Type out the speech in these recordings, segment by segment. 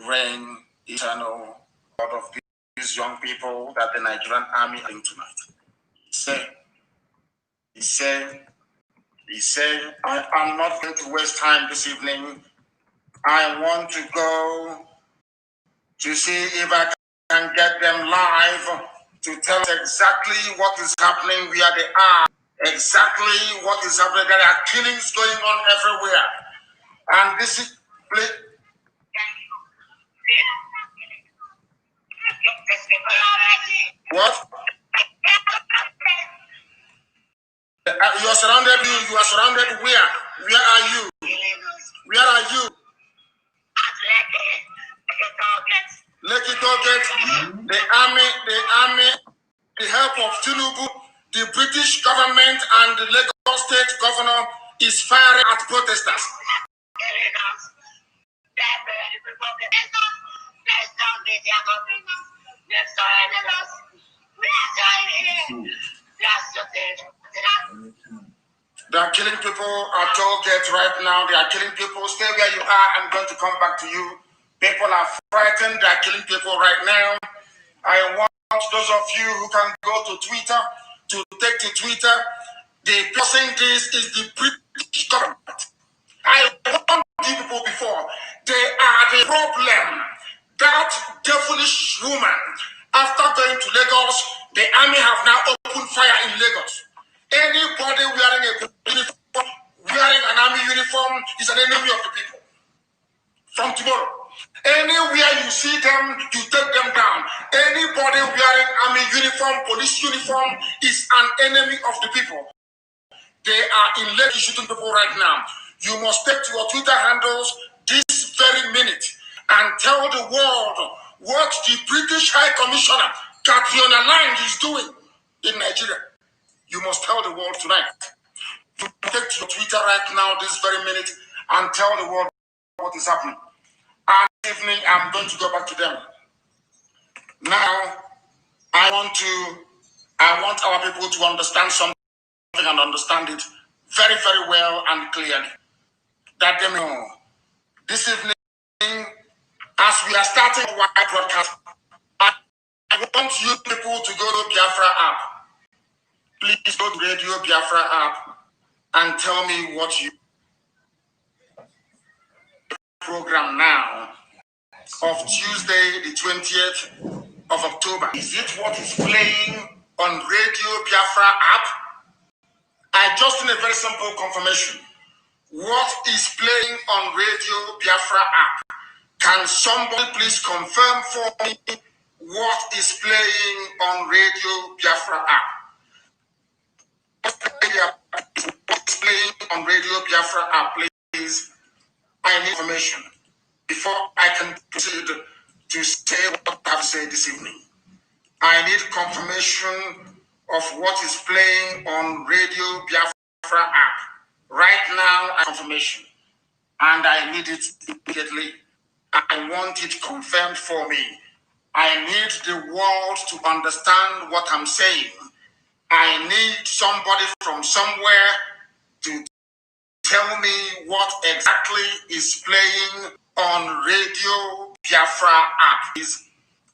rain eternal out of these young people that the Nigerian army are doing tonight. He said, I am not going to waste time this evening. I want to go to see if I can get them live to tell us exactly what is happening where they are, exactly what is happening. There are killings going on everywhere. And this is... What? You are surrounded. You are surrounded where? Where are you? Where are you? Lekki Target. The army, the help of Tinubu, the British government and the Lagos State governor is firing at protesters. They are killing people at toll gates right now. They are killing people. Stay where you are. I'm going to come back to you. People are frightened. They are killing people right now. I want those of you who can go to Twitter to take to Twitter. The person this is the British government. I warned you people before. They are the problem. That devilish woman, after going to Lagos, the army have now opened fire in Lagos. Anybody wearing a uniform, wearing an army uniform is an enemy of the people. From tomorrow. Anywhere you see them, you take them down. Anybody wearing army uniform, police uniform is an enemy of the people. They are in Lagos shooting people right now. You must take to your Twitter handles this very minute and tell the world what the British High Commissioner, Catriona Land, is doing in Nigeria. You must tell the world tonight. You take to your Twitter right now, this very minute, and tell the world what is happening. And this evening, I'm going to go back to them. Now, I want our people to understand something and understand it very, very well and clearly. That they know. This evening, as we are starting our broadcast, I want you people to go to BIAFRA app. Please go to Radio BIAFRA app and tell me what you program now of Tuesday, the 20th of October. Is it what is playing on Radio BIAFRA app? I just need a very simple confirmation. What is playing on Radio BIAFRA app? Can somebody please confirm for me what is playing on Radio BIAFRA app? What is playing on Radio BIAFRA app, please? I need information before I can proceed to say what I have said this evening. I need confirmation of what is playing on Radio BIAFRA app. Right now, confirmation. And I need it immediately. I want it confirmed for me. I need the world to understand what I'm saying. I need somebody from somewhere to tell me what exactly is playing on Radio BIAFRA app. Please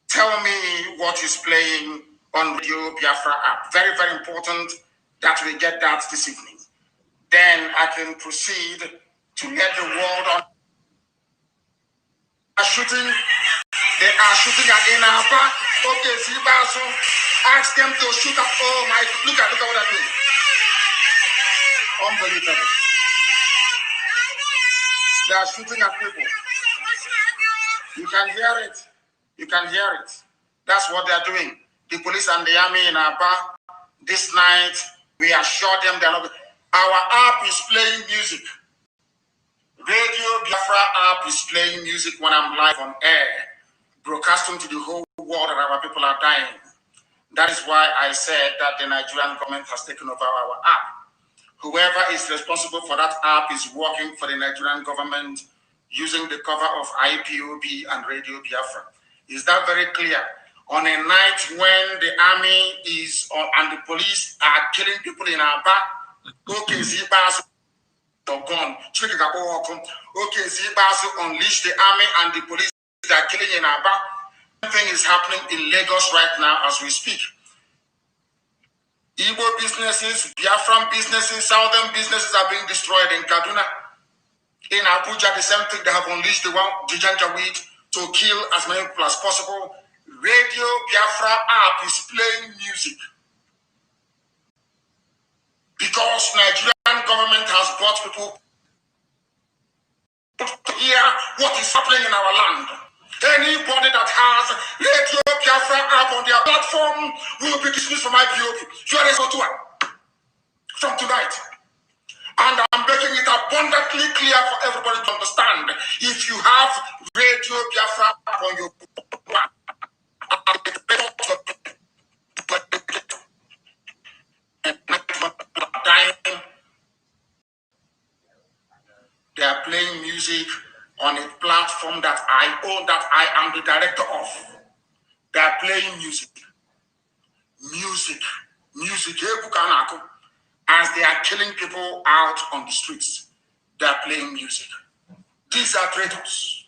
tell me what is playing on Radio BIAFRA app. Very, very important that we get that this evening. Then I can proceed to let the world on. They are shooting at Inapa. Okay, Zibaso, ask them to shoot at. Oh my! Look at what they're doing. Unbelievable. They are shooting at people. You can hear it. You can hear it. That's what they are doing. The police and the army in Aba. This night, we assure them they are not. Our app is playing music. Radio BIAFRA app is playing music when I'm live on air, broadcasting to the whole world that our people are dying. That is why I said that the Nigerian government has taken over our app. Whoever is responsible for that app is working for the Nigerian government using the cover of IPOB and Radio BIAFRA. Is that very clear? On a night when the army is and the police are killing people in our back, okay, Zibasu gone. Okay, Zibasu unleash the army and the police they are killing in Aba. Something is happening in Lagos right now as we speak. Igbo businesses, Biafran businesses, southern businesses are being destroyed in Kaduna. In Abuja, the same thing. They have unleashed the Janjaweed to kill as many people as possible. Radio Biafra app is playing music because Nigerian government has brought people to hear what is happening in our land. Anybody that has Radio Biafra app on their platform will be dismissed from IPOB. You are a from tonight. And I'm making it abundantly clear for everybody to understand. If you have Radio Biafra app on your they are playing music on a platform that I own, that I am the director of. They are playing music. As they are killing people out on the streets. They are playing music. These are traitors.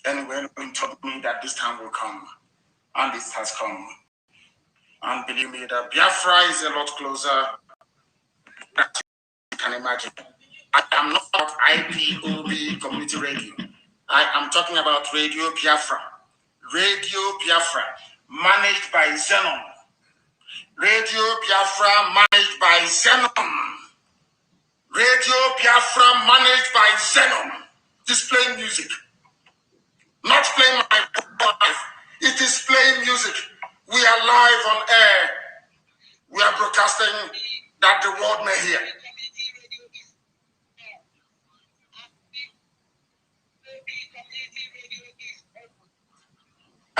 Anyway, nobody told me that this time will come. And it has come. And believe me, that Biafra is a lot closer than you can imagine. I am not about IPOB community radio. I am talking about Radio Biafra. Radio Biafra, managed by Zenon. Radio Biafra, managed by Zenon. Radio Biafra, managed by Zenon. Is playing music. Not playing my life. It is playing music. We are live on air. We are broadcasting that the world may hear.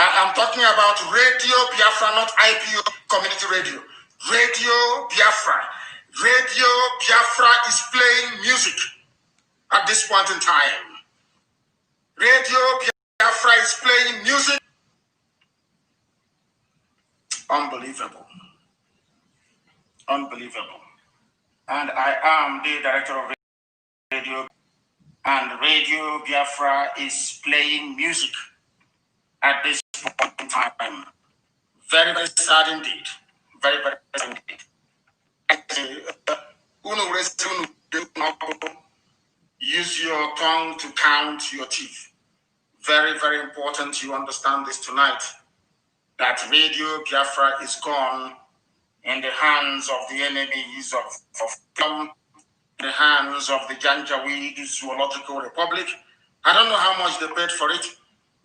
I'm talking about Radio Biafra, not IPO community radio. Radio Biafra. Radio Biafra is playing music at this point in time. Radio Biafra is playing music. Unbelievable. Unbelievable. And I am the director of radio. And Radio Biafra is playing music at this point in time. Very, very sad indeed. Very, very sad indeed. Use your tongue to count your teeth. Very, very important you understand this tonight. That Radio Biafra is gone in the hands of the enemies of the hands of the Janjaweed Zoological Republic. I don't know how much they paid for it,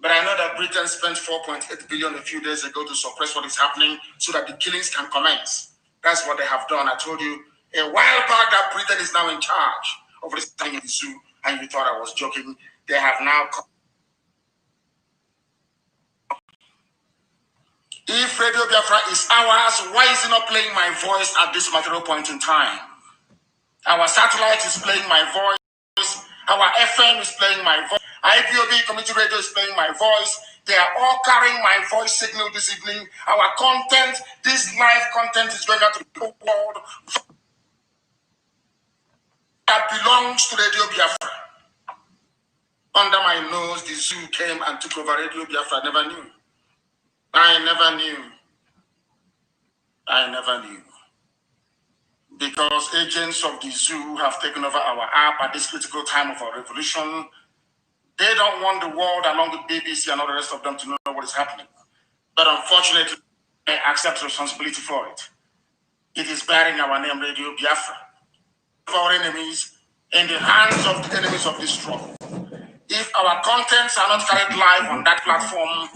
but I know that Britain spent 4.8 billion a few days ago to suppress what is happening so that the killings can commence. That's what they have done. I told you a while back that Britain is now in charge of this thing in the zoo, and you thought I was joking. They have now come. If Radio Biafra is ours, why is it not playing my voice at this material point in time? Our satellite is playing my voice. Our FM is playing my voice. IPOB community radio is playing my voice. They are all carrying my voice signal this evening. Our content, this live content is going out to the whole world. That belongs to Radio Biafra. Under my nose, the zoo came and took over Radio Biafra. I never knew. I never knew. Because agents of the zoo have taken over our app at this critical time of our revolution. They don't want the world, along with BBC and all the rest of them, to know what is happening. But unfortunately, they accept responsibility for it. It is bearing our name, Radio Biafra. Our enemies, in the hands of the enemies of this struggle. If our contents are not carried live on that platform,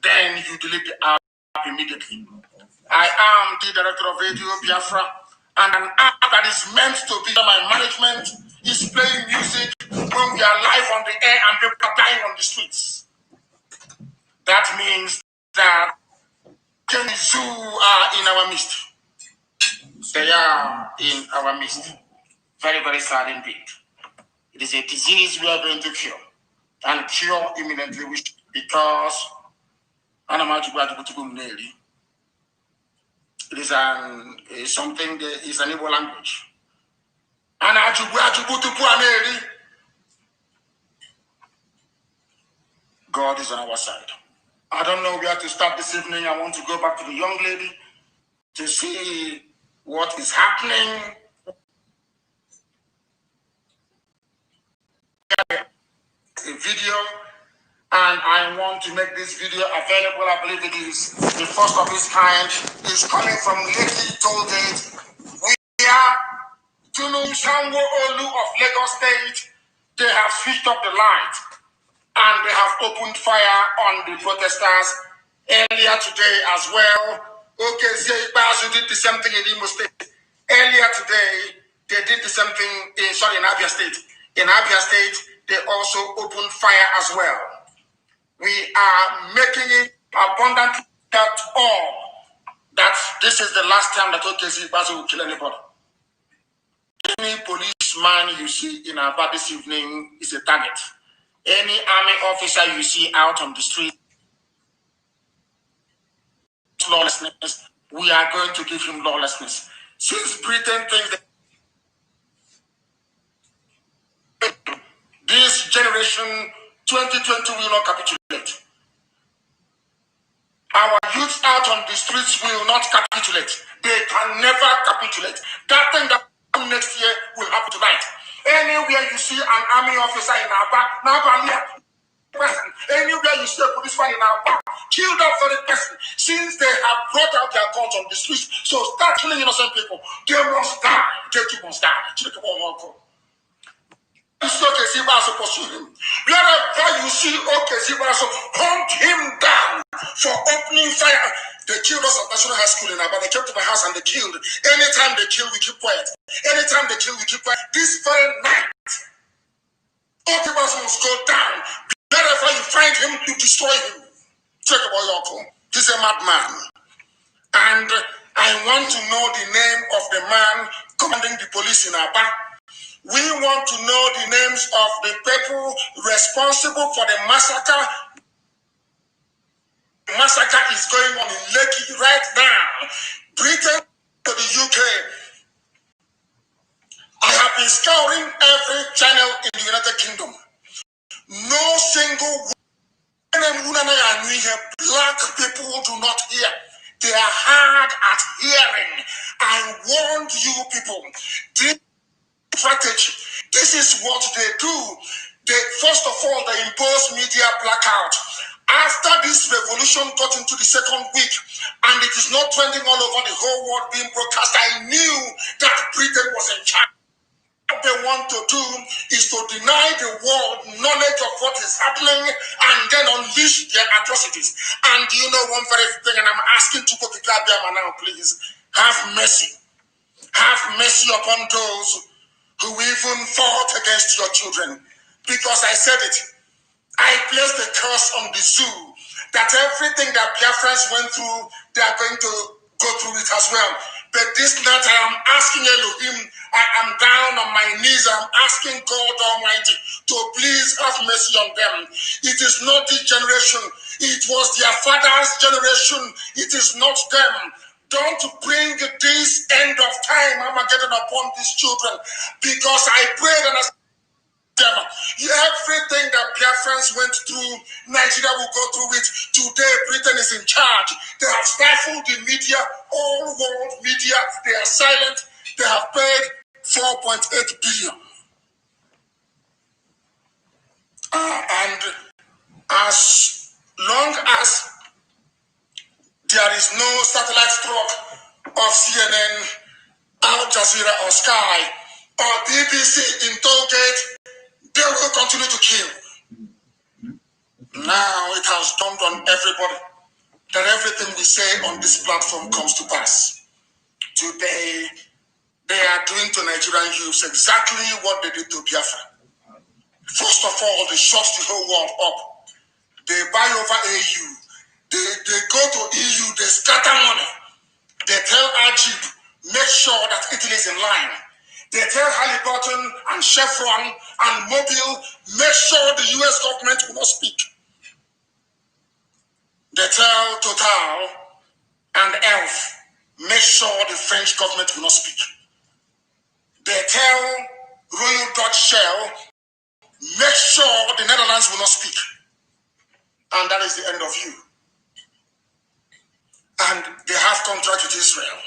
then you delete the app immediately. I am the director of Radio Biafra, and an app that is meant to be my management is playing music when we are live on the air and people are dying on the streets. That means that the zoo are in our midst. They are in our midst. Very, very sad indeed. It is a disease we are going to cure, and cure imminently, because it is something that is an Igbo language. God is on our side. I don't know where to start this evening. I want to go back to the young lady to see what is happening. A video, and I want to make this video available. I believe it is the first of its kind. It's coming from Lekki Tollgate. We are Kanu Olu of Lagos State. They have switched up the light and they have opened fire on the protesters earlier today as well. Okay, Bazu did the same thing in Imo State. Earlier today, they did the same thing in Abia State. In Abia State, they also opened fire as well. We are making it abundantly clear to all that this is the last time that OKC Bazu will kill anybody. Any policeman you see in Aba this evening is a target. Any army officer you see out on the street, lawlessness, we are going to give him lawlessness. Since Britain thinks that this generation 2020 will not capitulate. Our youth out on the streets will not capitulate. They can never capitulate. That thing that next year will happen tonight. Anywhere you see an army officer in Aba, anywhere you see a policeman in Aba, kill that very person. Since they have brought out their guns on the streets, so start killing innocent people. They must die. They must die. Pursue him. Wherever you see Okezibaso, hunt him down for opening fire. They killed us at National High School in Aba. They came to my house and they killed. Anytime they kill, we keep quiet. Anytime they kill, we keep quiet. This very night, Okezibaso must go down. Wherever you find him, you destroy him. Check about your home. He's a madman. And I want to know the name of the man commanding the police in Aba. We want to know the names of the people responsible for the massacre. The massacre is going on in Lekki right now. Britain to the UK. I have been scouring every channel in the United Kingdom. No single black people do not hear. They are hard at hearing. I warned you people. Strategy. This is what they do. They first of all they impose media blackout. After this revolution got into the second week and it is not trending all over the whole world being broadcast, I knew that Britain was in charge. What they want to do is to deny the world knowledge of what is happening and then unleash their atrocities. And you know one very thing, and I'm asking to go to Gabiama now, please. Have mercy. Have mercy upon those who even fought against your children. Because I said it. I placed a curse on the zoo that everything that Biafrans went through, they are going to go through it as well. But this night I am asking Elohim, I am down on my knees, I'm asking God Almighty to please have mercy on them. It is not this generation, it was their father's generation, it is not them. Don't bring this end of time Armageddon upon these children, because I prayed and I said them, everything that Biafrans went through, Nigeria will go through it. Today, Britain is in charge. They have stifled the media, all world media. They are silent. They have paid 4.8 billion. And as long as there is no satellite stroke of CNN, Al Jazeera or Sky or BBC in Tollgate, they will continue to kill. Now it has dawned on everybody that everything we say on this platform comes to pass. Today, they are doing to Nigerian youths exactly what they did to Biafra. First of all, they shut the whole world up. They buy over AU. They go to EU, they scatter money. They tell Ajib, make sure that Italy is in line. They tell Halliburton and Chevron and Mobil, make sure the US government will not speak. They tell Total and ELF, make sure the French government will not speak. They tell Royal Dutch Shell, make sure the Netherlands will not speak. and that is the end of you. And they have contract with Israel.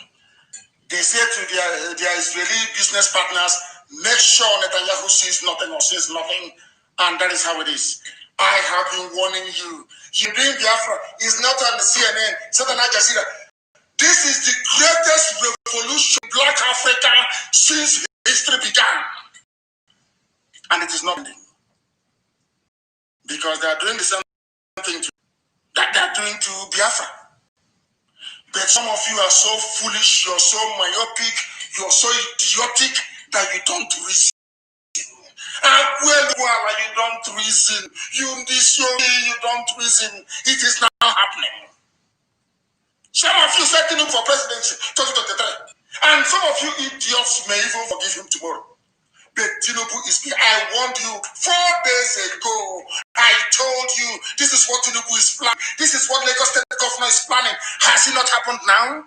They say to their Israeli business partners, make sure Netanyahu sees nothing or says nothing, and that is how it is. I have been warning you. You bring BIAFRA is not on the CNN, it's not on Al Jazeera. This is the greatest revolution in Black Africa since history began. And it is not ending. Because they are doing the same thing that they are doing to BIAFRA. But some of you are so foolish, you're so myopic, you're so idiotic that you don't reason. And well, you don't reason. You don't reason. It is now happening. Some of you set him for presidency, 2023. And some of you idiots may even forgive him tomorrow. But Tinubu is, I warned you 4 days ago. I told you this is what Tinubu is planning. This is what Lagos State Governor is planning. Has it not happened now?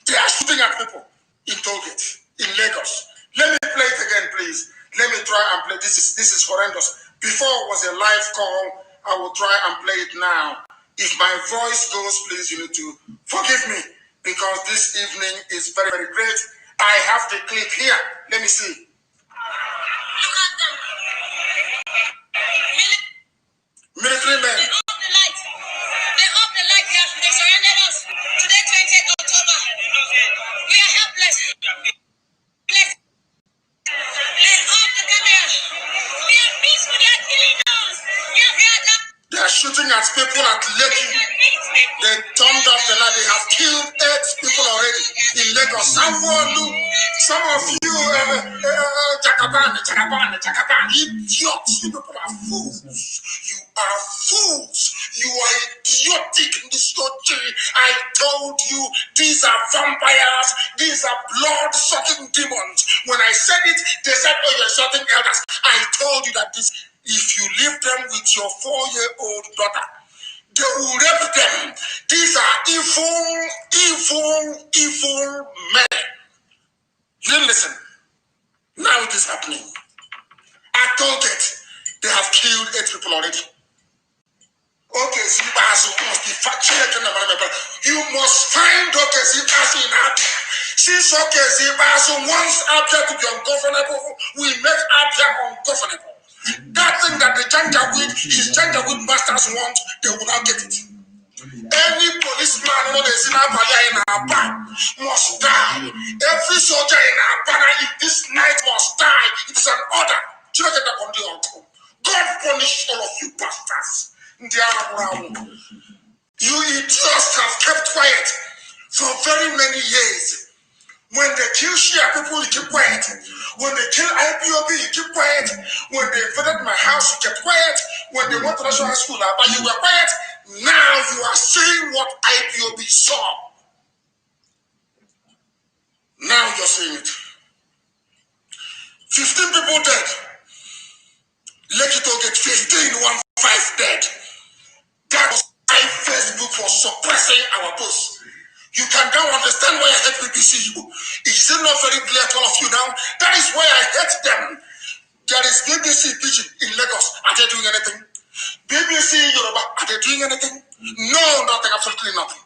They are shooting at people in Tollgate, in Lagos. Let me play it again, please. Let me try and play. This is horrendous. Before it was a live call. I will try and play it now. If my voice goes, please, you need to forgive me, because this evening is very, very great. I have the clip here. Let me see. Look at them. Military men. They off the light. They off the light. They surrounded us. Today, 20th October. We are helpless. They off the camera. We are peaceful. They are killing us. They are shooting at people at Lekki. They turned off the light. They have killed 8 people already in Lagos. Some of you, Jakaban, idiots. You people are fools. You are fools. You are idiotic in this country. I told you, these are vampires. These are blood-sucking demons. When I said it, they said, oh, you're shouting elders. I told you that this, if you leave them with your 4-year-old daughter, they will rape them. These are evil men. You didn't listen. Now it is happening. I told it. They have killed 8 people already. Okay, Zibasu must be factual. You must find okay, Zibasu in Abia. Since okay, Zibasu wants Abia to be ungovernable, we make Abia ungovernable. That thing that the his Janjaweed masters want, they will not get it. Any policeman in Aba must die. Every soldier in Aba this night must die. It is an order. God punish all of you bastards. You idiots have kept quiet for very many years. When they kill Shia people, you keep quiet. When they kill IPOB, you keep quiet. When they invaded my house, you kept quiet. When they went to national school, but you were quiet. Now you are seeing what IPOB saw. Now you're seeing it. 15 people dead. Lekki Tollgate 15, 1-5 dead. That was why Facebook for suppressing our posts. You can now understand why I hate BBC. Is it not very clear to all of you now? That is why I hate them. There is BBC Pidgin in Lagos. Are they doing anything? BBC Yoruba, are they doing anything? No, nothing, absolutely nothing.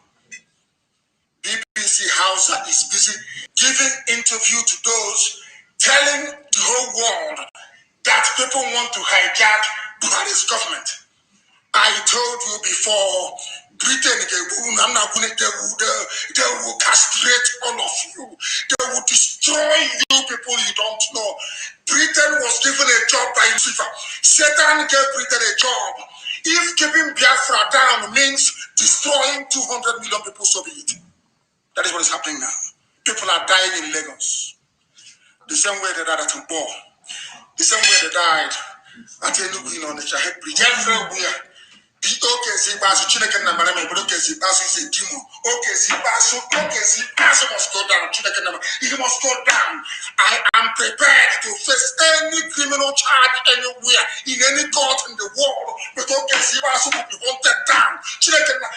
BBC Hausa is busy giving interview to those telling the whole world that people want to hijack Buhari's government. I told you before, Britain, they will castrate all of you. They will destroy you people you don't know. Britain was given a job by Lucifer. Satan gave Britain a job. If keeping Biafra down means destroying 200 million people, so be it. That is what is happening now. People are dying in Lagos. The same way they died at Mpo. The same way they died at Enugu on the Shahed Bridge. Everywhere. The Zibasu Chineke Namarame, but Zibasu is a demon. Zibasu must go down. He must go down. I am prepared to face any criminal charge anywhere, in any court in the world. But Zibasu will be wanted down.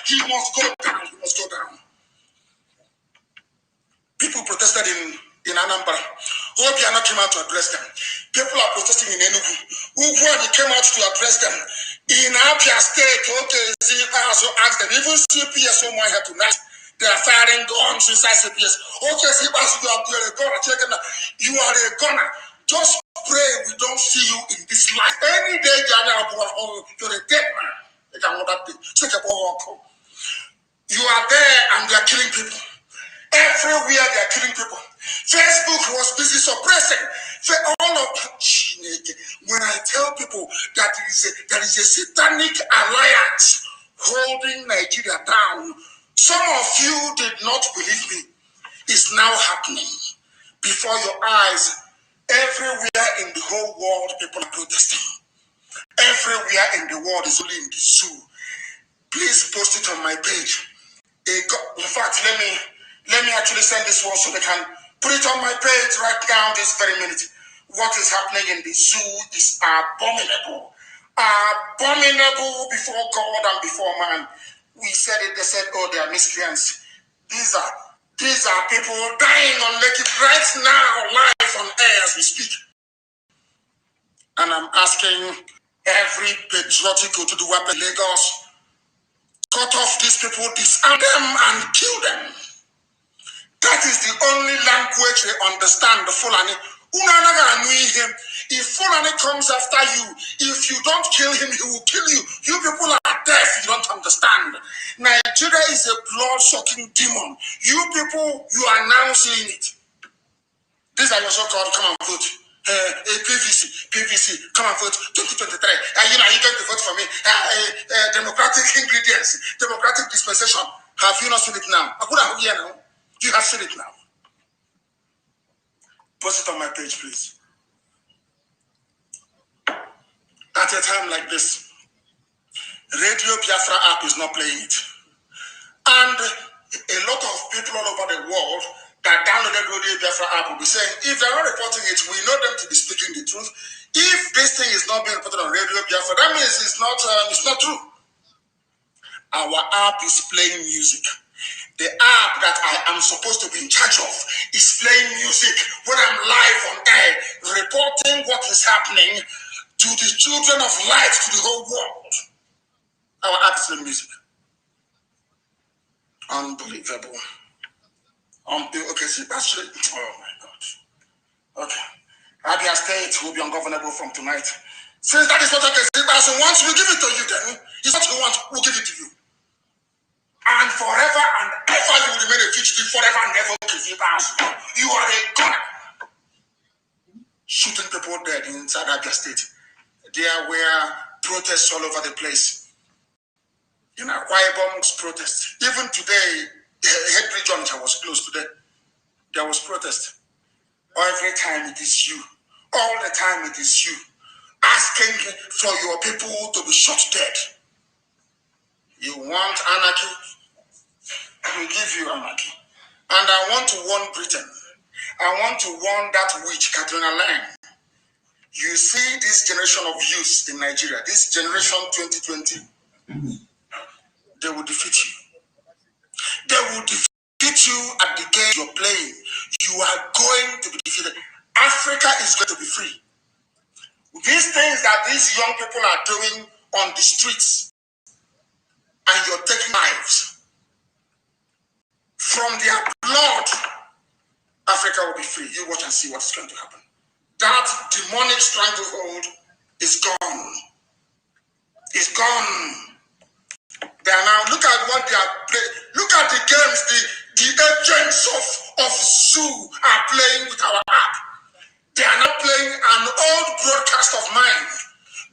He must go down. He must go down. People protested in Anambra. Obiano came out to address them. People are protesting in Enugu. Ugwuani came out to address them. In Abia State, okay, see, I also asked them, even CPS, someone here tonight, they are firing guns inside CPS. Okay, see, you are a gunner, you are a gunner. Just pray we don't see you in this life. Any day, you're a dead man. You are there and they are killing people. Everywhere they are killing people. Facebook was busy suppressing. All of when I tell people that there is a satanic alliance holding Nigeria down, some of you did not believe me. It's now happening before your eyes. Everywhere in the whole world, people are protesting. Everywhere in the world is only in the zoo. Please post it on my page. In fact, let me actually send this one so they can put it on my page right now, this very minute. What is happening in the zoo is abominable. Abominable before God and before man. We said it, they said, oh, they are miscreants. These are people dying on Lake right now, live on air as we speak. And I'm asking every patriotic to do weapon Lagos. Cut off these people, disarm them, and kill them. That is the only language they understand, the Fulani. If Fulani comes after you, if you don't kill him, he will kill you. You people are deaf, you don't understand. Nigeria is a blood-sucking demon. You people, you are now seeing it. These are your so-called come and vote. PVC, come and vote 2023. Are you going to vote for me? Democratic ingredients, democratic dispensation. Have you not seen it now? You have seen it now. Post it on my page, please. At a time like this, Radio BIAFRA app is not playing it. And a lot of people all over the world that downloaded Radio BIAFRA app will be saying, if they're not reporting it, we know them to be speaking the truth. If this thing is not being reported on Radio BIAFRA, that means it's not true. Our app is playing music. The app that I am supposed to be in charge of is playing music when I'm live on air, reporting what is happening to the children of light, to the whole world. Our app is playing music. Unbelievable. Okay, see, that's it. Oh my God. Okay. Abia State will be ungovernable from tonight. Since that is what I can say, once we give it to you, then it's what you want, we'll give it to you. And forever and ever you will remain a fugitive, forever and ever. You are a gunner. Shooting people dead inside Abia State. There were protests all over the place. In Akwa Ibom protest. Even today, the head bridge was closed today. There was protest. Every time it is you. All the time it is you. Asking for your people to be shot dead. You want anarchy? We give you anarchy. And I want to warn Britain. I want to warn that witch, Katrina Lang. You see this generation of youth in Nigeria, this generation 2020, they will defeat you. They will defeat you at the game you're playing. You are going to be defeated. Africa is going to be free. These things that these young people are doing on the streets, and you're taking lives from their blood, Africa will be free. You watch and see what's going to happen. That demonic stranglehold is gone. It's gone. They are now, look at what they are playing. Look at the games the agents of Zoo are playing with our app. They are now playing an old broadcast of mine.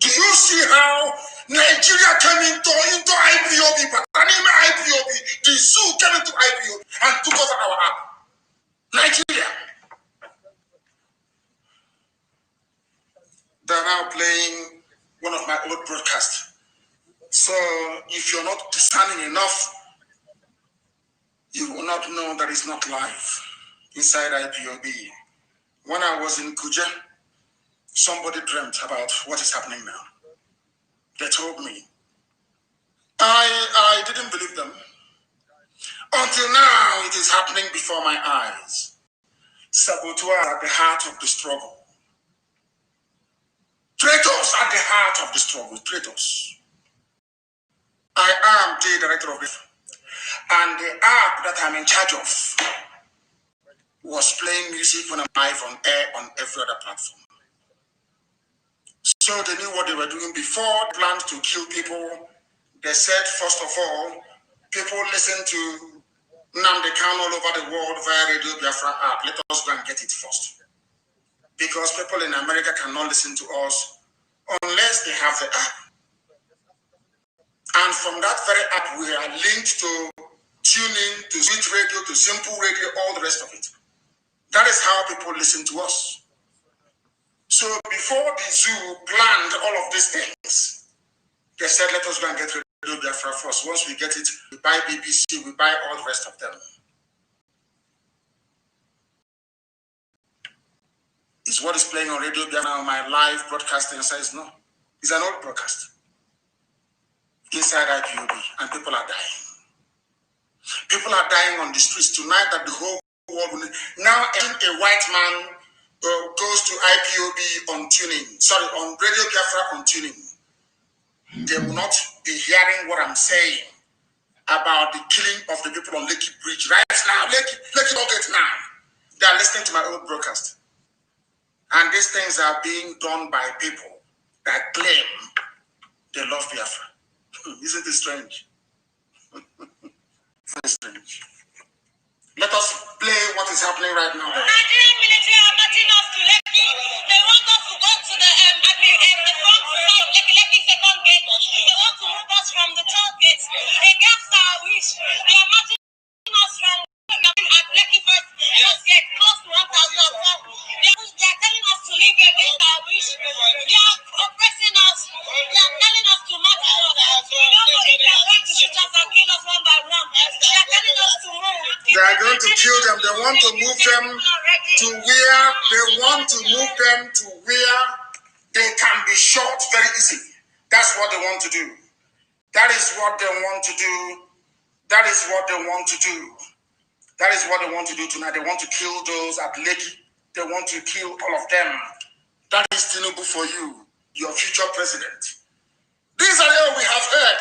Do you see how Nigeria came into IPOB, but IPOB, the Zoo came into IPOB and took over our app? Nigeria. They're now playing one of my old broadcasts. So if you're not discerning enough, you will not know that it's not live inside IPOB. When I was in Kuja, somebody dreamt about what is happening now. They told me. I didn't believe them. Until now, it is happening before my eyes. Saboteurs at the heart of the struggle. Traitors at the heart of the struggle. Traitors. I am the director of BIAFRA, and the app that I'm in charge of was playing music when I'm live on air on every other platform. So they knew what they were doing before they planned to kill people. They said, first of all, people listen to Nnamdi Kanu all over the world via Radio Biafra app. Let us go and get it first. Because people in America cannot listen to us unless they have the app. And from that very app, we are linked to tuning, to sweet radio, to simple radio, all the rest of it. That is how people listen to us. So before the zoo planned all of these things, they said, let us go and get Radio Biafra first. Once we get it, we buy BBC, we buy all the rest of them. Is what is playing on Radio Biafra on my live broadcasting says no. It's an old broadcast. Inside IPOB, and people are dying. People are dying on the streets tonight that the whole world will... Now, a white man goes to IPOB on tuning, on Radio Biafra on tuning. They will not be hearing what I'm saying about the killing of the people on Lekki Bridge right now. Lekki Market now. They are listening to my old broadcast. And these things are being done by people that claim they love Biafra. Isn't it strange? Very strange. Let us play what is happening right now. The Nigerian military are marching us to Lekki. They want us to go to the front side of Lekki second gate. They want to move us from the third gate. Against our wish, they are marching us from at Lekki first gate, close to 1,000 or so. They are telling us to leave against our wish. They are oppressing us. They are telling us to march us. We don't know if they are going to shoot us and kill us one by one. They are telling us to move. They are going to kill them. They want to move them to where they can be shot very easily. That's what they want to do. That is what they want to do. That is what they want to do. That is what they want to do tonight. They want to kill those at Lekki. They want to kill all of them. That is Tinubu for you, your future president. These are all we have heard.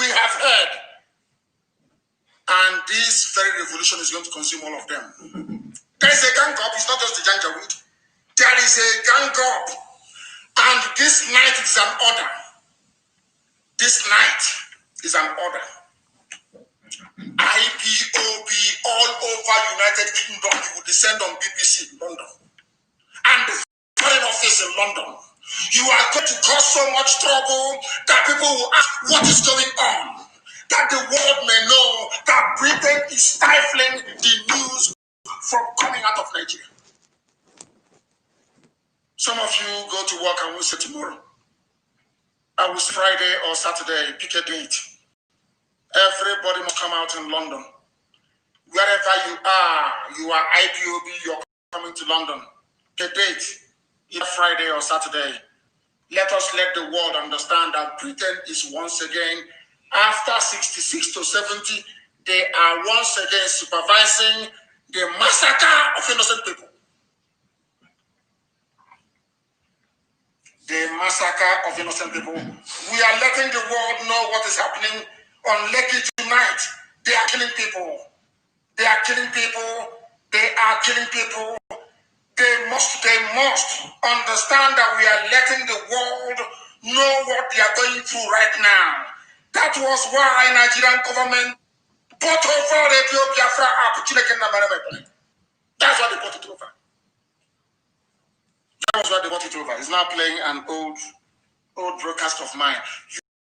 We have heard. And this very revolution is going to consume all of them. There is a gang up. It's not just the Janjaweed. There is a gang up. And this night is an order. This night is an order. IPOB all over United Kingdom. You will descend on BBC in London. And the Foreign Office in London. You are going to cause so much trouble that people will ask what is going on. That the world may know that Britain is stifling the news from coming out of Nigeria. Some of you go to work and will say tomorrow. I will say Friday or Saturday, pick a date. Everybody must come out in London. Wherever you are IPOB, you're coming to London. Pick a date, either Friday or Saturday. Let us let the world understand that Britain is once again, after 66 to 70, they are once again supervising the massacre of innocent people. The massacre of innocent people. We are letting the world know what is happening on Lekki tonight. They are killing people. They are killing people. They are killing people. They must understand that we are letting the world know what they are going through right now. That was why Nigerian government bought over Radio Biafra app. That's why they bought it over. That was why they bought it over. It's now playing an old broadcast of mine.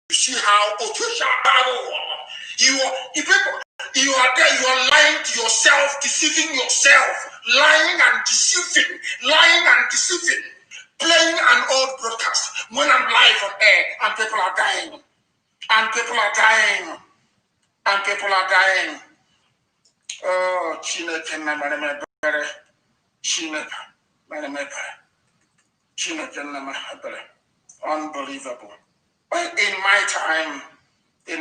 You see how you are there, you are lying to yourself, deceiving yourself, lying and deceiving, playing an old broadcast when I'm live on air and people are dying. Oh, unbelievable. But in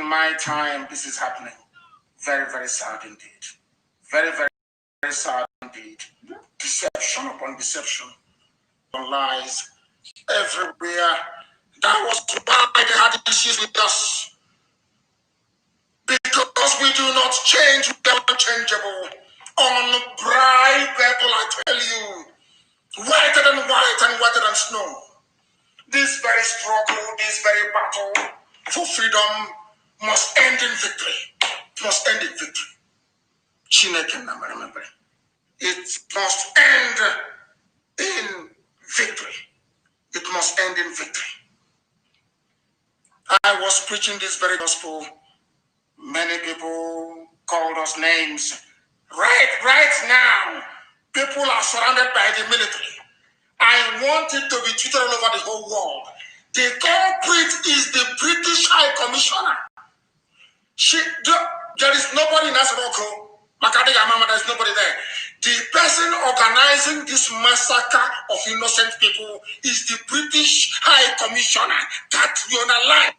my time, this is happening. Very, very sad indeed. Very, very, very sad indeed. Deception upon deception, on lies everywhere. That was why they had issues with us. we do not change, we are unchangeable. Unbribable, I tell you. Whiter than white and whiter than snow. This very struggle, this very battle for freedom must end in victory. It must end in victory. It must end in victory. It must end in victory. I was preaching this very gospel. Many people called us names. Right now, people are surrounded by the military. I want it to be tweeted all over the whole world. The culprit is the British High Commissioner. There is nobody in Asaboko. There's nobody there. The person organizing this massacre of innocent people is the British High Commissioner. That you lie.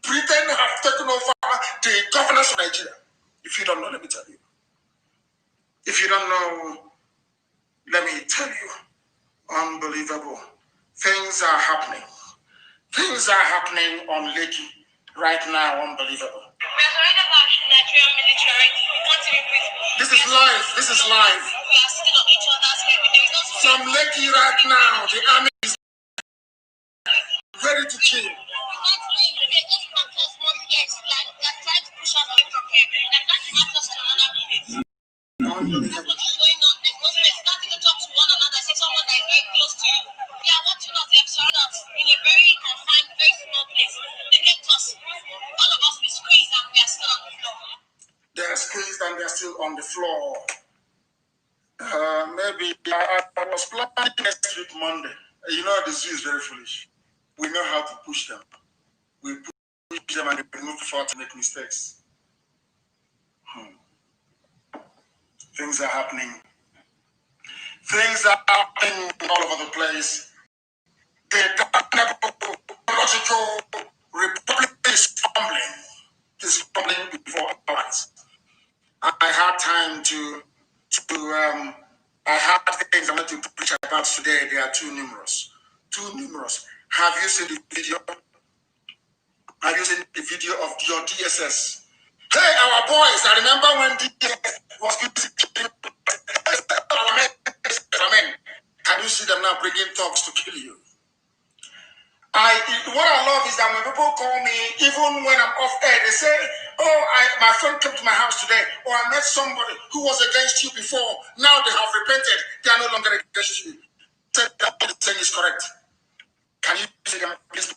Britain have taken over the governance of Nigeria. If you don't know, let me tell you. If you don't know, let me tell you. Unbelievable. Things are happening. Things are happening on Lekki right now. Unbelievable. This is live. This is live. From Lekki right now, the army is ready to kill. They are squeezed and they are still on the floor. Maybe I was planning next week Monday. You know, the zoo is very foolish. We know how to push them. We push them and they move forward to make mistakes. Things are happening. Things are happening all over the place. The logical republic is fumbling. It's fumbling before our eyes. I had time to I have things I want to preach about today. They are too numerous. Too numerous. Have you seen the video? Have you seen the video of your DSS? Hey, our boys, I remember when DSS was killing our men. Can you see them now bringing thugs to kill you? What I love is that when people call me, even when I'm off air, they say, oh, my friend came to my house today, or I met somebody who was against you before. Now they have repented. They are no longer against you. That the saying is correct. Can you see them? It's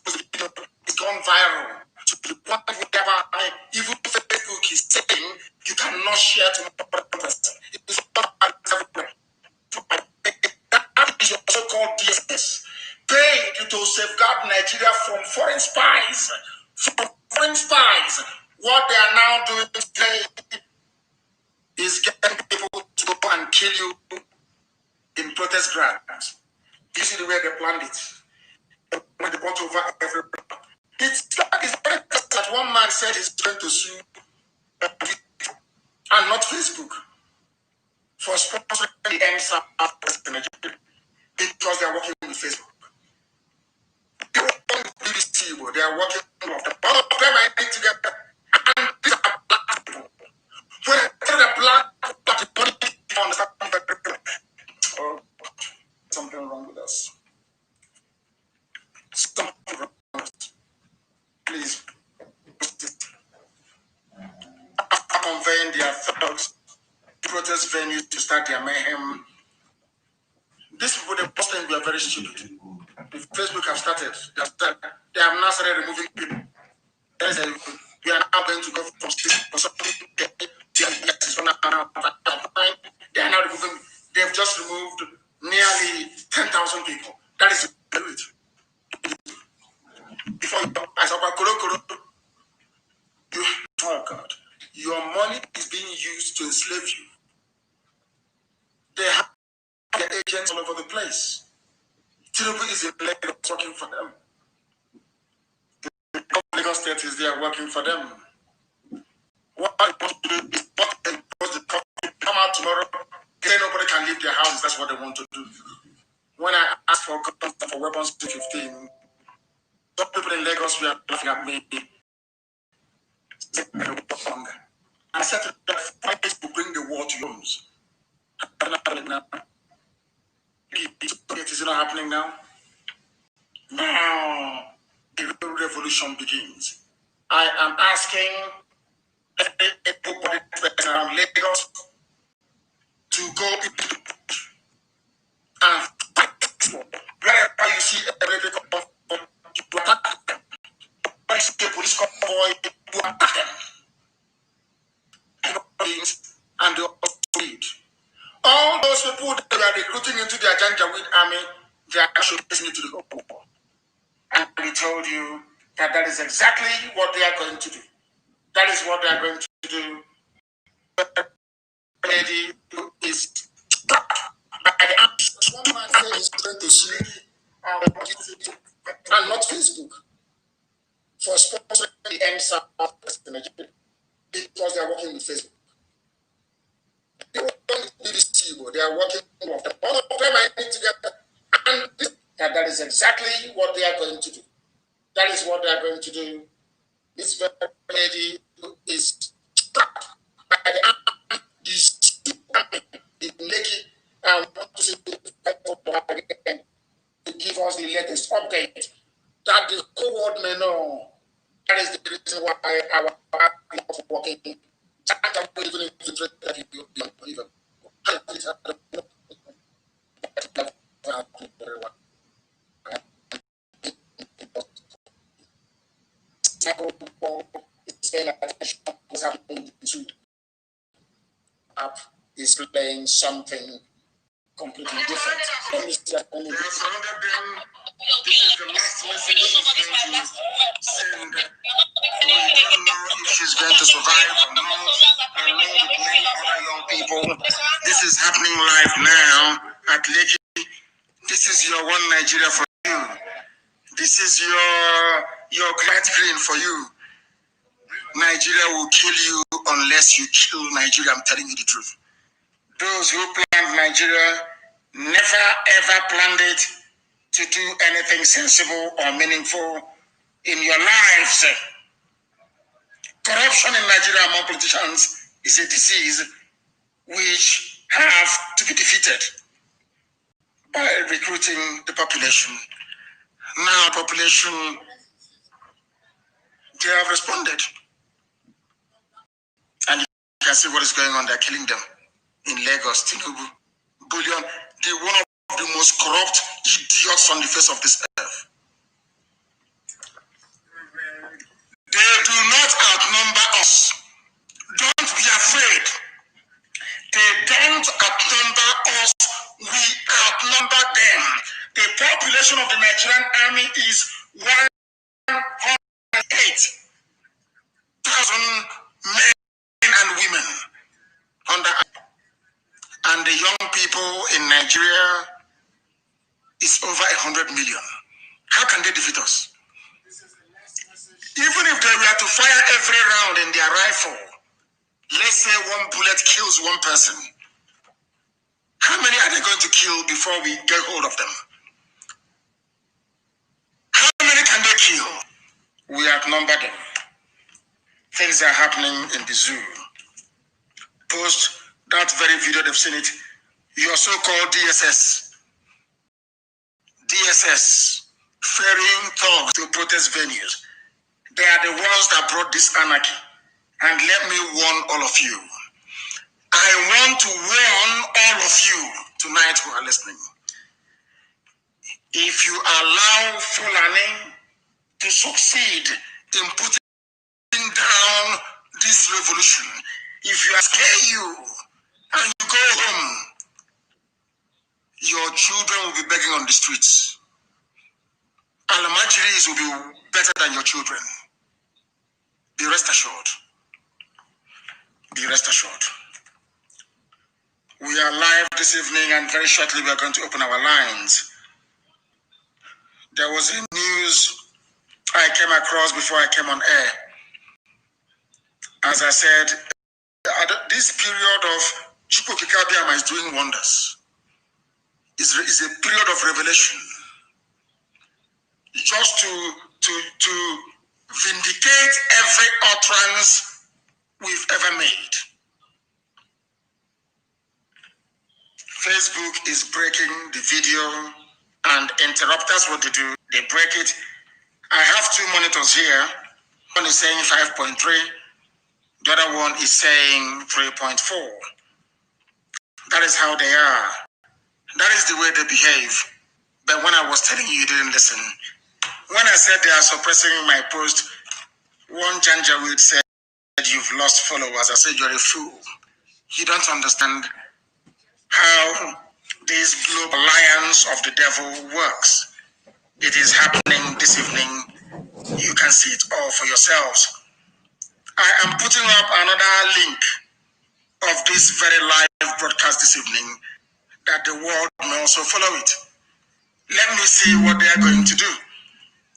gone viral. To the point where even Facebook is saying you cannot share to another person. It's everywhere. That is your so-called DSS. Paid to safeguard Nigeria from foreign spies. From foreign spies. What they are now doing today is getting people to go and kill you in protest grounds. You see the way they planned it. When they want over everybody. It's very that one man said he's going to sue and not Facebook for sponsoring the NSA because they are working with Facebook. They are working with BBC, they are working with them. All of them are in together. And these are black people. When I tell the black people, understand oh, something wrong with us. Something wrong with us. Please. After conveying their thugs, protest venues to start their mayhem. These people, the first time, we are very stupid. If Facebook have started, they have now started removing people. We are now going to go from 6%. They are now removing. They've just removed nearly 10,000 people. That is it. Before oh God, your money is being used to enslave you. They have their agents all over the place. Tinubu is in Lagos working for them. The Lagos State is there working for them. What I want to do is come out tomorrow. Nobody can leave their houses. That's what they want to do. When I asked for weapons 215, some people in Lagos were laughing at me. And I said to the fight to bring the war to your homes. It is not happening now. Now the real revolution begins. I am asking everybody around Lagos to go and fight. Wherever you see a military convoy, you attack them. When you see a police convoy, you attack them. And they also lead. All those people that are recruiting into the Janjaweed army, they are actually listening to the war. And we told you that that is exactly what they are going to do. That is what they are going to do. The lady who is by the arms. One man said he's going to sue and not Facebook for sponsoring the MSAP in Nigeria because they are working with Facebook. They work with BBC, but they are working with them. All of them are in together. And that is exactly what they are going to do. That is what they are going to do. This very lady is trapped by the arm, is naked, and want to see again to give us the latest update that the whole world may know. That is the reason why our people are working. Even if the threat that you believe is playing something completely different. This is the last message she's going to send. We don't know if she's going to survive or not. Along with many other young people. This is happening live now at Lekki. This is your one Nigeria for you. This is your light green for you. Nigeria will kill you unless you kill Nigeria. I'm telling you the truth. Those who planned Nigeria never ever planned it to do anything sensible or meaningful in your lives. Corruption in Nigeria among politicians is a disease which have to be defeated by recruiting the population. Now, population, they have responded. And you can see what is going on. They're killing them in Lagos, Tinubu, Bullion, one of the most corrupt idiots on the face of this earth. They do not outnumber us. Don't be afraid. They don't outnumber us. We outnumber them. The population of the Nigerian army is 108,000 men and women. And the young people in Nigeria is over 100 million. How can they defeat us? Even if they were to fire every round in their rifle, let's say one bullet kills one person, how many are they going to kill before we get hold of them? How many can they kill? We outnumber them. Things are happening in the zoo. Post that very video, they've seen it. Your so-called DSS, ferrying thugs to protest venues. They are the ones that brought this anarchy. And let me warn all of you. I want to warn all of you tonight who are listening. If you allow Fulani to succeed in putting down this revolution, if you scare you and you go home, your children will be begging on the streets. Alamajiris will be better than your children. Be rest assured. Be rest assured. We are live this evening, and very shortly we are going to open our lines. There was a news I came across before I came on air. As I said, this period of Chukwukikabiama is doing wonders. It's a period of revelation. Just to dictate every utterance we've ever made. Facebook is breaking the video and interrupt us. What they do, they break it. I have two monitors here. One is saying 5.3. The other one is saying 3.4. That is how they are. That is the way they behave. But when I was telling you, you didn't listen. When I said they are suppressing my post, one Janjaweed said, you've lost followers. I said, you're a fool. You don't understand how this global alliance of the devil works. It is happening this evening. You can see it all for yourselves. I am putting up another link of this very live broadcast this evening that the world may also follow it. Let me see what they are going to do.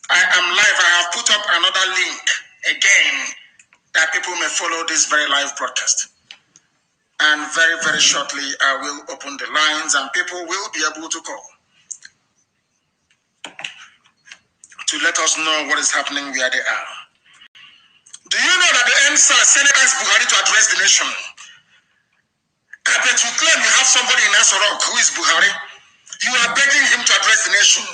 I am live. I have put up another link again that people may follow this very live broadcast. And very, very shortly, I will open the lines and people will be able to call to let us know what is happening where they are. Do you know that the Senate asked Buhari to address the nation? I bet you claim you have somebody in Asorok who is Buhari. You are begging him to address the nation.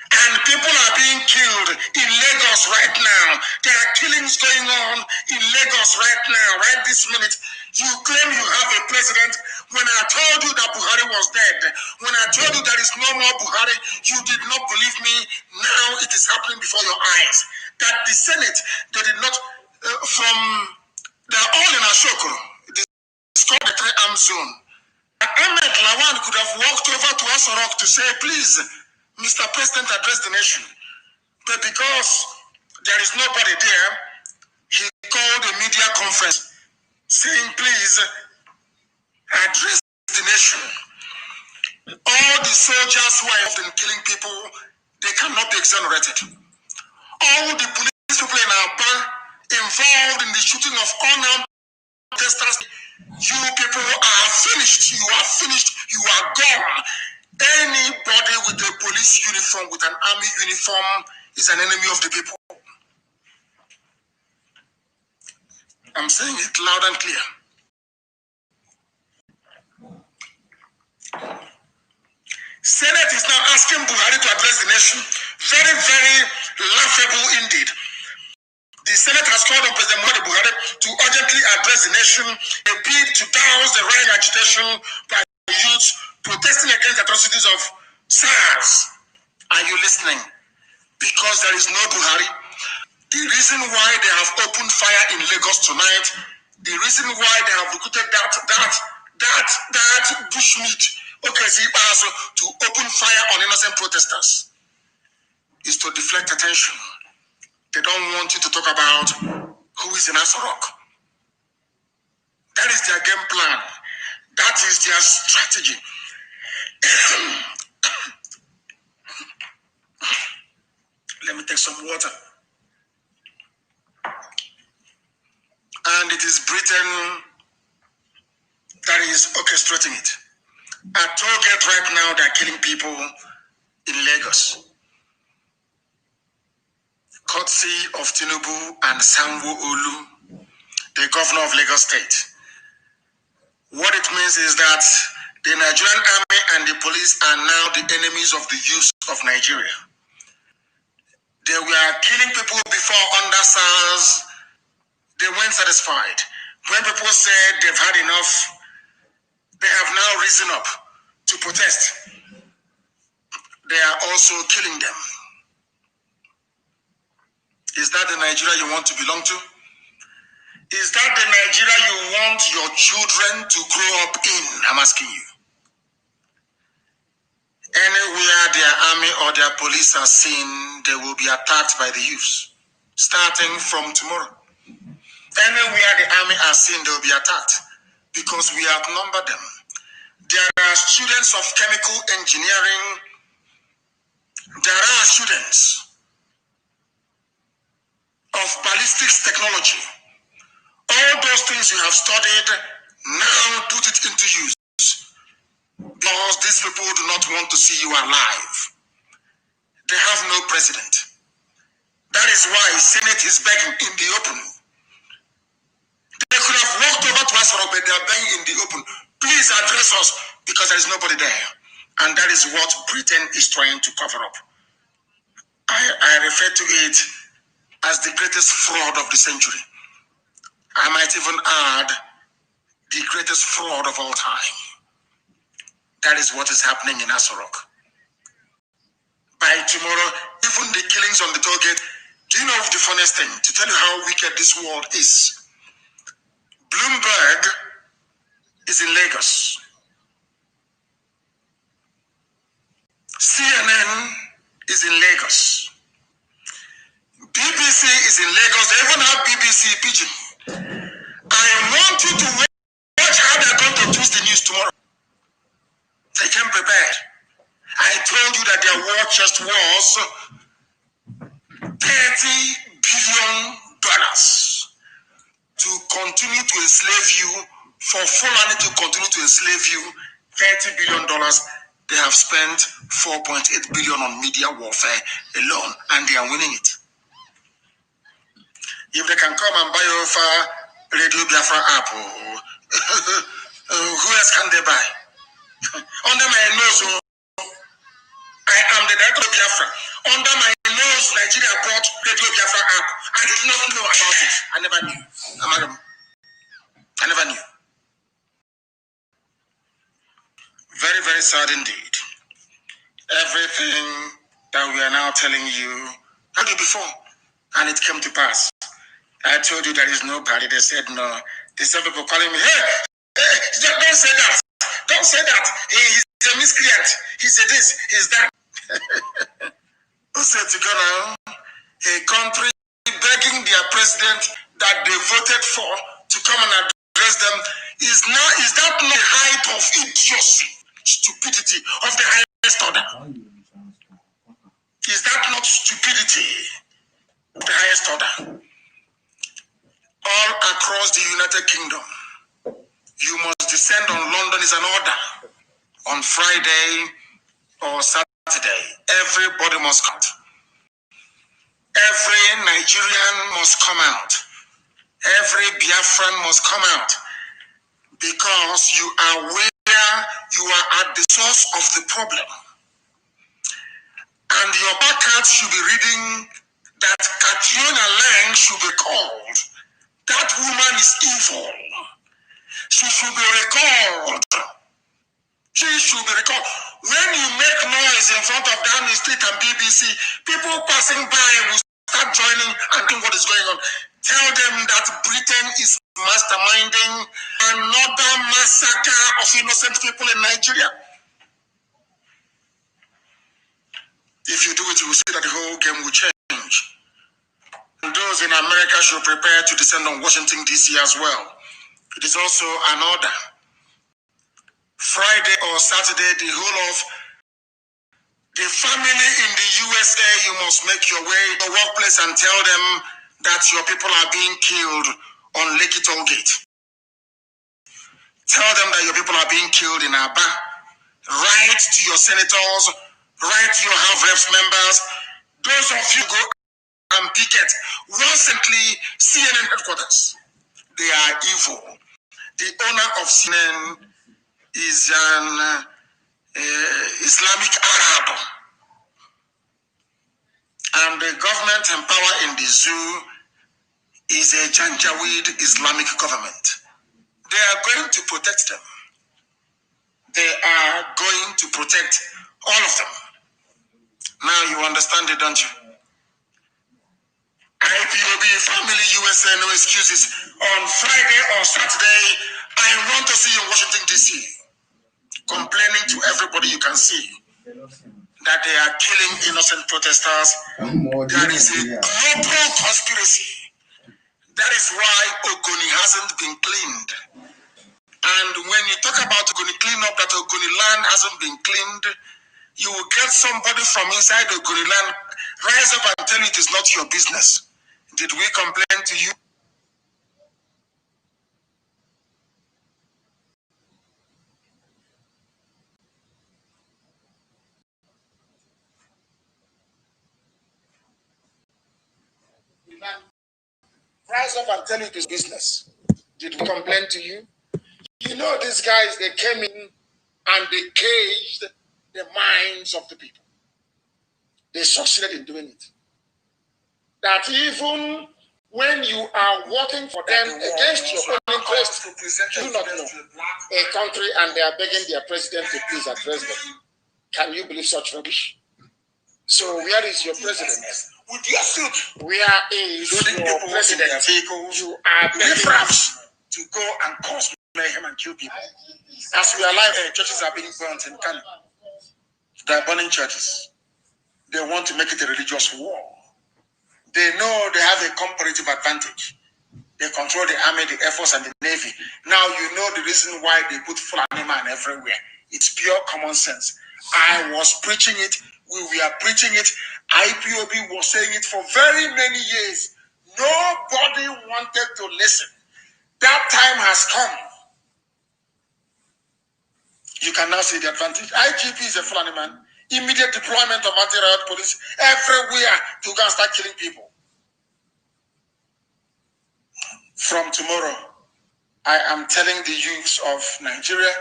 And people are being killed in Lagos right now. There are killings going on in Lagos right now, right this minute. You claim you have a president. When I told you that Buhari was dead, when I told you there is no more Buhari, you did not believe me. Now it is happening before your eyes. That the Senate, they did not, they're all in Ashokoro. It's called the three-arm zone. Ahmed Lawan could have walked over to Asorok to say, please, Mr. President, address the nation. But because there is nobody there, he called a media conference saying, please, address the nation. All the soldiers who are involved in killing people, they cannot be exonerated. All the police people in Aba involved in the shooting of unarmed protesters, you people are finished. You are finished. You are gone. Anybody with a police uniform, with an army uniform, is an enemy of the people. I'm saying it loud and clear. Senate is now asking Buhari to address the nation. Very, very laughable indeed. The Senate has called on President Muhammadu Buhari to urgently address the nation, a bid to douse the riot agitation by youths protesting against the atrocities of SARS. Are you listening? Because there is no Buhari. The reason why they have opened fire in Lagos tonight, the reason why they have recruited that bushmeat, to open fire on innocent protesters, is to deflect attention. They don't want you to talk about who is in Asorok. That is their game plan. That is their strategy. Let me take some water. And it is Britain that is orchestrating it. At Target right now, they're killing people in Lagos. Courtesy of Tinubu and Sanwo-Olu, the governor of Lagos State. What it means is that the Nigerian army and the police are now the enemies of the youth of Nigeria. They were killing people before under SARS. They weren't satisfied. When people said they've had enough, they have now risen up to protest. They are also killing them. Is that the Nigeria you want to belong to? Is that the Nigeria you want your children to grow up in? I'm asking you. Anywhere their army or their police are seen, they will be attacked by the youths, starting from tomorrow. Anywhere the army are seen, they will be attacked because we outnumber them. There are students of chemical engineering. There are students of ballistics technology. All those things you have studied, now put it into use. Because these people do not want to see you alive. They have no president. That is why Senate is begging in the open. They could have walked over to us, but they are begging in the open. Please address us, because there is nobody there. And that is what Britain is trying to cover up. I refer to it as the greatest fraud of the century. I might even add the greatest fraud of all time. That is what is happening in Asorok. By tomorrow, even the killings on the toll gate. Do you know the funniest thing? To tell you how wicked this world is. Bloomberg is in Lagos. CNN is in Lagos. BBC is in Lagos. They even have BBC Pidgin. I want you to watch how they're going to twist the news tomorrow. They came prepared. I told you that their war chest was $30 billion to continue to enslave you, for Fulani to continue to enslave you. $30 billion. They have spent $4.8 billion on media warfare alone, and they are winning it. If they can come and buy over Radio Biafra app, who else can they buy? Under my nose, I am the director of Biafra. Under my nose, Nigeria bought Radio Biafra app. I did not know about it. I never knew. I never knew. Very, very sad indeed. Everything that we are now telling you, I told you before, and it came to pass. I told you there is nobody. They said no. They said people calling me, hey, don't say that. Don't say that. He's a miscreant. He said this, he's that. Who said to go now? A country begging their president that they voted for to come and address them is that not the height of idiocy, stupidity of the highest order? Is that not stupidity of the highest order? All across the United Kingdom, you must descend on London is an order. On Friday or Saturday, everybody must come out. Every Nigerian must come out. Every Biafran must come out, because you are where you are at the source of the problem. And your placards should be reading that Katrina Lang should be called. That woman is evil. She should be recalled. She should be recalled. When you make noise in front of Downing Street and BBC, people passing by will start joining and doing what is going on. Tell them that Britain is masterminding another massacre of innocent people in Nigeria. If you do it, you will see that the whole game will change. And those in America should prepare to descend on Washington, D.C. as well. It is also an order. Friday or Saturday, the whole of the family in the USA, you must make your way to the workplace and tell them that your people are being killed on Lekki Toll Gate. Tell them that your people are being killed in Aba. Write to your senators, write to your House of Reps members. Those of you go and picket. Recently, CNN headquarters. They are evil. The owner of CNN is an Islamic Arab. And the government in power in the zoo is a Janjaweed Islamic government. They are going to protect them. They are going to protect all of them. Now you understand it, don't you? IPOB Family USA, no excuses. On Friday or Saturday, I want to see you in Washington, D.C. complaining to everybody you can see that they are killing innocent protesters. There is a global conspiracy. That is why Ogoni hasn't been cleaned. And when you talk about Ogoni cleanup, that Ogoni land hasn't been cleaned, you will get somebody from inside Ogoni land rise up and tell you it is not your business. Did we complain to you? Rise up and tell it is business. Did we complain to you? You know these guys, they came in and they caged the minds of the people. They succeeded in doing it. That even when you are working for them against your own interest, you do not know a country and they are begging their president to please address them. Can you believe such rubbish? So where is your president? With your suit. Where is your president? You are BIAFRA to go and cause mayhem and kill people. As we are alive, churches are being burnt in Kanu. They are burning churches. They want to make it a religious war. They know they have a comparative advantage. They control the army, the air force, and the navy. Now you know the reason why they put Fulani man everywhere. It's pure common sense. I was preaching it. We were preaching it. IPOB was saying it for very many years. Nobody wanted to listen. That time has come. You can now see the advantage. IGP is a Fulani man. Immediate deployment of anti-riot police everywhere to go and start killing people. From tomorrow, I am telling the youths of Nigeria,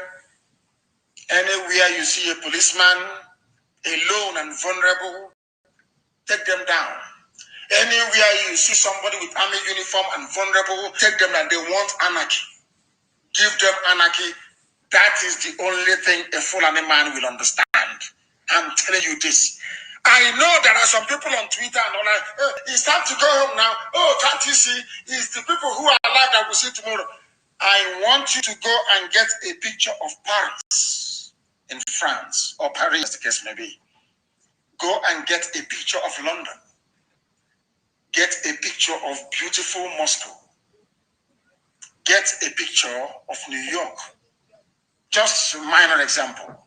anywhere you see a policeman alone and vulnerable, take them down. Anywhere you see somebody with army uniform and vulnerable, take them down. They want anarchy. Give them anarchy. That is the only thing a Fulani man will understand. I'm telling you this. I know there are some people on Twitter and all that. It's time to go home now. Oh, can't you see? It's the people who are alive that will see tomorrow. I want you to go and get a picture of Paris in France, or Paris, as the case may be. Go and get a picture of London. Get a picture of beautiful Moscow. Get a picture of New York. Just a minor example.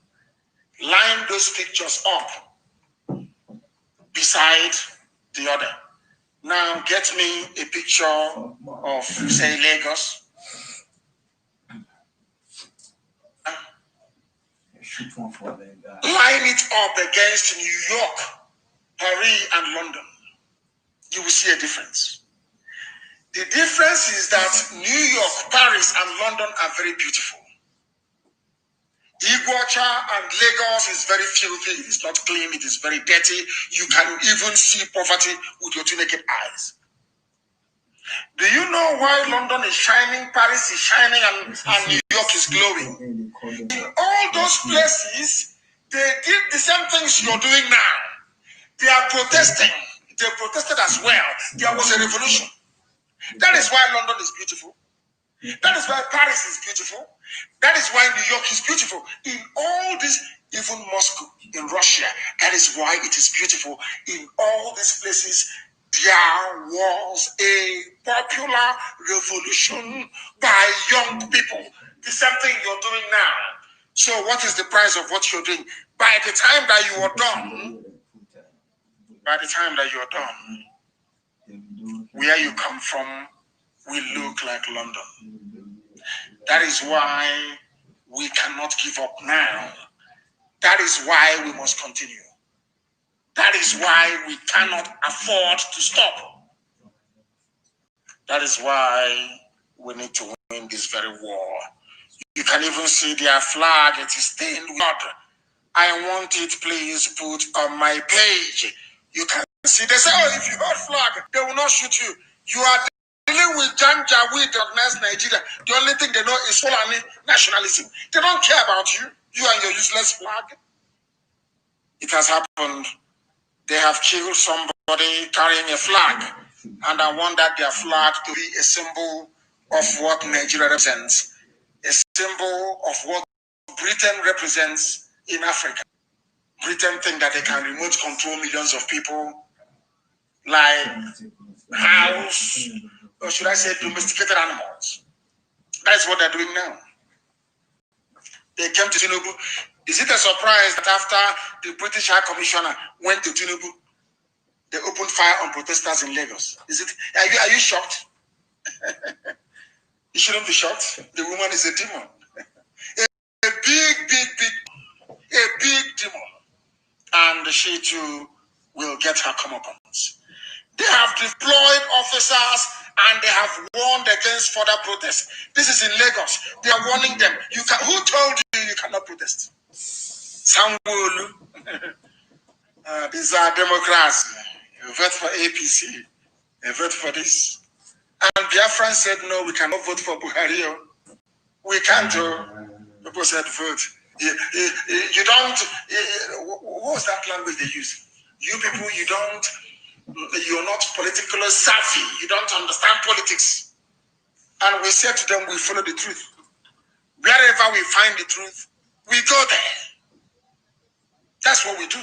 Line those pictures up beside the other. Now get me a picture of, say, Lagos. Line it up against New York, Paris, and London. You will see a difference. The difference is that New York, Paris, and London are very beautiful. Iguacha and Lagos is very filthy. It is not clean. It is very dirty. You can even see poverty with your two naked eyes. Do you know why London is shining, Paris is shining, and New York is glowing? In all those places, they did the same things you're doing now. They are protesting. They protested as well. There was a revolution. That is why London is beautiful. That is why Paris is beautiful. That is why New York is beautiful. In all this, even Moscow in Russia, that is why it is beautiful. In all these places, there was a popular revolution by young people. The same thing you're doing now. So what is the price of what you're doing? By the time that you are done, where you come from will look like London. That is why we cannot give up now. That is why we must continue. That is why we cannot afford to stop. That is why we need to win this very war. You can even see their flag. It is stained with blood. I want it, please, put on my page. You can see. They say, oh, if you hold flag, they will not shoot you. You are dealing with Janjaweed, organized Nigeria. The only thing they know is Fulani nationalism. They don't care about you and your useless flag. It has happened. They have killed somebody carrying a flag, and I want that their flag to be a symbol of what Nigeria represents, a symbol of what Britain represents in Africa. Britain think that they can remote control millions of people, like house, or should I say domesticated animals. That's what they're doing now. They came to Tinubu. Is it a surprise that after the British High Commissioner went to Tinubu, they opened fire on protesters in Lagos? Are you shocked? You shouldn't be shocked. The woman is a demon. a big demon. And she too will get her comeuppance. They have deployed officers and they have warned against further protests. This is in Lagos. They are warning them. Who told you you cannot protest? Sanwo-Olu. These are Democrats. You vote for APC. You vote for this. And Biafran said, no, we cannot vote for Buhari. We can't. People said, vote. You don't. What was that language they use? You people, you're not politically savvy. You don't understand politics. And we said to them, we follow the truth. Wherever we find the truth, we go there. That's what we do.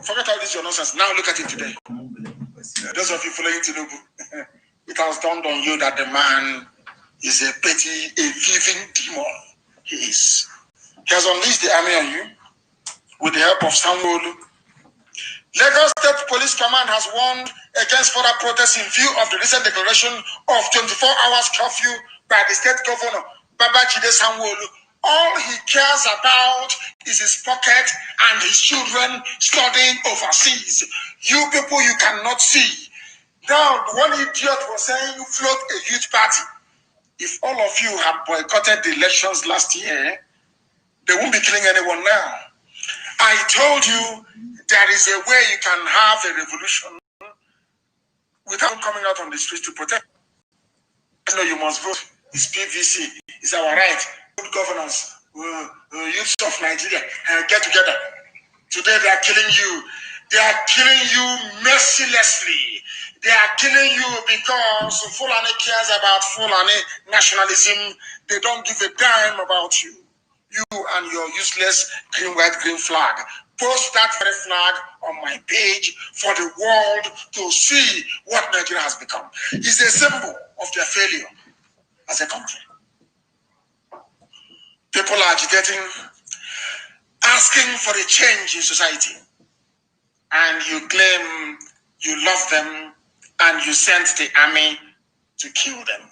Forget all this your nonsense. Now look at it today. Those of you following Tinubu, it has dawned on you that the man is a petty, a thieving demon. He is. He has unleashed the army on you with the help of Sanwo-Olu. Lagos State Police Command has warned against further protests in view of the recent declaration of 24 hours curfew by the state governor, Babajide Sanwo-Olu. All he cares about is his pocket and his children studying overseas. You people, you cannot see. Now, one idiot was saying, float a youth party. If all of you had boycotted the elections last year, they won't be killing anyone now. I told you there is a way you can have a revolution without coming out on the streets to protest. No, you must vote. It's PVC. It's our right. Good governance. Youths of Nigeria, get together. Today they are killing you. They are killing you mercilessly. They are killing you because Fulani cares about Fulani nationalism. They don't give a dime about you. You and your useless green, white, green flag. Post that very flag on my page for the world to see what Nigeria has become. It's a symbol of their failure as a country. People are agitating, asking for a change in society. And you claim you love them and you sent the army to kill them.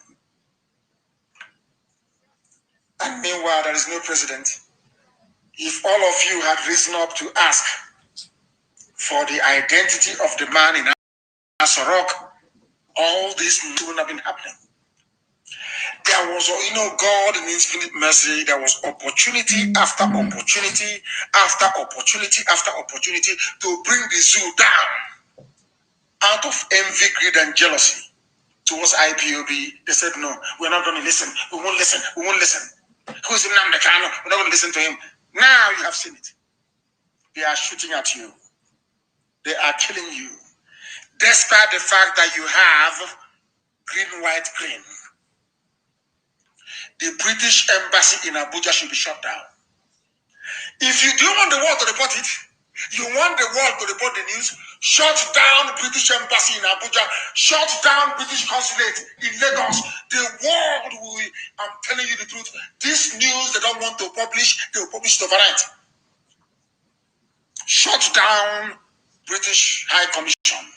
And meanwhile, there is no president. If all of you had risen up to ask for the identity of the man in Asarok, all this wouldn't have been happening. There was, God in infinite mercy, there was opportunity after opportunity after opportunity after opportunity to bring the zoo down out of envy, greed, and jealousy towards IPOB. They said, no, we're not going to listen. We won't listen. We won't listen. Who's Nnamdi Kanu? We're not going to listen to him. Now you have seen it. They are shooting at you. They are killing you. Despite the fact that you have green, white, green. The British embassy in Abuja should be shut down. If you don't want the world to report it, you want the world to report the news, shut down British embassy in Abuja, shut down British consulate in Lagos. The world will, I'm telling you the truth, this news they don't want to publish, they will publish it overnight. Shut down British High Commission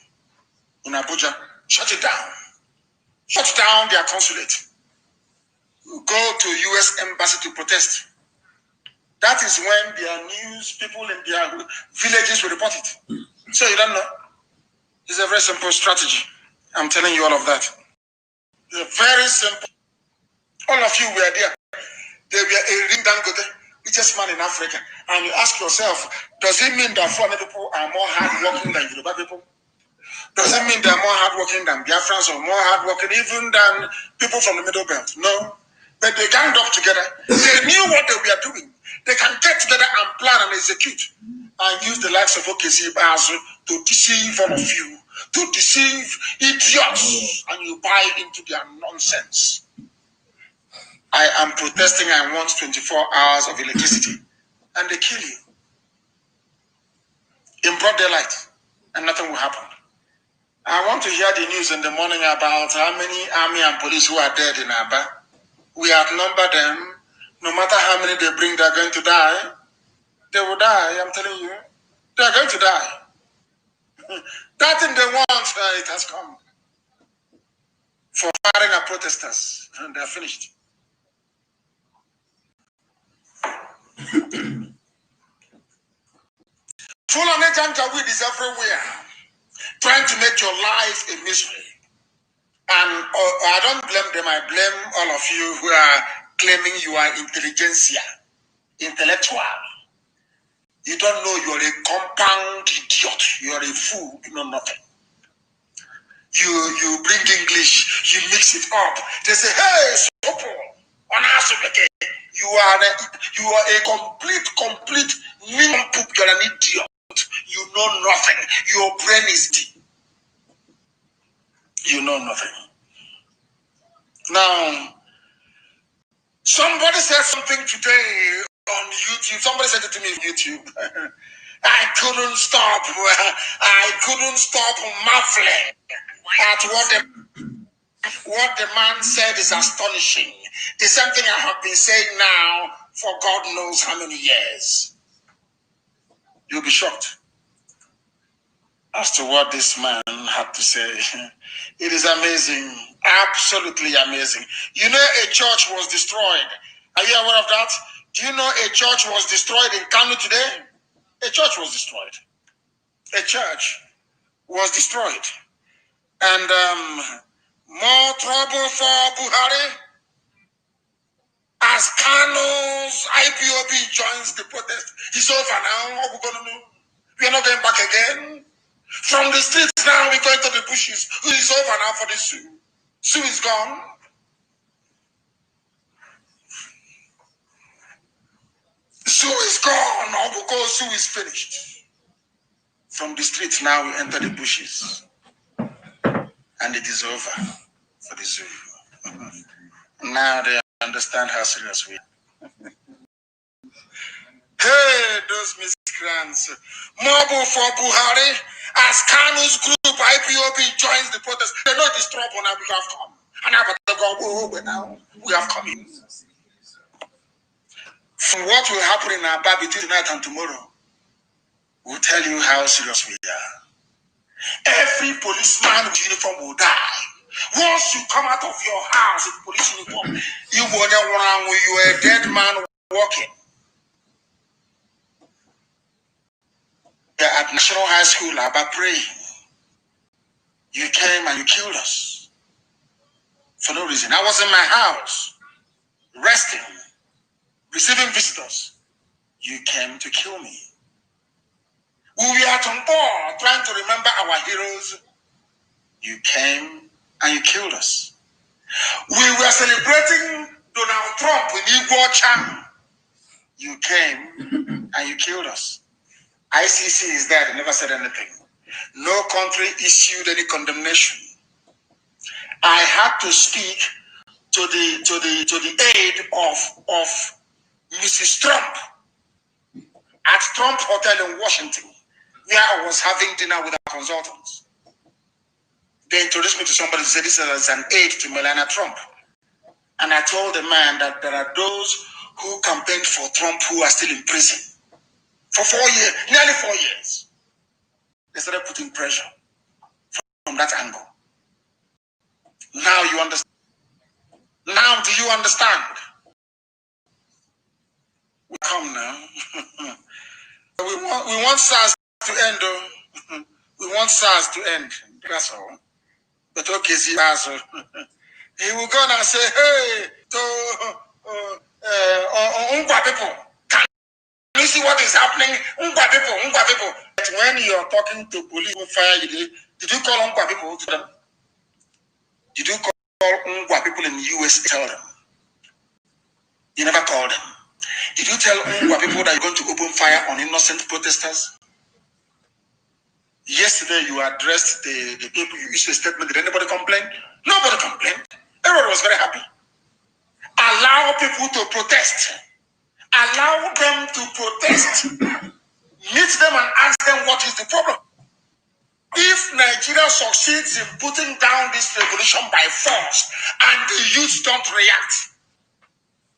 in Abuja. Shut it down. Shut down their consulate. Go to US embassy to protest. That is when their news people in their villages will report it. So you don't know. It's a very simple strategy. I'm telling you all of that. It's very simple. All of you were there. They were a Rindangote, richest man in Africa. And you ask yourself, does it mean that Fulani people are more hardworking than Yoruba people? Does it mean they're more hardworking than Biafrans or more hardworking even than people from the Middle Belt? No. But they ganged up together. They knew what they were doing. They can get together and plan and execute and use the likes of OKC Bazu to deceive all of you, to deceive idiots, and you buy into their nonsense. I am protesting. I want 24 hours of electricity, and they kill you in broad daylight, and nothing will happen. I want to hear the news in the morning about how many army and police who are dead in Aba. We outnumber them. No matter how many they bring, they're going to die. They will die, I'm telling you. They're going to die. That thing they want, it has come. For firing at protesters, and they're finished. Fulani Janjaweed is everywhere, trying to make your life a misery. I don't blame them. I blame all of you who are claiming you are intelligentsia, intellectual. You don't know you're a compound idiot. You're a fool. You know nothing. You bring English, you mix it up. They say, hey, Sopo, on you are a complete nincompoop. You're an idiot. You know nothing. Your brain is deep. You know nothing. Now, somebody said something today on YouTube. Somebody said it to me on YouTube. I couldn't stop marveling at what the man said is astonishing. The same thing I have been saying now for God knows how many years. You'll be shocked as to what this man had to say. It is amazing, absolutely amazing. You know, a church was destroyed. Are you aware of that? Do you know a church was destroyed in Kanu today? A church was destroyed. A church was destroyed. And more trouble for Buhari as Kanu's IPOB joins the protest. It's over now. What we're going to do? We are not going back again. From the streets now, we're going to the bushes. It's over now for the Sioux. Sioux is gone. Sioux is gone. Obuko Sioux is finished. From the streets now, we enter the bushes. And it is over for the Sioux. Now they understand how serious we are. Hey, those miscreants. Mobile for Buhari as Kanu's group IPOB joins the protest. They know this trouble now we have come. And now we have come in. From what will happen in our bar between tonight and tomorrow will tell you how serious we are. Every policeman with uniform will die. Once you come out of your house in police uniform, you are a dead man walking. At National High School, about praying. You came and you killed us for no reason. I was in my house, resting, receiving visitors. You came to kill me. We were at on board trying to remember our heroes. You came and you killed us. We were celebrating Donald Trump in Igbo Cham. You came and you killed us. ICC is there. They never said anything. No country issued any condemnation. I had to speak to the aid of Mrs. Trump at Trump Hotel in Washington, where I was having dinner with our consultants. They introduced me to somebody who said this is an aide to Melania Trump. And I told the man that there are those who campaigned for Trump who are still in prison for 4 years, nearly 4 years. They started putting pressure from that angle. Now you understand. Now do you understand? We come now. we want SARS to end though. We want SARS to end. That's all. But okay, see, he will go and say, hey, to Ungwa people, can you see what is happening? Ungwa people. But when you are talking to police who fire you, did you call Ungwa people to them? Did you call Ungwa people in the US to tell them? You never called them. Did you tell Ungwa people that you're going to open fire on innocent protesters? Yesterday you addressed the people, you issued a statement. Did anybody complain? Nobody complained. Everyone was very happy. Allow people to protest. Allow them to protest. Meet them and ask them what is the problem. If Nigeria succeeds in putting down this revolution by force and the youth don't react,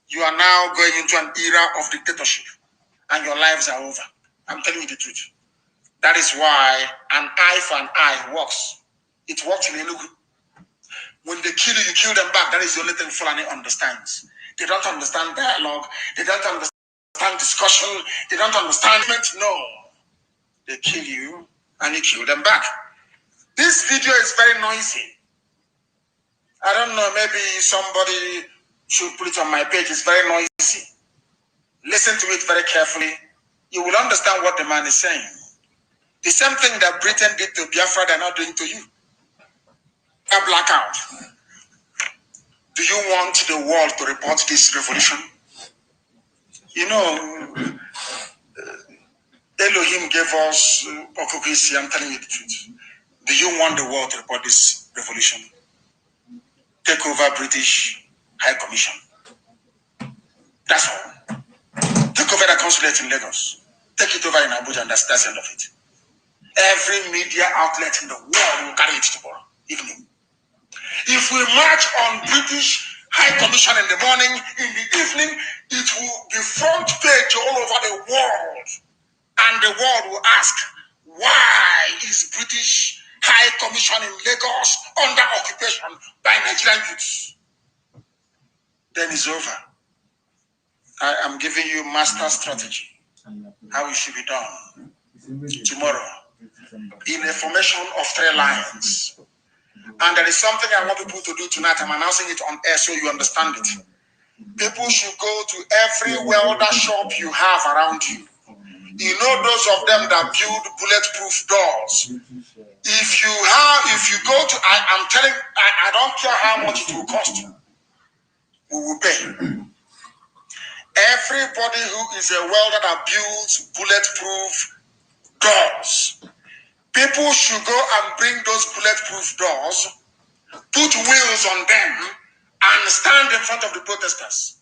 you are now going into an era of dictatorship and your lives are over. I'm telling you the truth. That is why an eye for an eye works. It works in Enugu. When they kill you, you kill them back. That is the only thing Fulani understands. They don't understand dialogue. They don't understand discussion. They don't understand it. No. They kill you and you kill them back. This video is very noisy. I don't don't know, maybe somebody should put it on my page. It's very noisy. Listen to it very carefully. You will understand what the man is saying. The same thing that Britain did to Biafra, they're not doing to you. A blackout. Do you want the world to report this revolution? You know, Elohim gave us Okokisi, I'm telling you the truth. Do you want the world to report this revolution? Take over British High Commission. That's all. Take over the consulate in Lagos. Take it over in Abuja, and that's the end of it. Every media outlet in the world will carry it tomorrow evening. If we march on British High Commission in the morning, in the evening, it will be front page all over the world. And the world will ask, why is British High Commission in Lagos under occupation by Nigerian youths? Then it's over. I am giving you master strategy, how it should be done tomorrow, in a formation of 3 lines. And there is something I want people to do tonight. I'm announcing it on air so you understand it. People should go to every welder shop you have around you. You know those of them that build bulletproof doors. If you go to, I'm telling, I don't care how much it will cost you. We will pay. Everybody who is a welder that builds bulletproof doors, people should go and bring those bulletproof doors, put wheels on them, and stand in front of the protesters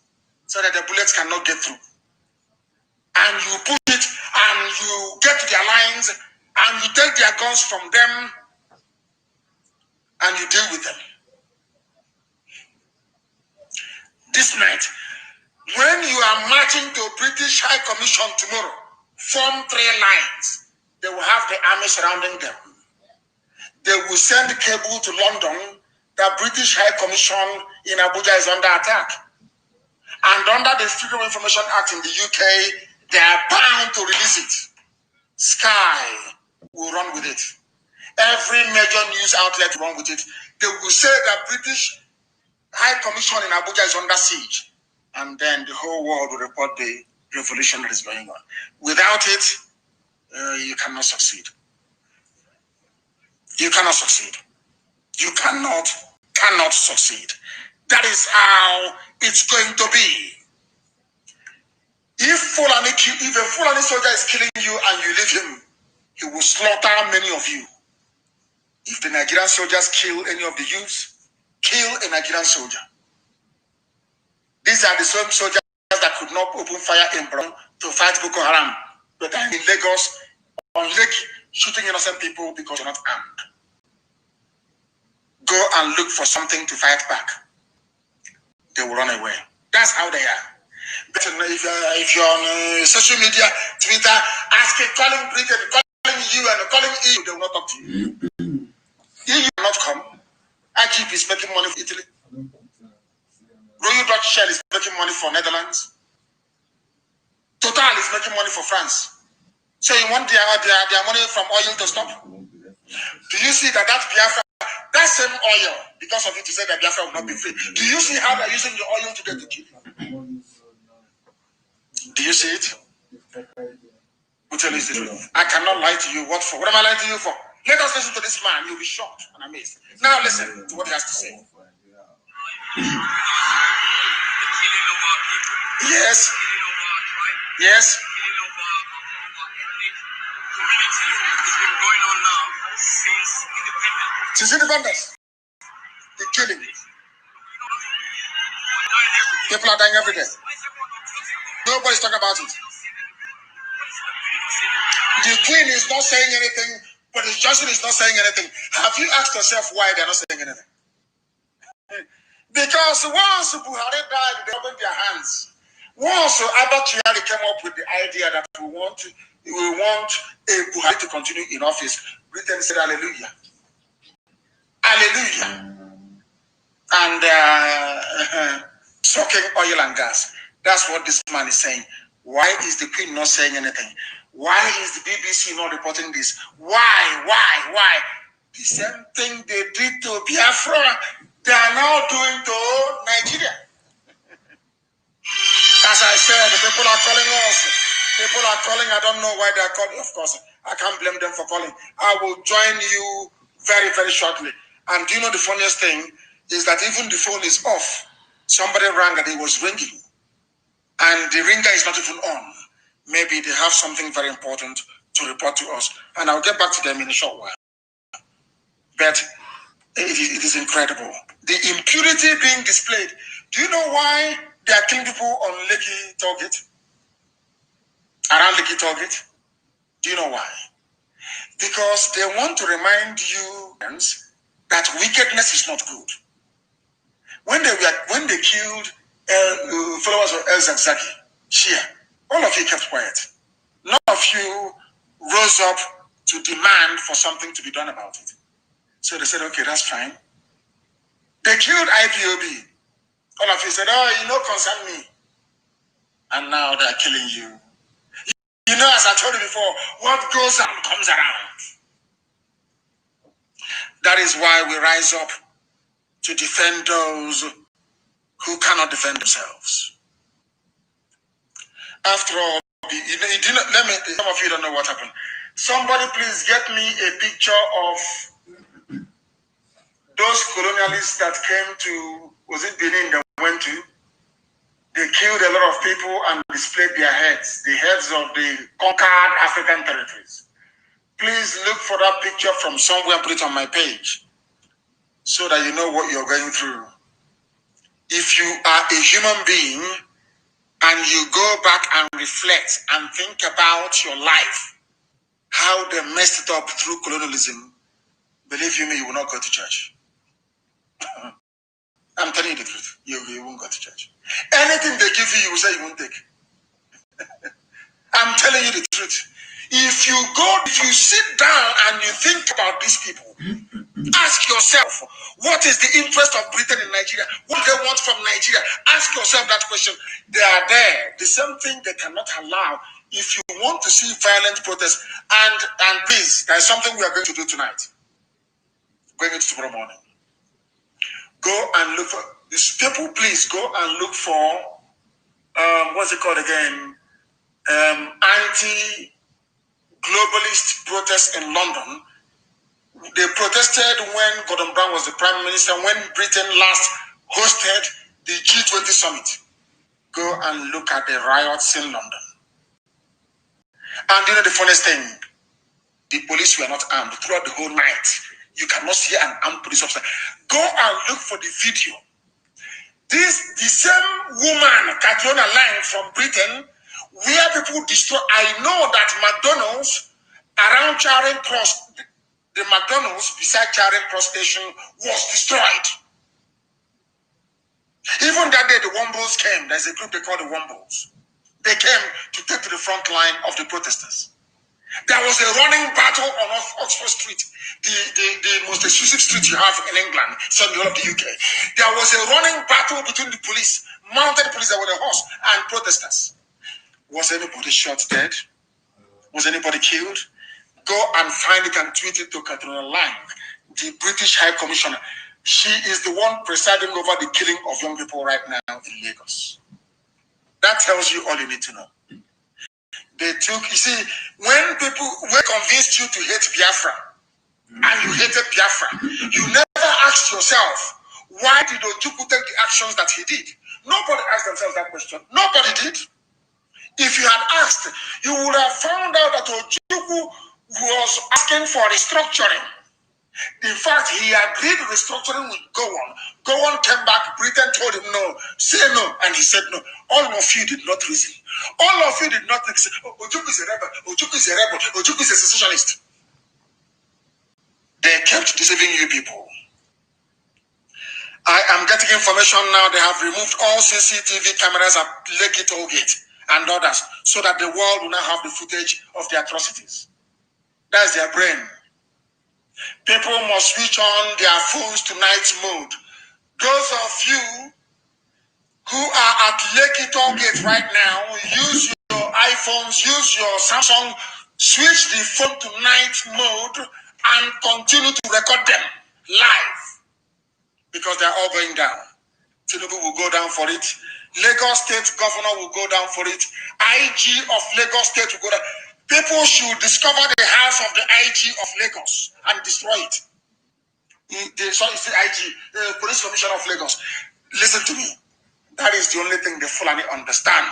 so that the bullets cannot get through. And you put it, and you get to their lines, and you take their guns from them, and you deal with them. This night, when you are marching to British High Commission tomorrow, form 3 lines. They will have the army surrounding them. They will send a cable to London that British High Commission in Abuja is under attack. And under the Freedom of Information Act in the UK, they are bound to release it. Sky will run with it. Every major news outlet will run with it. They will say that British High Commission in Abuja is under siege. And then the whole world will report the revolution that is going on. Without it, you cannot succeed. You cannot succeed. You cannot succeed. That is how it's going to be. If a Fulani soldier is killing you and you leave him, he will slaughter many of you. If the Nigerian soldiers kill any of the youths, kill a Nigerian soldier. These are the same soldiers that could not open fire in Brown to fight Boko Haram, but are in Lagos on lake shooting innocent people because they're not armed. Go and look for something to fight back. They will run away. That's how they are. But if you're on social media, Twitter, asking, calling Britain, calling you and calling EU, they will not talk to you. EU will not come. Agip is making money for Italy. Royal Dutch Shell is making money for Netherlands. Total is making money for France. So you want their money from oil to stop? Do you see that Biafra, that same oil, because of it, you say that Biafra will not be free. Do you see how they're using the oil to get to kill you? Do you see it? Who tell you the truth? I cannot lie to you. What for? What am I lying to you for? Let us listen to this man. You'll be shocked and amazed. Now listen to what he has to say. Yes. Yes. It's been going on now since independence. The killing. People are dying every day. Nobody's talking about it. The Queen is not saying anything, but the Johnson is not saying anything. Have you asked yourself why they're not saying anything? Because once Buhari died, they opened their hands. Once Abba came up with the idea that we want a Buhari to continue in office, Britain said hallelujah. Hallelujah. And sucking oil and gas. That's what this man is saying. Why is the Queen not saying anything? Why is the BBC not reporting this? Why? The same thing they did to Biafra, they are now doing to Nigeria. As I said, the people are calling us. People are calling. I don't know why they are calling. Of course, I can't blame them for calling. I will join you very, very shortly. And do you know the funniest thing is that even the phone is off. Somebody rang and it was ringing. And the ringer is not even on. Maybe they have something very important to report to us. And I'll get back to them in a short while. But it is incredible. The impunity being displayed. Do you know why they are killing people on Lekki Target? Around Lekki Target? Do you know why? Because they want to remind you that wickedness is not good. When they killed followers of El Zakzaki, Shia, all of you kept quiet. None of you rose up to demand for something to be done about it. So they said, okay, that's fine. They killed IPOB. All of you said, oh, you know, concern me. And now they're killing you. You know, as I told you before, what goes around comes around. That is why we rise up to defend those who cannot defend themselves. After all, some of you don't know what happened. Somebody please get me a picture of those colonialists that came to, was it Benin that went to? They killed a lot of people and displayed their heads, the heads of the conquered African territories. Please look for that picture from somewhere and put it on my page so that you know what you're going through. If you are a human being and you go back and reflect and think about your life, how they messed it up through colonialism, believe you me, you will not go to church. I'm telling you the truth. You won't go to church. Anything they give you, you will say you won't take. I'm telling you the truth. If you sit down and you think about these people, ask yourself, what is the interest of Britain in Nigeria? What they want from Nigeria? Ask yourself that question. They are there. The same thing they cannot allow. If you want to see violent protests, and please, there is something we are going to do tonight. Going into tomorrow morning. Go and look for these people. Please go and look for what's it called again? Anti-globalist protests in London. They protested when Gordon Brown was the Prime Minister, when Britain last hosted the G20 summit. Go and look at the riots in London. And you know the funniest thing? The police were not armed throughout the whole night. You cannot see an armed police officer. Go and look for the video. The same woman, Catriona Lang from Britain, where people destroy. I know that McDonald's around Charing Cross, the McDonald's beside Charing Cross Station was destroyed. Even that day, the Wombles came. There's a group they call the Wombles. They came to take to the front line of the protesters. There was a running battle on Oxford Street, the most exclusive street you have in England, central of the UK. There was a running battle between the police, mounted police that were the horse, and protesters. Was anybody shot dead? Was anybody killed? Go and find it and tweet it to Catriona Lang, the British High Commissioner. She is the one presiding over the killing of young people right now in Lagos. That tells you all you need to know. They took, you see, when people were convinced you to hate Biafra, and you hated Biafra, you never asked yourself, why did Ojukwu take the actions that he did? Nobody asked themselves that question. Nobody did. If you had asked, you would have found out that Ojukwu was asking for restructuring. In fact, he agreed restructuring with Gowon. Gowon came back, Britain told him no, say no, and he said no. All of you did not reason. All of you did not think, Ojukwu is a rebel, Ojukwu is a rebel, Ojukwu is a secessionist. They kept deceiving you people. I am getting information now, they have removed all CCTV cameras at Lekki Toll Gate and others, so that the world will not have the footage of the atrocities. That's their brain. People must switch on their phones to night mode. Those of you who are at Lekki Toll Gate right now, use your iPhones, use your Samsung, switch the phone to night mode and continue to record them live. because they are all going down. Tinubu will go down for it. Lagos State Governor will go down for it. IG of Lagos State will go down. People should discover the house of the IG of Lagos and destroy it. It's the IG, the Police Commissioner of Lagos. Listen to me. That is the only thing the Fulani understand.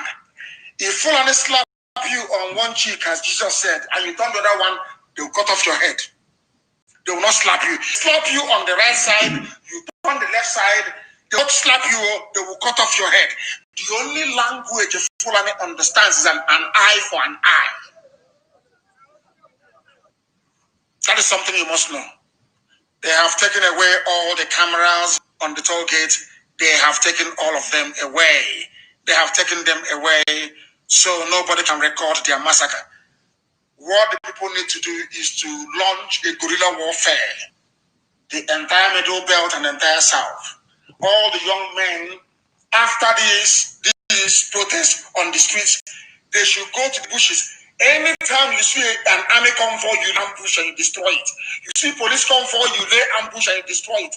If Fulani slap you on one cheek, as Jesus said, and you turn the other one, they will cut off your head. They will not slap you. Slap you on the right side, you turn the left side, they won't slap you, they will cut off your head. The only language a Fulani understands is an eye for an eye. That is something you must know. They have taken away all the cameras on the toll gate. They have taken all of them away. They have taken them away so nobody can record their massacre. What the people need to do is to launch a guerrilla warfare. The entire Middle Belt and the entire South. All the young men, after these protests on the streets, they should go to the bushes. Anytime you see an army come for you, ambush and you destroy it. You see police come for you, lay ambush and you destroy it.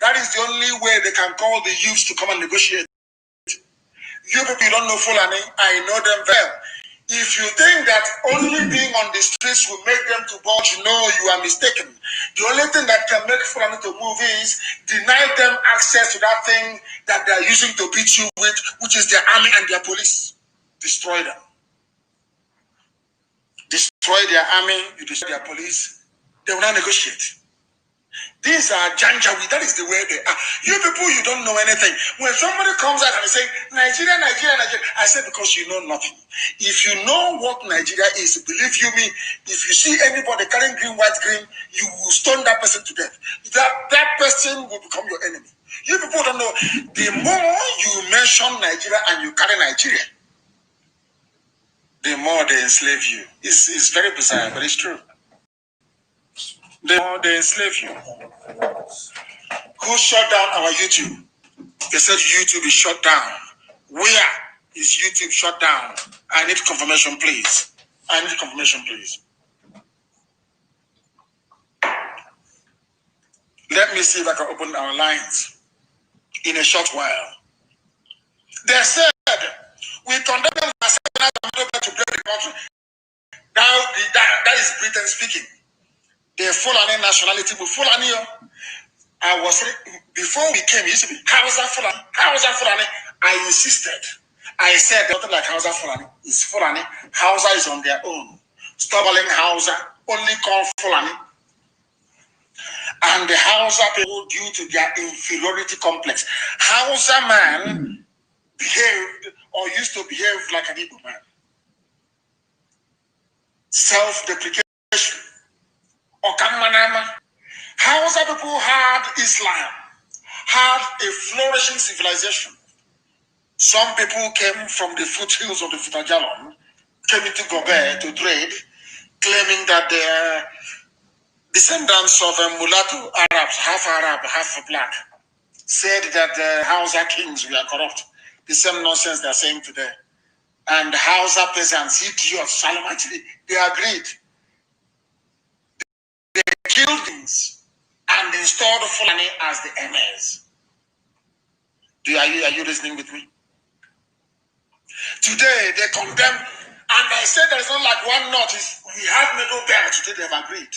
That is the only way they can call the youths to come and negotiate. You people don't know Fulani, I know them well. If you think that only being on the streets will make them to budge, no, you are mistaken. The only thing that can make Fulani to move is deny them access to that thing that they are using to beat you with, which is their army and their police. Destroy them. Destroy their army, you destroy their police, they will not negotiate. These are Janjaweed, that is the way they are. You people, you don't know anything. When somebody comes out and say, Nigeria, Nigeria, Nigeria, I say, because you know nothing. If you know what Nigeria is, believe you me, if you see anybody carrying green, white, green, you will stone that person to death. That person will become your enemy. You people don't know. The more you mention Nigeria and you carry Nigeria, the more they enslave you. It's very bizarre, but it's true. The more they enslave you. Who shut down our YouTube? They said YouTube is shut down. Where is YouTube shut down? I need confirmation, please. I need confirmation, please. Let me see if I can open our lines in a short while. They said, we condemn them as to break the country. That is Britain speaking. The Fulani nationality, but Fulani, I was, before we came, it used to be Hausa Fulani, Hausa Fulani. I insisted. I said, nothing like Hausa Fulani. It's Fulani. Hausa is on their own. Stop calling Hausa. Only call Fulani. And the Hausa people, due to their inferiority complex, Hausa man behaved or used to behave like an Igbo man. Self-deprecation. Okanmanama. Hausa people had Islam, had a flourishing civilization. Some people came from the foothills of the Futajalon, came into Gobe to trade, claiming that they are descendants of mulatto Arabs, half black, said that the Hausa kings were corrupt. The same nonsense they are saying today. And Hausa peasants, idiots, they agreed. They killed things and installed Fulani as the emirs. Are you listening with me? Today they condemn, and I said there's not like one notice. We have Middle Belt today, they've agreed.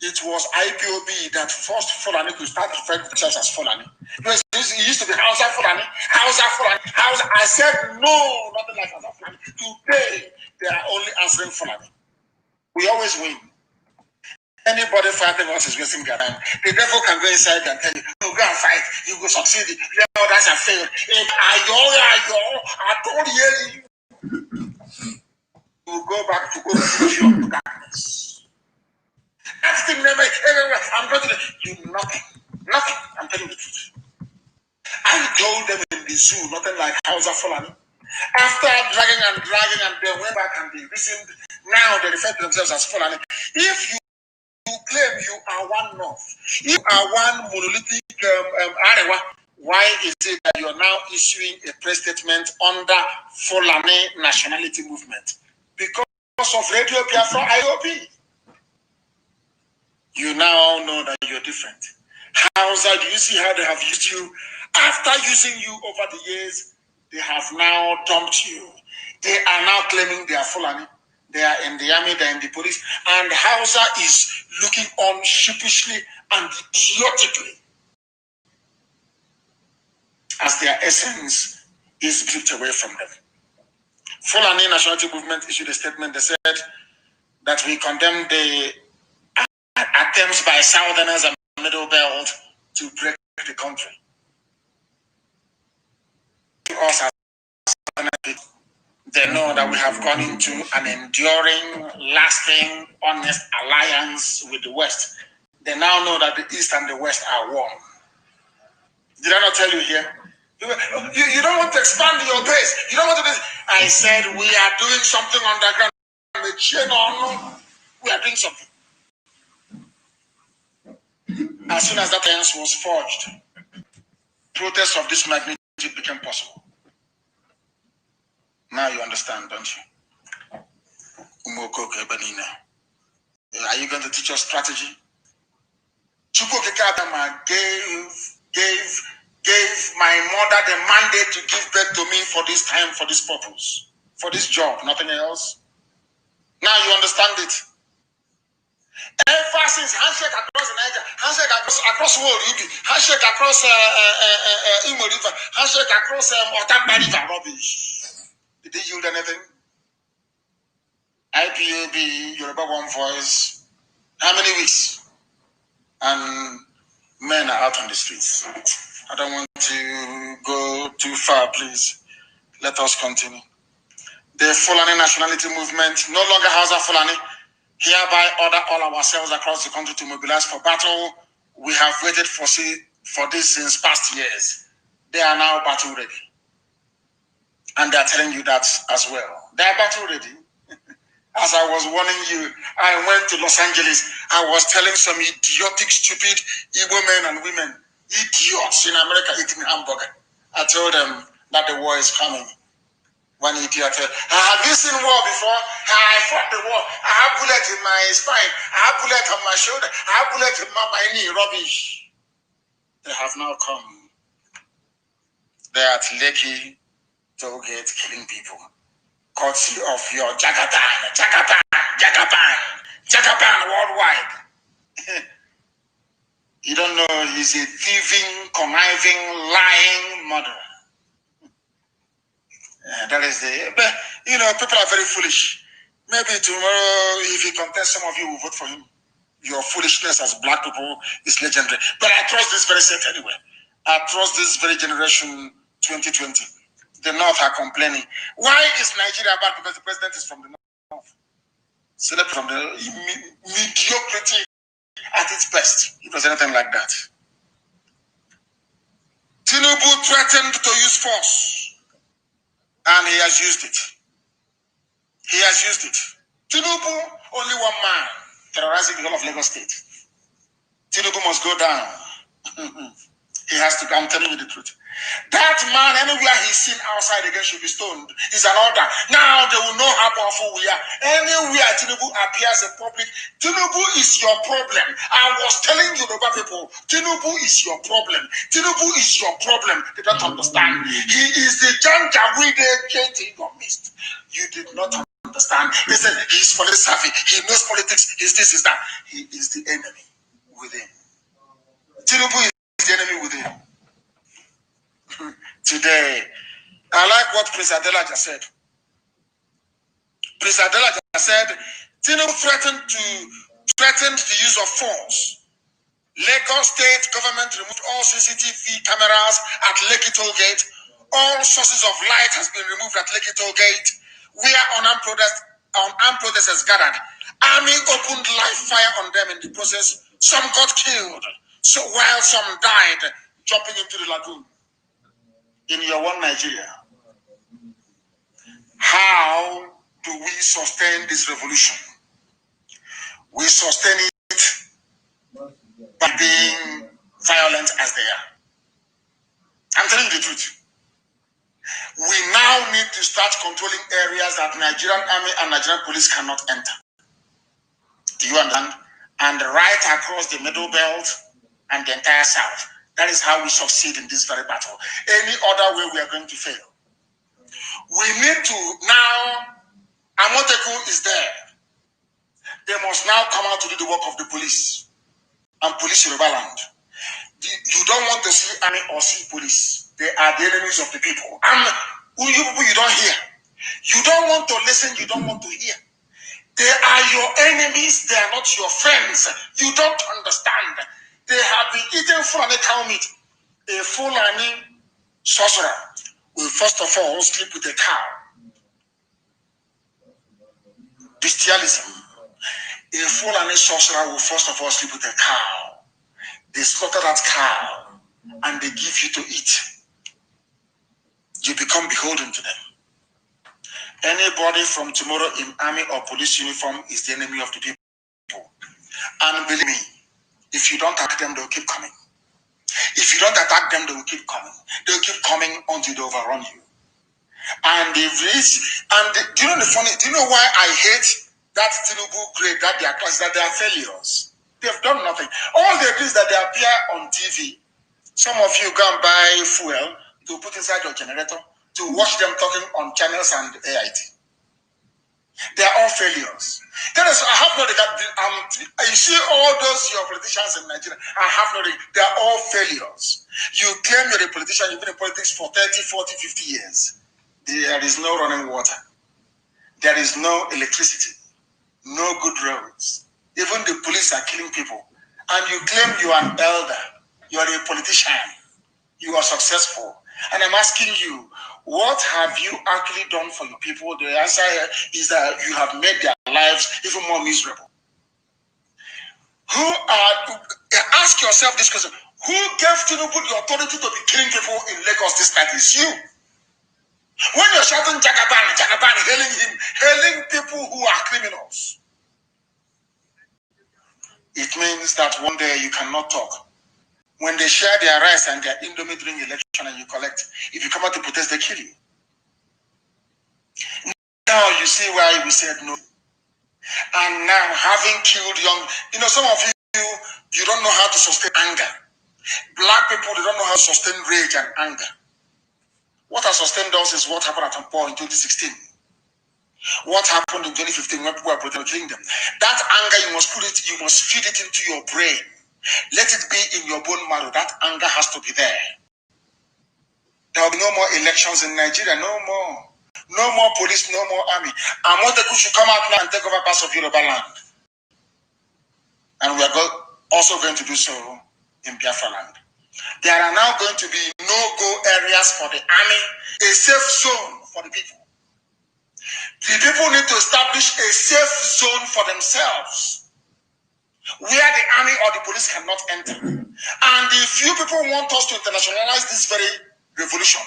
It was IPOB that forced Fulani to start referring to themselves as Fulani. It used to be Hausa Fulani, Hausa Fulani, Hausa. I said no, nothing like Hausa Fulani. Today they are only answering Fulani. We always win. Anybody fighting us is wasting their time. The devil can go inside and tell you, go and fight, you go succeed. Your others have failed. I told you. You will go back to go to your darkness. That's the name. I'm going to you nothing. I'm telling you the truth. I told them in the zoo, nothing like Hausa Fulani. After dragging and they went back and they reasoned. Now they refer to themselves as Fulani. If you claim you are one North, you are one monolithic Arewa, why is it that you are now issuing a press statement under Fulani nationality movement? Because of Radio BIAFRA IOB. You now know that you're different. Hausa, do you see how they have used you? After using you over the years, they have now dumped you. They are now claiming they are Fulani. They are in the army, they are in the police. And Hausa is looking on sheepishly and idiotically as their essence is stripped away from them. Fulani Nationality Movement issued a statement. They said that we condemn the attempts by Southerners and Middle Belt to break the country. Us as Southerners, they know that we have gone into an enduring, lasting, honest alliance with the West. They now know that the East and the West are one. Did I not tell you here? You don't want to expand your base. You don't want to do this. I said we are doing something underground. We are doing something. As soon as that alliance was forged, protests of this magnitude became possible. Now you understand, don't you? Are you going to teach us strategy? Chukwukekadama gave my mother the mandate to give birth to me for this time, for this purpose, for this job, nothing else. Now you understand it. Ever since handshake across Niger, handshake across world, handshake across Imo River, handshake across Otamba River, rubbish. Did they yield anything? IPOB, Yoruba One Voice, how many weeks? And men are out on the streets. I don't want to go too far, please. Let us continue. The Fulani Nationality Movement, no longer Hausa Fulani, hereby order all ourselves across the country to mobilize for battle. We have waited for this since past years. They are now battle ready. And they are telling you that as well. They are battle ready. As I was warning you, I went to Los Angeles. I was telling some idiotic, stupid Igbo men and women, idiots in America eating hamburger. I told them that the war is coming. One idiot said, have you seen war before? I fought the war. I have bullet in my spine. I have bullet on my shoulder. I have bullet in my knee. Rubbish. They have now come. They are at Lekki tollgate killing people. Courtesy of your Jagaban worldwide. You don't know he's a thieving, conniving, lying murderer. That is but people are very foolish. Maybe tomorrow, if he contests, some of you will vote for him. Your foolishness as black people is legendary. But I trust this very set anyway. I trust this very generation 2020. The North are complaining. Why is Nigeria bad? Because the president is from the North. Select from the mediocrity at its best. It was anything like that. Tinubu threatened to use force. And he has used it. He has used it. Tinubu, only one man, terrorizing the whole of Lagos State. Tinubu must go down. He has to, I'm telling you the truth. That man, anywhere he's seen outside again, should be stoned. It's an order. Now they will know how powerful we are. Anywhere Tinubu appears in public, Tinubu is your problem. I was telling you, Yoruba people, Tinubu is your problem. Tinubu is your problem. They don't understand. He is the janja with the gate in your midst. You did not understand. They said he's politically savvy. He knows politics. He's this, is that. He is the enemy within. Tinubu is the enemy within. Today, I like what Prince Adelaja said. Prince Adelaja said, Tinubu threatened the use of force. Lagos State government removed all CCTV cameras at Lekki Tollgate. All sources of light has been removed at Lekki Tollgate. Where unarmed protesters gathered. Army opened live fire on them in the process. Some got killed, so while some died jumping into the lagoon. In your one Nigeria, how do we sustain this revolution? We sustain it by being violent as they are. I'm telling you the truth. We now need to start controlling areas that Nigerian army and Nigerian police cannot enter. Do you understand? And right across the Middle Belt, and the entire South. That is how we succeed in this very battle. Any other way, we are going to fail. We need to now, Amoteku is there. They must now come out to do the work of the police and police Yoruba land. You don't want to see army or see police. They are the enemies of the people. And who you people you don't hear. You don't want to listen, you don't want to hear. They are your enemies, they are not your friends. You don't understand. They have been eating Fulani cow meat. A Fulani sorcerer will first of all sleep with a cow. Bestialism. A Fulani sorcerer will first of all sleep with a cow. They slaughter that cow and they give you to eat. You become beholden to them. Anybody from tomorrow in army or police uniform is the enemy of the people. And believe me, if you don't attack them, they'll keep coming. If you don't attack them, they will keep coming. They'll keep coming until they overrun you. And do you know the funny? Do you know why I hate that Tinubu grade, that they are classes, that they are failures? They've done nothing. All they do is that they appear on TV. Some of you go and buy fuel to put inside your generator to watch them talking on channels and AIT. They are all failures. That is, I have no regard. You see all those your politicians in Nigeria, I have no regard. They are all failures. You claim you're a politician, you've been in politics for 30, 40, 50 years. There is no running water. There is no electricity. No good roads. Even the police are killing people. And you claim you are an elder. You are a politician. You are successful. And I'm asking you, what have you actually done for your people? The answer is that you have made their lives even more miserable. Ask yourself this question. Who gave Tinubu the authority to be killing people in Lagos this night? Is you. When you're shouting Jagaban, Jagaban, hailing people who are criminals, it means that one day you cannot talk. When they share their rice and their indomie during election and you collect, if you come out to protest, they kill you. Now you see why we said no. And now having killed some of you don't know how to sustain anger. Black people, they don't know how to sustain rage and anger. What has sustained us is what happened at Ampo in 2016. What happened in 2015 when people were killing them. That anger, you must feed it into your brain. Let it be in your bone marrow. That anger has to be there. There will be no more elections in Nigeria. No more. No more police, no more army. And Moteku should come out now and take over parts of Yoruba land. And we are also going to do so in Biafra land. There are now going to be no-go areas for the army, a safe zone for the people. The people need to establish a safe zone for themselves where the army or the police cannot enter. And if you people want us to internationalize this very revolution,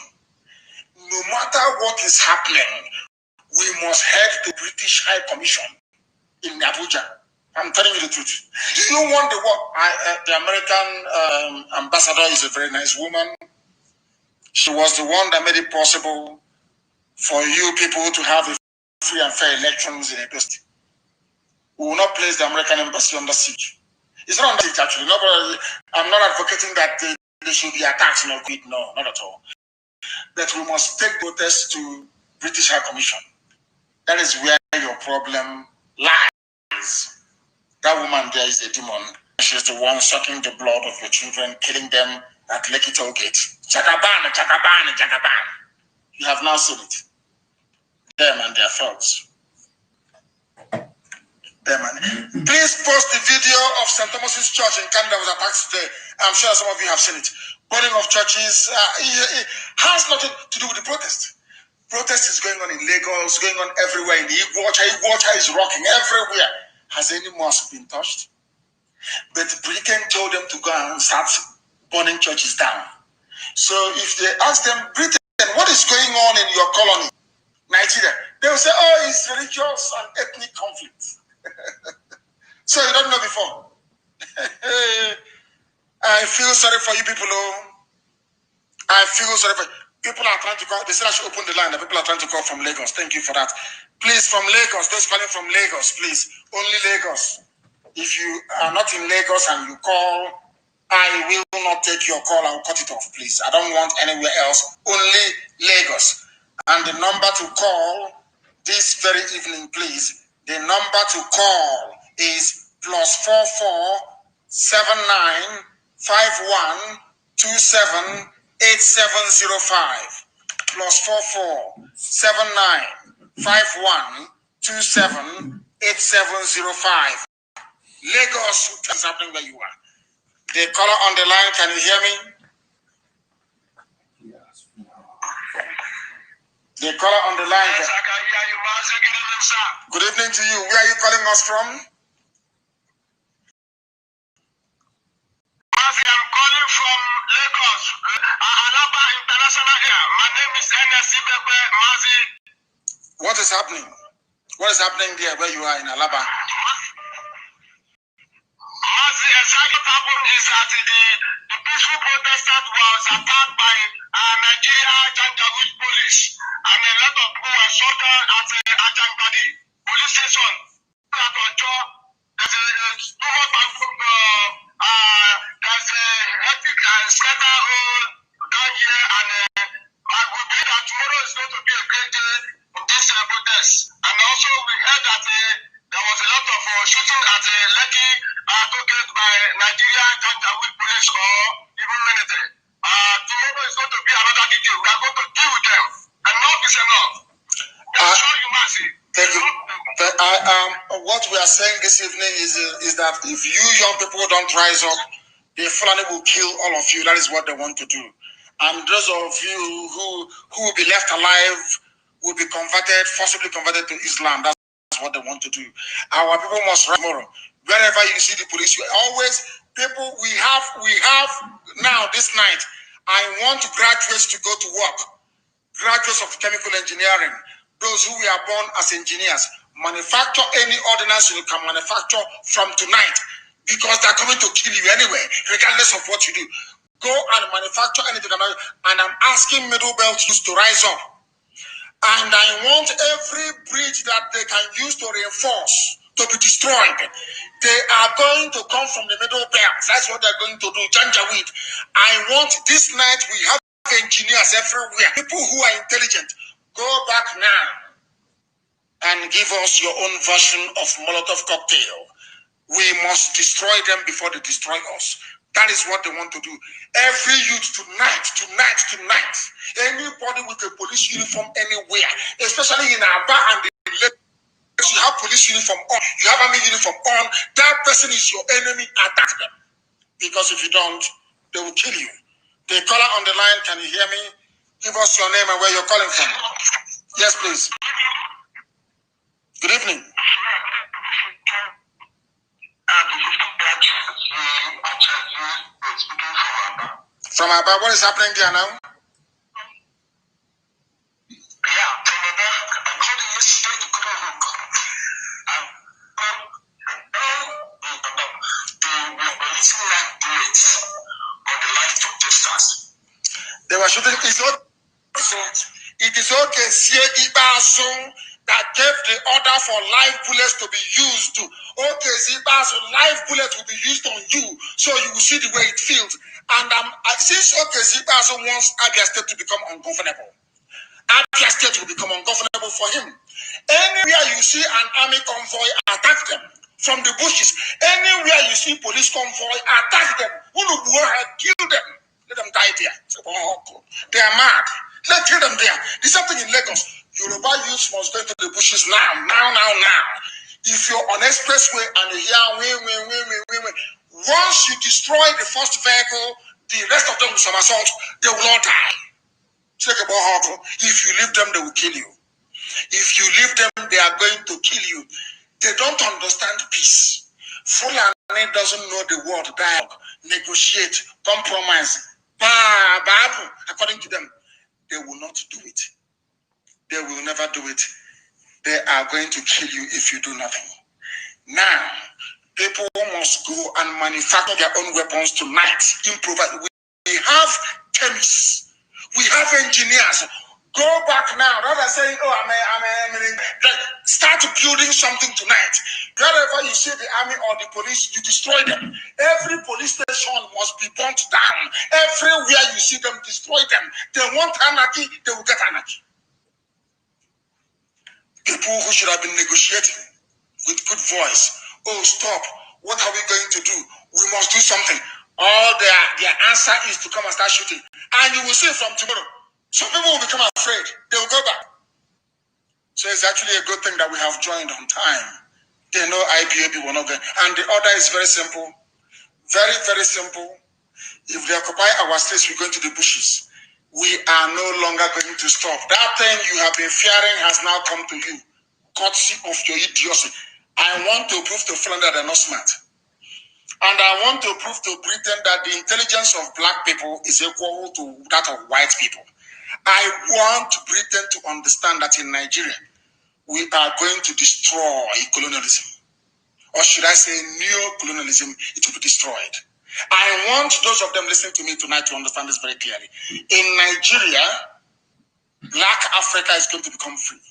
no matter what is happening, we must head to British High Commission in Abuja. I'm telling you the truth. Do you want the work? The American ambassador is a very nice woman. She was the one that made it possible for you people to have a free and fair elections in a state. We will not place the American embassy under siege. It's not under siege, actually. I'm not advocating that they should be attacked. No, not at all. That we must take protest to British High Commission. That is where your problem lies. That woman there is a demon. She's the one sucking the blood of your children, killing them at Lekki Toll Gate. Jagaban, Jagaban, Jagaban. You have now seen it. Them and their thugs. Them and... Please post the video of St. Thomas's Church in Canada was attacked today. I'm sure some of you have seen it. Burning of churches it has nothing to do with the protest. Protest is going on in Lagos, going on everywhere. In the Iguacha is rocking everywhere. Has any mosque been touched? But Britain told them to go and start burning churches down. So if they ask them, Britain, what is going on in your colony, Nigeria? They will say, oh, it's religious and ethnic conflict. So you don't know before. I feel sorry for you people. I feel sorry for you. People are trying to call. They said I should open the line. The people are trying to call from Lagos. Thank you for that. Please, from Lagos, those calling from Lagos, please. Only Lagos. If you are not in Lagos and you call, I will not take your call. I'll cut it off, please. I don't want anywhere else. Only Lagos. And the number to call this very evening, please. The number to call is +447951278705. +447951278705. Lagos, what's happening where you are? The caller on the line, can you hear me? The caller on the line. Yes, I can hear you, Mazi. Good evening, sir. Good evening to you. Where are you calling us from? Mazi, I'm calling from Lagos, Alaba International Air. My name is Nnamdi, Mazi. What is happening? What is happening there where you are in Alaba? Mazi, exactly what happened is that the peaceful protesters was attacked by Nigeria Janjaweed police, and a lot of people were shot at Ajangbadi police station. There's too much there's a hectic scatter down here, and I will believe that tomorrow is going to be a great day in this protest. And also we heard that there was a lot of shooting at Lekki targeted by Nigeria Janjaweed police or even military. Tomorrow is going to be another detail. We are going to deal with them. Enough is enough. Thank you. What we are saying this evening is that if you young people don't rise up, the Fulani will kill all of you. That is what they want to do. And those of you who will be left alive will be converted, forcibly converted to Islam. That's what they want to do. Our people must rise tomorrow. Wherever you see the police, you always people. We have now this night. I want graduates to go to work. Graduates of chemical engineering, those who were born as engineers, manufacture any ordinance you can manufacture from tonight, because they're coming to kill you anyway, regardless of what you do. Go and manufacture anything. And I'm asking Middle Belt youth to rise up. And I want every bridge that they can use to reinforce to be destroyed. They are going to come from the Middle Belt. That's what they're going to do. Janjaweed. I want this night we have engineers everywhere, people who are intelligent. Go back now and give us your own version of Molotov cocktail. We must destroy them before they destroy us. That is what they want to do. Every youth tonight. Anybody with a police uniform anywhere, especially in Aba and the you have police uniform on, you have army uniform on, that person is your enemy. Attack them. Because if you don't, they will kill you. The caller on the line, can you hear me? Give us your name and where you're calling from. Yes, please. Good evening. From Aba, what is happening there now? They were shooting. It is okay. That gave the order for live bullets to be used. Okay, live bullets will be used on you, so you will see the way it feels. And since Zibaso wants Abia State to become ungovernable, Abia State will become ungovernable for him. Anywhere you see an army convoy, attack them from the bushes. Anywhere you see police convoy, attack them. Kill them. Let them die there. They are mad. Let's kill them there. There's something in Lagos. Yoruba youths must go into the bushes now. If you're on expressway and you hear win. Once you destroy the first vehicle, the rest of them will somersault. They will not die. If you leave them, they will kill you. If you leave them, they are going to kill you. They don't understand peace. Fulani doesn't know the word dialogue, negotiate, compromise. According to them, they will not do it. They will never do it. They are going to kill you if you do nothing. Now, people must go and manufacture their own weapons tonight. Improvise. We have chemists. We have engineers. Go back now. Rather than saying, oh, start building something tonight. Wherever you see the army or the police, you destroy them. Every police station must be burnt down. Everywhere you see them, destroy them. They want anarchy, they will get anarchy. People who should have been negotiating with good voice. Oh, stop. What are we going to do? We must do something. All their answer is to come and start shooting. And you will see from tomorrow, some people will become afraid. They will go back. So it's actually a good thing that we have joined on time. They know IPOB will not go. And the order is very simple. Very, very simple. If they occupy our states, we go into the bushes. We are no longer going to stop. That thing you have been fearing has now come to you. Courtesy of your idiocy. I want to prove to Finland that they're not smart. And I want to prove to Britain that the intelligence of black people is equal to that of white people. I want Britain to understand that in Nigeria, we are going to destroy colonialism. Or should I say neo-colonialism, it will be destroyed. I want those of them listening to me tonight to understand this very clearly. In Nigeria, Black Africa is going to become free.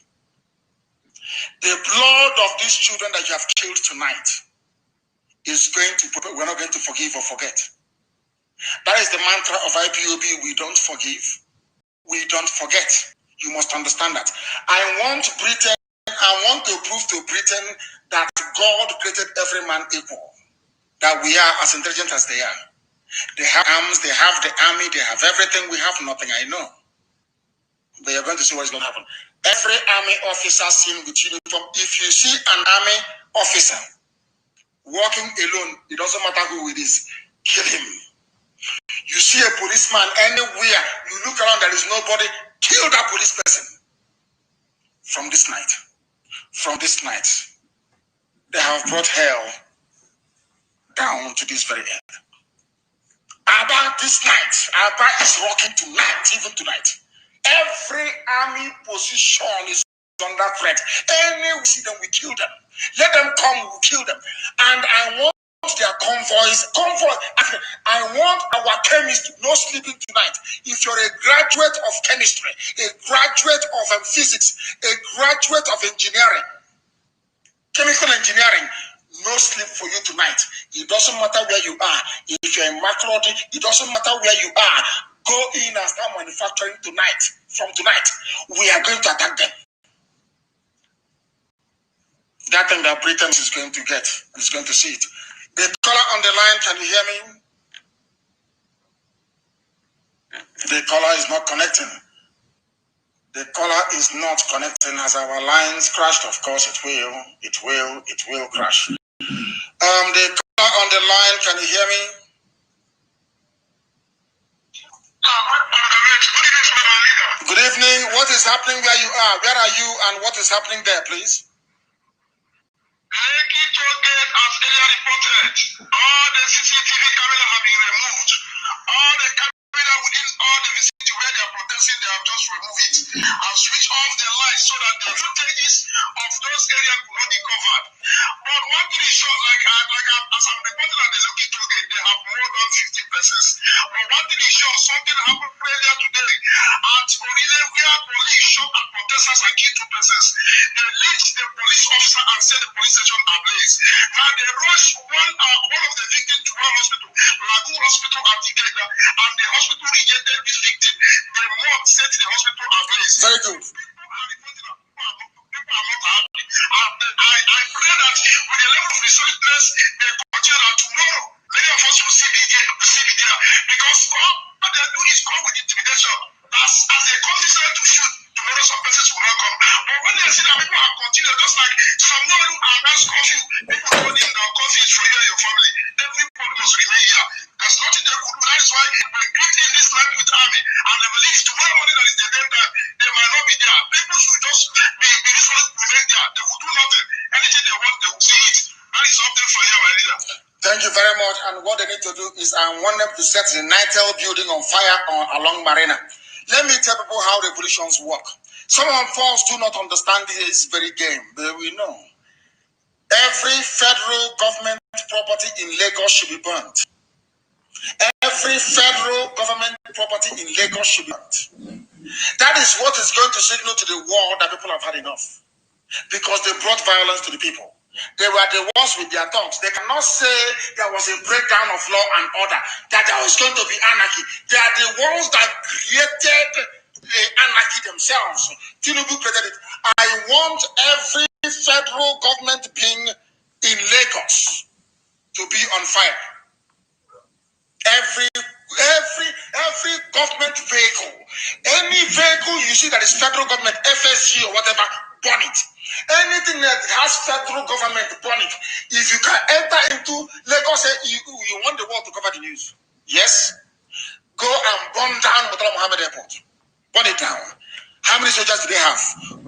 The blood of these children that you have killed tonight is going to, we're not going to forgive or forget. That is the mantra of IPOB. We don't forgive. We don't forget. You must understand that. I want to prove to Britain that God created every man equal. That we are as intelligent as they are. They have arms, they have the army, they have everything. We have nothing, I know. But you're going to see what is going to happen. Every army officer seen with uniform, if you see an army officer walking alone, it doesn't matter who it is, kill him. You see a policeman anywhere, you look around, there is nobody, kill that police person. From this night, they have brought hell down to this very end. About this night, Abba is rocking tonight, even tonight. Every army position is under threat. Any we see them, we kill them. Let them come, we kill them. And I want their convoys. I want our chemists no sleeping tonight. If you're a graduate of chemistry, a graduate of physics, a graduate of engineering, chemical engineering, no sleep for you tonight. It doesn't matter where you are. If you're in Macaroni, it doesn't matter where you are. Go in and start manufacturing tonight. From tonight, we are going to attack them. That thing that Britain is going to get, is going to see it. The caller on the line, can you hear me? The caller is not connecting. The caller is not connecting. As our lines crashed, of course it will crash. The caller on the line, can you hear me? Good evening. What is happening where you are? Where are you and what is happening there, please? Lekki toll gate, as earlier reported, all the CCTV cameras have been removed. All the cameras within all the vicinity where they are protesting, they have just removed it and switched off the lights so that the footages of those areas could not be covered. But one thing is sure, as I'm reporting at the Lekki toll gate, they have more than 50 persons. But one thing is sure, something happened earlier today at Orile where police shot at protesters and killed 2 persons. They lynched the police officer and set the police station ablaze. Now they rushed one of the victims to one hospital, Lagoon Hospital at Ikeda, and the hospital rejected this victim. The mob set the hospital ablaze. Very good. People are not happy. I pray that with the level of resolutiveness, they continue that tomorrow, many of us will see me there. Because all they do is come with intimidation. As they come this way to shoot, tomorrow some persons will not come. But when they see that people have continued, just like some know you announce curfew, people told him that curfew is for you and your family. Everybody must remain here. There's nothing they could do. That is why we greet in this land with army. And they believe tomorrow morning that is the dead time, they might not be there. People should just be resolute to remain there. They will do nothing. Anything they want, they will see it. That is something for you, my leader. Thank you very much. And what they need to do is I want them to set the Nitel building on fire along Marina. Let me tell people how revolutions work. Some of us do not understand this very game, but we know. Every federal government property in Lagos should be burnt. Every federal government property in Lagos should be burnt. That is what is going to signal to the world that people have had enough. Because they brought violence to the people. They were the ones with their tongues. They cannot say there was a breakdown of law and order, that there was going to be anarchy. They are the ones that created the anarchy themselves. Tinubu created it. I want every federal government being in Lagos to be on fire. Every government vehicle, any vehicle you see that is federal government, FSG or whatever, burn it. Anything that has federal government, burn it. If you can enter into Lagos, you want the world to cover the news. Yes, go and burn down Murtala Mohammed Airport. Burn it down. How many soldiers do they have?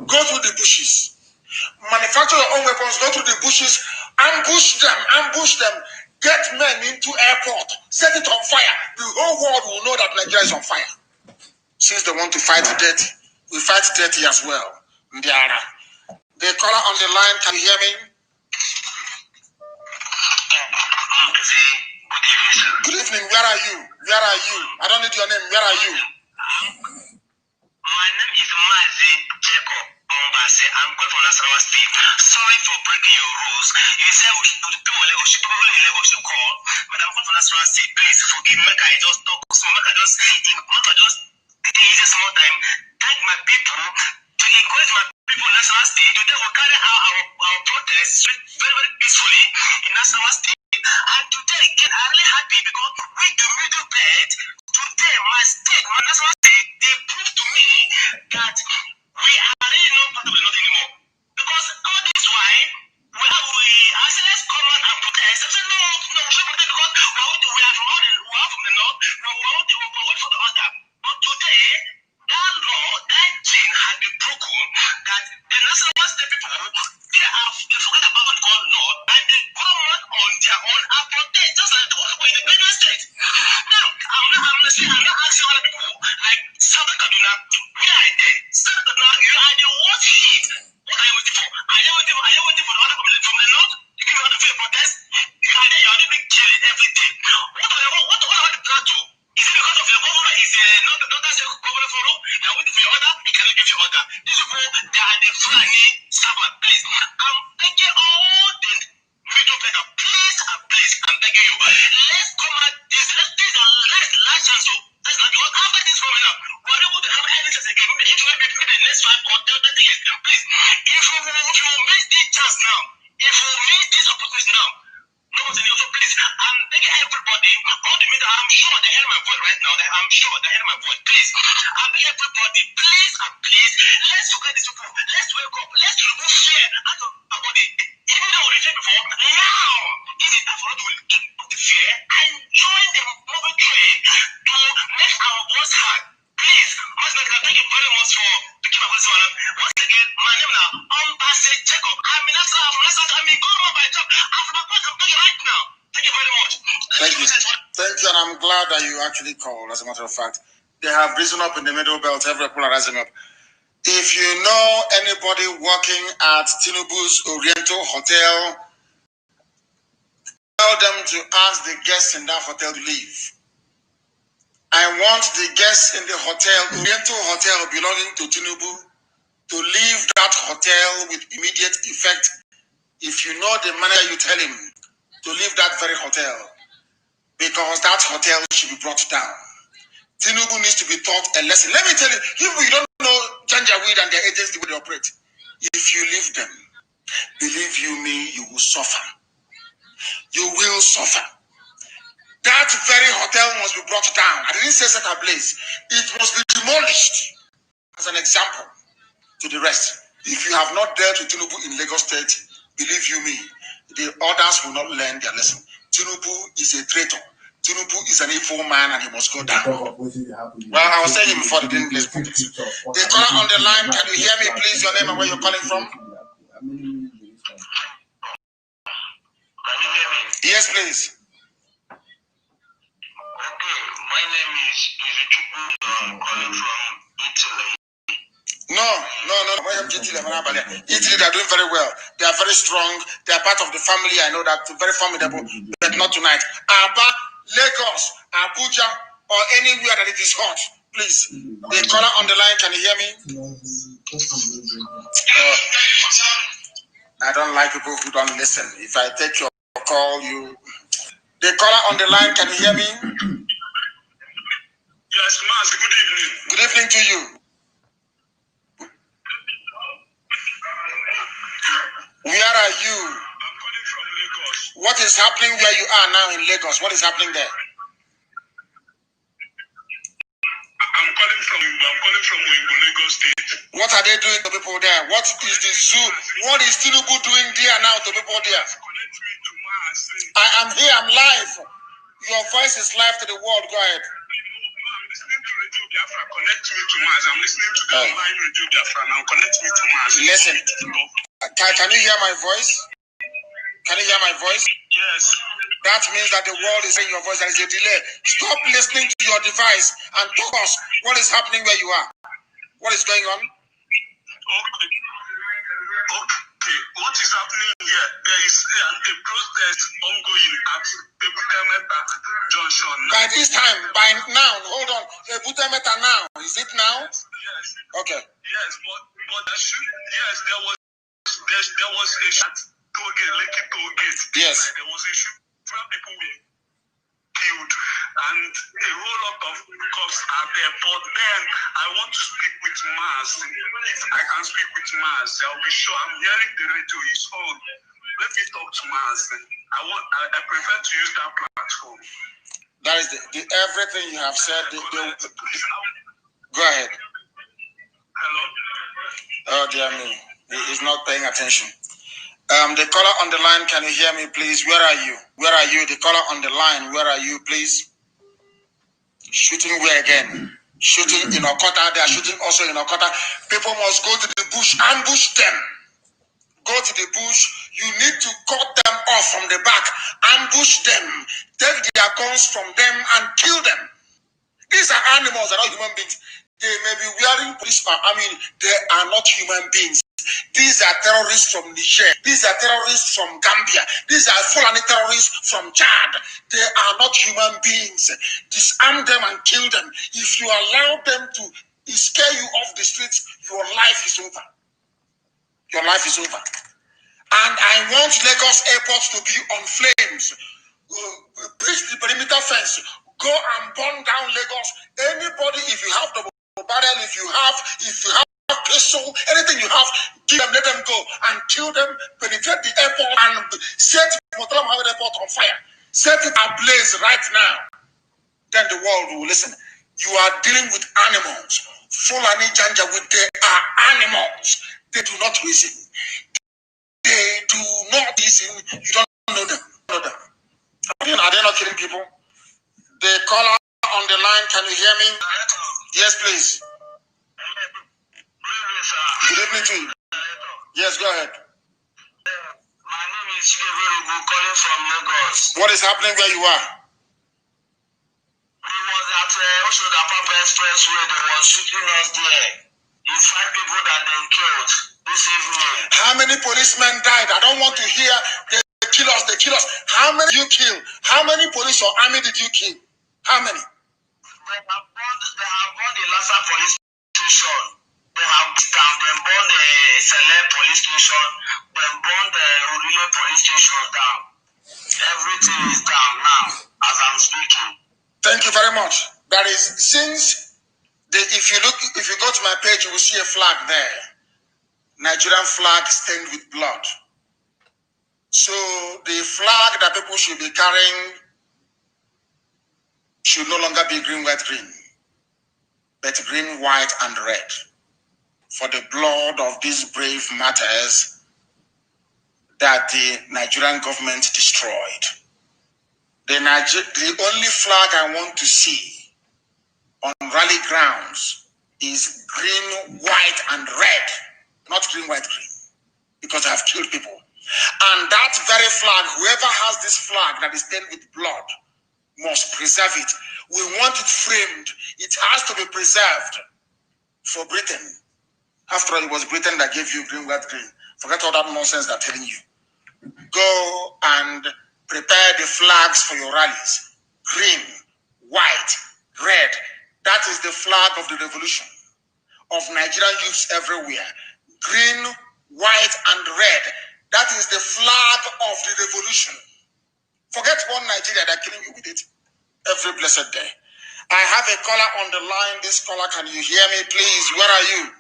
Go through the bushes. Manufacture your own weapons. Go through the bushes. Ambush them. Get men into airport. Set it on fire. The whole world will know that Nigeria is on fire. Since they want to fight dirty, we fight dirty as well. Ndiara. The caller on the line, can you hear me? Good evening. Where are you? I don't need your name. Where are you? My name is Mazi. I'm calling from Nasarawa State. Sorry for breaking your rules. You said we should do Lagos, probably in Lagos to call. But I'm calling from Nasarawa State. Please forgive me. I just talk so much. I just take a small time. Thank my people to encourage my people in Nasarawa State. Today we carry out our protest very, very peacefully in Nasarawa State. And today again, I'm really happy because we do middle bed. Today, my state, my Nasarawa State, they proved to me that we are really not part of the North anymore. Because all this while, I said, let's come out and protest. I said, no, we should protest because we are from the North, we're waiting for the order. But today, that law, that chain has been broken, that the National State people, they forget about what they call law, and they come out on their own and protest, just like the one in the Benue State. Now, I'm not asking other people, like South Kaduna, we are there. South Kaduna, you are the worst hit. What are you waiting for? Are you waiting for the other people from the North? You give out the free protest? You are there, you are being killed every day. What about the plateau? Is it because of your government? Is not that government for you? They are waiting for your order? They cannot give you order. These people, they are the flying servant. Please, I'm begging all the middle better. Please, I'm begging you. Let's come at this. Let's the last chance. So that's not because after this coming up, we're not going to have any chance again. Maybe the next 5 or 30 years. Please, if you miss this chance now, if you miss this opportunity now, no one's in you. So please, I'm begging everybody, all the media, I'm sure they hear my voice right now. I'm sure they hear my voice. Please, I'm begging everybody, please, let's forget these people. Let's wake up. Let's remove fear out of our body. Even though we said before, now is it time for us to remove the fear and join the moving train to make our voice heard. Please, thank you very much for picking up this one. Once again, my name now, Ambassador Jacob. I'm in Goma by job. I'm from Akwai right now. Thank you very much. Thank you, and I'm glad that you actually called. As a matter of fact, they have risen up in the middle belt. Every people are rising up. If you know anybody working at Tinubu's Oriental Hotel, tell them to ask the guests in that hotel to leave. I want the guests in the hotel, Oriental Hotel belonging to Tinubu, to leave that hotel with immediate effect. If you know the manager, you tell him to leave that very hotel, because that hotel should be brought down. Tinubu needs to be taught a lesson. Let me tell you, if you don't know Janjaweed and their agents, the way they operate, if you leave them, believe you me, you will suffer. You will suffer. That very hotel must be brought down. I didn't say set ablaze. It must be demolished as an example to the rest. If you have not dealt with Tinubu in Lagos State, believe you me, the others will not learn their lesson. Tinubu is a traitor. Tinubu is an evil man and he must go down. Well, I was saying before they didn't listen. The caller on the line, can you hear me please? Your name and where you're calling from? Can you hear me? Yes, please. Okay, my name is Izuchukwu. I'm calling from Italy. No. Italy, they're doing very well. They are very strong. They are part of the family. I know that, very formidable, but not tonight. Aba, Lagos, Abuja, or anywhere that it is hot, Please, the caller on the line, can you hear me? I don't like people who don't listen. If I take your call, you... The caller on the line, can you hear me? Yes, Mazi, good evening. Good evening to you. Where are you? I'm calling from Lagos. What is happening where you are now in Lagos? What is happening there? I'm calling from Lagos State. What are they doing to people there? What is the zoo? What is Tinubu doing there now to people there? Connect me to Mazi. I am here, I'm live. Your voice is live to the world. Go ahead. No, I'm listening to Radio Biafra. Connect me to Mazi. I'm listening to the online Radio Biafra now. Connect me to Mazi. Listen. Can you hear my voice? Can you hear my voice? Yes. That means that the world is hearing your voice. There is a delay. Stop listening to your device and talk us what is happening where you are. What is going on? Okay. What is happening here? There is a protest ongoing at the Butemeta Junction. By this time, by now, hold on. The Butemeta now. Is it now? Yes. Okay. Yes, but there was a shot Lekki toll gate. Yes. There was a shoot. 12 people were killed, and a whole lot of cops are there. But then I want to speak with Maz. If I can speak with Maz, I'll be sure. I'm hearing the radio is on. Let me talk to Maz. I prefer to use that platform. That is the everything you have said. Go ahead. Hello. Oh dear me, he is not paying attention. The caller on the line, can you hear me, please? Where are you? Where are you? The caller on the line, where are you, please? Shooting where again? Shooting in Okota. They are shooting also in Okota. People must go to the bush, ambush them. Go to the bush. You need to cut them off from the back, ambush them, take their guns from them and kill them. These are animals, they're not human beings. They may be wearing police, they are not human beings. These are terrorists from Niger. These are terrorists from Gambia. These are Fulani terrorists from Chad. They are not human beings. Disarm them and kill them. If you allow them to scare you off the streets, your life is over. Your life is over. And I want Lagos Airport to be on flames. Breach the perimeter fence. Go and burn down Lagos. Anybody, if you have the barrel, if you have pistol, anything you have, give them, let them go and kill them, penetrate the airport and set Murtala Mohammed Airport on fire. Set it ablaze right now. Then the world will listen. You are dealing with animals. Fulani Janja, they are animals. They do not reason. They do not reason. You don't know them. Are they not killing people? The caller on the line, can you hear me? Yes, please. Good evening to you. Yes, go ahead. My name is Chigeverugu, calling from Lagos. What is happening where you are? We was at Oshoka Papa Expressway. They was shooting us there. It's 5 people that they killed this evening. How many policemen died? I don't want to hear they kill us. How many did you kill? How many police or army did you kill? How many? They have burned the Lassa police station. They have burned the Select police station. They burned the Rudile police station down. Everything is down now as I'm speaking. Thank you very much. That is, if you go to my page, you will see a flag there. Nigerian flag stained with blood. So the flag that people should be carrying should no longer be green, white, green, but green, white, and red. For the blood of these brave martyrs that the Nigerian government destroyed. The only flag I want to see on rally grounds is green, white, and red. Not green, white, green. Because I have killed people. And that very flag, whoever has this flag that is stained with blood, must preserve it. We want it framed. It has to be preserved for Britain. After all, it was Britain that gave you green, white, green. Forget all that nonsense they're telling you. Go and prepare the flags for your rallies. Green, white, red. That is the flag of the revolution of Nigerian youths everywhere. Green, white, and red. That is the flag of the revolution. Forget one Nigeria, they're killing you with it every blessed day. I have a caller on the line. This caller, can you hear me, please? Where are you?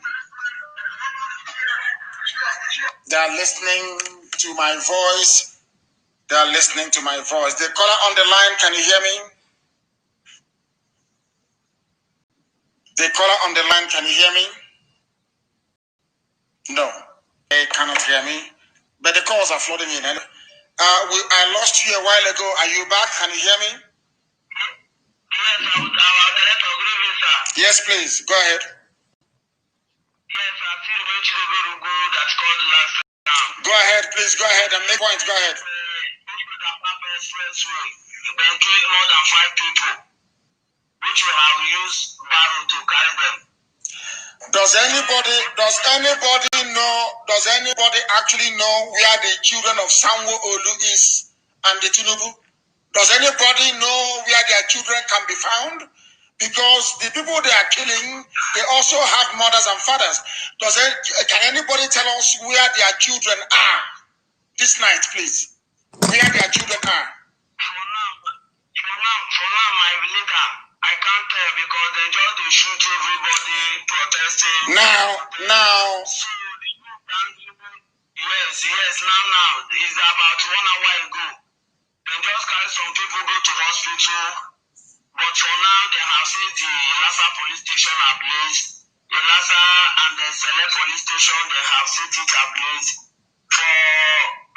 They are listening to my voice. They are listening to my voice. The caller on the line, can you hear me? The caller on the line, can you hear me? No, they cannot hear me. But the calls are flooding in. I lost you a while ago. Are you back? Can you hear me? Yes, our director, good evening, sir. Yes, please. Go ahead. Yes, I feel very good. That's called last time. Go ahead, please. Go ahead and make points. Go ahead. They killed more than 5 people, which we have used barrel to carry them. Does anybody actually know where the children of Sanwo-Olu is and the Tinubu? Does anybody know where their children can be found? Because the people they are killing, they also have mothers and fathers. Can anybody tell us where their children are this night, please? Where their children are? For now, my leader, I can't tell because they just shoot everybody protesting. Now. Yes, now. It's about 1 hour ago. They just carry some people go to hospital. But for now, they have said the Lhasa police station ablaze. The Lhasa and the Select police station, they have set it ablaze. For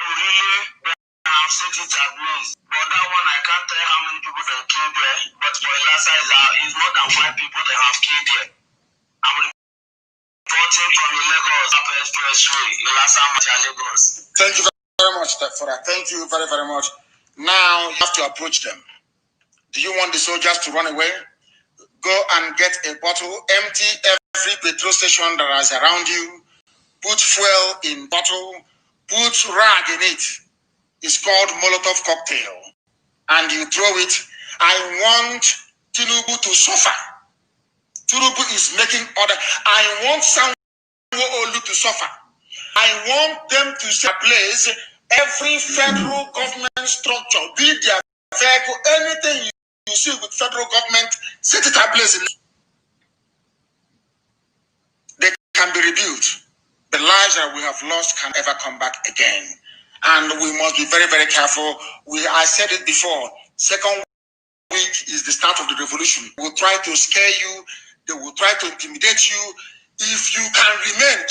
Urile, they have set it ablaze. But that one, I can't tell how many people they killed there. But for Lhasa, it's more than 5 people they have killed there. I'm reporting from the Lagos Expressway, Lhasa, Lagos. Thank you very much for that. Thank you very, very much. Now you have to approach them. Do you want the soldiers to run away? Go and get a bottle, empty every petrol station that is around you, put fuel in bottle, put rag in it. It's called Molotov cocktail. And you throw it. I want Tinubu to suffer. Tinubu is making order. I want Sanwo-Olu to suffer. I want them to set ablaze every federal government structure, be it their vehicle, anything you see with federal government, set it ablaze. They can be rebuilt. The lives that we have lost can ever come back again. And we must be very, very careful. I said it before, second week is the start of the revolution. We'll try to scare you. They will try to intimidate you. If you can remain,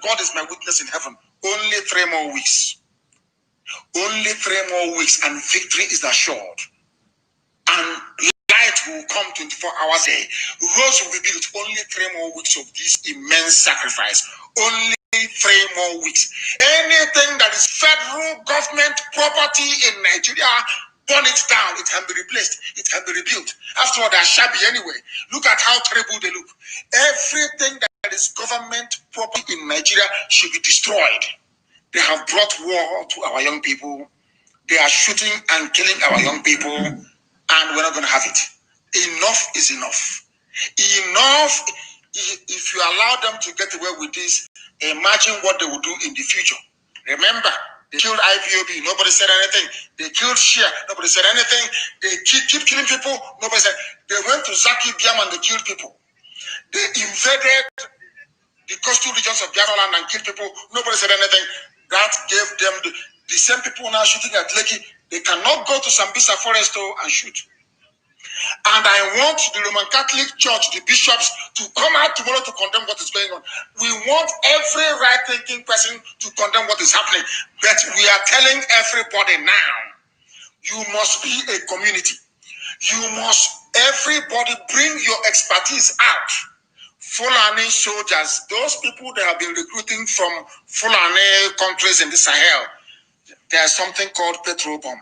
God is my witness in heaven. Only 3 more weeks. Only 3 more weeks and victory is assured. And light will come 24 hours a day. Roads will be built. Only 3 more weeks of this immense sacrifice. Only 3 more weeks. Anything that is federal government property in Nigeria, burn it down. It can be replaced. It can be rebuilt. After all, they are shabby anyway. Look at how terrible they look. Everything that is government property in Nigeria should be destroyed. They have brought war to our young people. They are shooting and killing our young people, and we're not going to have it. Enough is enough. Enough. If you allow them to get away with this, imagine what they will do in the future. Remember, they killed IPOB, nobody said anything. They killed Shia, nobody said anything. They keep killing people, nobody said. They went to Zaki Biam and they killed people. They invaded the coastal regions of Biafra land and killed people, nobody said anything. That gave them the same people now shooting at Lekki. They cannot go to Sambisa Forest and shoot. And I want the Roman Catholic Church, the bishops, to come out tomorrow to condemn what is going on. We want every right-thinking person to condemn what is happening. But we are telling everybody now, you must be a community. Everybody bring your expertise out. Fulani soldiers, those people that have been recruiting from Fulani countries in the Sahel, there's something called petrol bomb.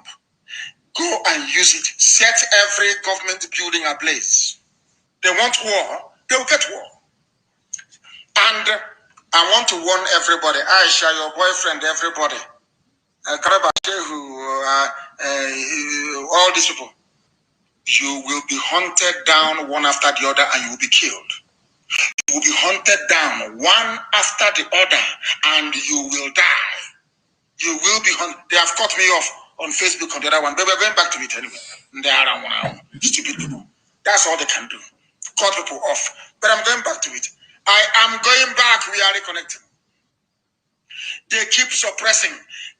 Go and use it. Set every government building ablaze. They want war, they will get war. And I want to warn everybody, Aisha, your boyfriend, everybody, all these people, You will be hunted down one after the other and you will be killed. You will be hunted down one after the other and you will die. You will be hunted. They have cut me off on Facebook on the other one, but we're going back to it anyway. They are one stupid people. That's all they can do. Cut people off. But I'm going back to it. I am going back. We are reconnecting. They keep suppressing.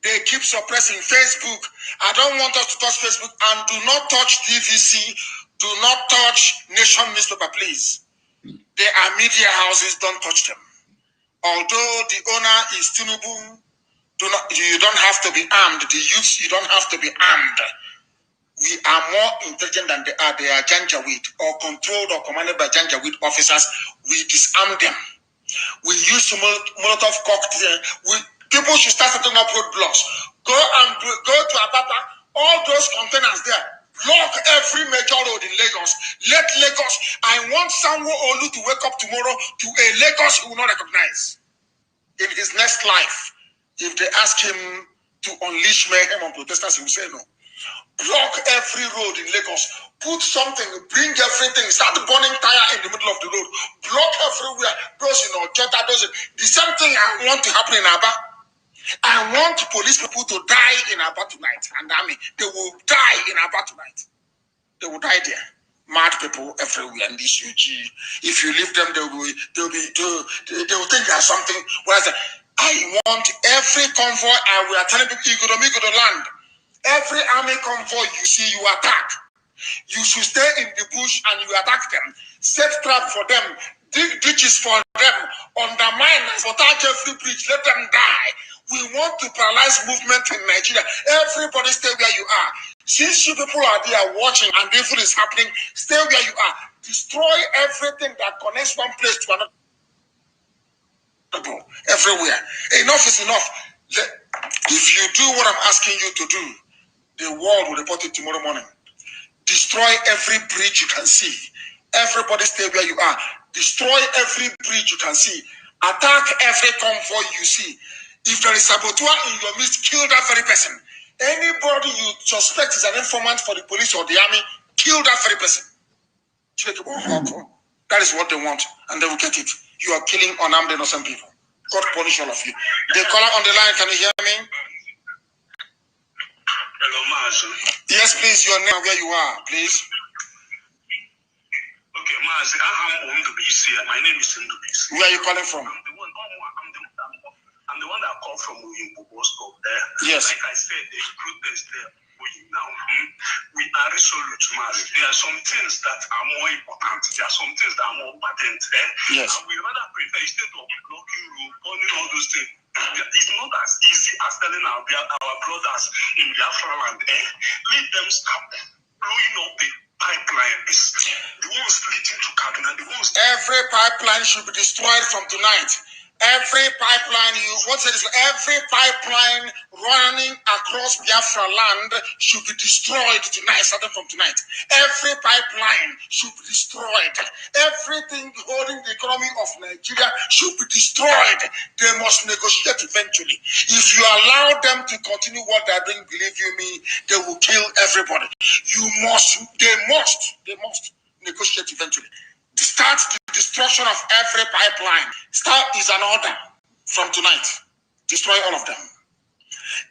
They keep suppressing Facebook. I don't want us to touch Facebook, and do not touch DVC. Do not touch Nation newspaper, please. They are media houses. Don't touch them. Although the owner is Tinubu, you don't have to be armed. The youths, you don't have to be armed. We are more intelligent than they are. They are Janjaweed or controlled or commanded by Janjaweed officers. We disarm them. We use Molotov cocktail. People should start setting up roadblocks. Go to Ababa. All those containers there. Block every major road in Lagos. Let Lagos. I want Sanwo-Olu to wake up tomorrow to a Lagos he will not recognize. In his next life, if they ask him to unleash mayhem on protesters, he will say no. Block every road in Lagos. Put something, bring everything, start burning tire in the middle of the road. Block everywhere. Those in Ojota, the same thing I want to happen in Aba. I want police people to die in Aba tonight. And I mean, they will die in Aba tonight. They will die there. Mad people everywhere in this UG. If you leave them, they will think there's something. Whereas I want every convoy, we are telling people, you go to land. Every army convoy you see, you attack. You should stay in the bush and you attack them. Set trap for them. Dig ditches for them. Undermine and attack every bridge. Let them die. We want to paralyze movement in Nigeria. Everybody stay where you are. Since you people are there watching and evil is happening, stay where you are. Destroy everything that connects one place to another. Everywhere. Enough is enough. If you do what I'm asking you to do, the world will report it tomorrow morning. Destroy every bridge you can see. Everybody stay where you are. Destroy every bridge you can see. Attack every convoy you see. If there is saboteur in your midst, kill that very person. Anybody you suspect is an informant for the police or the army, kill that very person. That is what they want, and they will get it. You are killing unarmed innocent people. God punish all of you. The caller on the line, can you hear me? Hello, Mazi. Yes, please, your name and where you are, please. Okay, Mazi, my name is Nnamdi. Where are you calling from? I'm the one that called from Uyimbo bus stop there. Yes. Like I said, there's protest there. Now, we are resolute, Mazi. There are some things that are more important. There are some things that are more patent there. Yes. And we rather prefer, instead of blocking road, burning all those things, it's not as easy as telling our brothers in BIAFRA land, let them stop blowing up the pipelines. The ones leading to Kanu, the ones. Every pipeline should be destroyed from tonight. Every pipeline every pipeline running across Biafra land should be destroyed tonight, starting from tonight. Every pipeline should be destroyed. Everything holding the economy of Nigeria should be destroyed. They must negotiate eventually. If you allow them to continue what they're doing, believe you me, they will kill everybody. They must negotiate eventually. Start the destruction of every pipeline. Start is an order from tonight. Destroy all of them.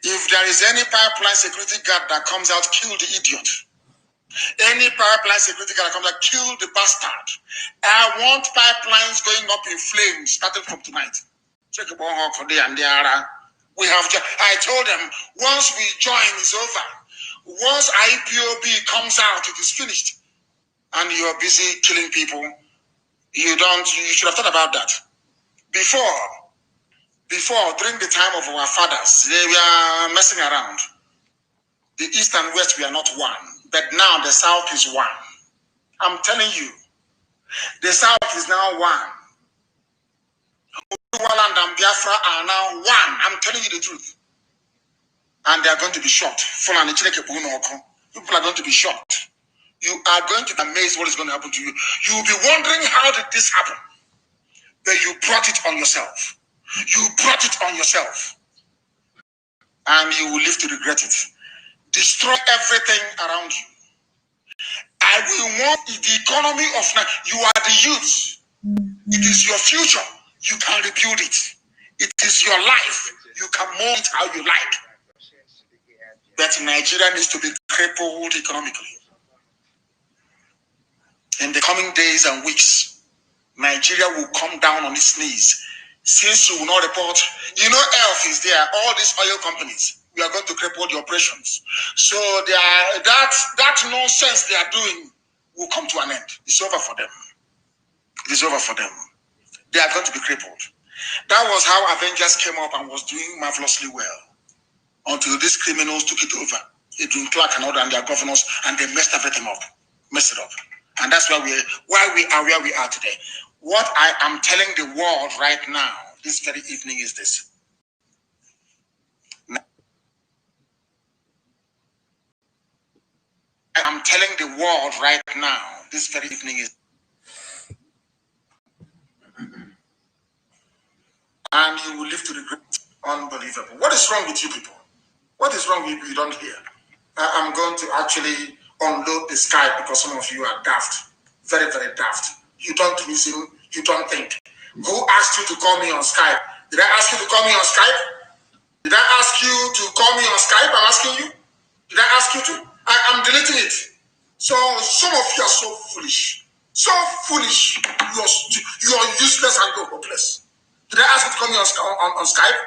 If there is any pipeline security guard that comes out, kill the idiot. Any pipeline security guard that comes out, kill the bastard. I want pipelines going up in flames starting from tonight. Check about how today and there. I told them once we join, it's over. Once IPOB comes out, it is finished. And you are busy killing people. You should have thought about that. Before, during the time of our fathers, they were messing around. The East and West were not one. But now the South is one. I'm telling you, the South is now one. Land and Biafra are now one. I'm telling you the truth. And they are going to be shot. People are going to be shot. You are going to be amazed what is going to happen to you. You will be wondering, how did this happen? But you brought it on yourself. You brought it on yourself. And you will live to regret it. Destroy everything around you. I will want the economy of Nigeria. You are the youth. It is your future. You can rebuild it. It is your life. You can mold it how you like. But Nigeria needs to be crippled economically. In the coming days and weeks, Nigeria will come down on its knees. Since you will not report, ELF is there, all these oil companies, we are going to cripple the operations. So that nonsense they are doing will come to an end. It's over for them. It is over for them. They are going to be crippled. That was how Avengers came up and was doing marvelously well until these criminals took it over. Edwin Clark and all and their governors, and they messed everything up, messed it up. And that's why we are where we are today. What I am telling the world right now, this very evening, is this. I am telling the world right now, this very evening is. And you will live to regret. Unbelievable. What is wrong with you people? What is wrong with you? You don't hear. I'm going to actually unload the Skype because some of you are daft. Very, very daft. You don't reason. You don't think. Who asked you to call me on Skype? Did I ask you to call me on Skype? Did I ask you to call me on Skype? I'm asking you. Did I ask you to? I'm deleting it. So some of you are so foolish. So foolish. You are useless and you're hopeless. Did I ask you to call me on Skype?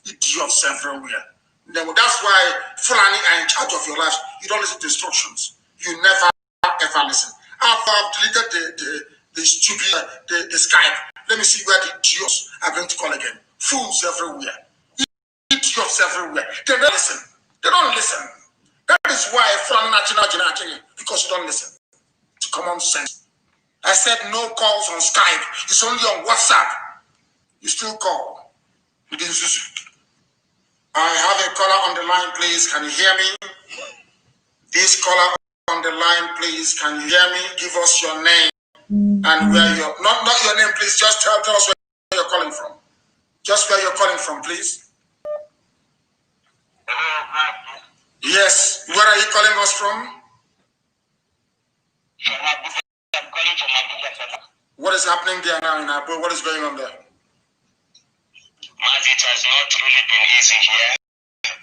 Idiots everywhere. That's why Fulani are in charge of your life. You don't listen to instructions. You never ever listen. I've deleted the stupid the Skype. Let me see where the idiots are going to call again. Fools everywhere. Idiots everywhere. They don't listen. They don't listen. That is why Fulani national because you don't listen to common sense. I said no calls on Skype. It's only on WhatsApp. You still call. You didn't. I have a caller on the line, please. Can you hear me? This caller on the line, please. Can you hear me? Give us your name and where you're not your name, please. Just tell us where you're calling from. Just where you're calling from, please. Yes. Where are you calling us from? I'm calling from Abuja. What is happening there now in Abuja? What is going on there? Mazi, it has not really been easy here,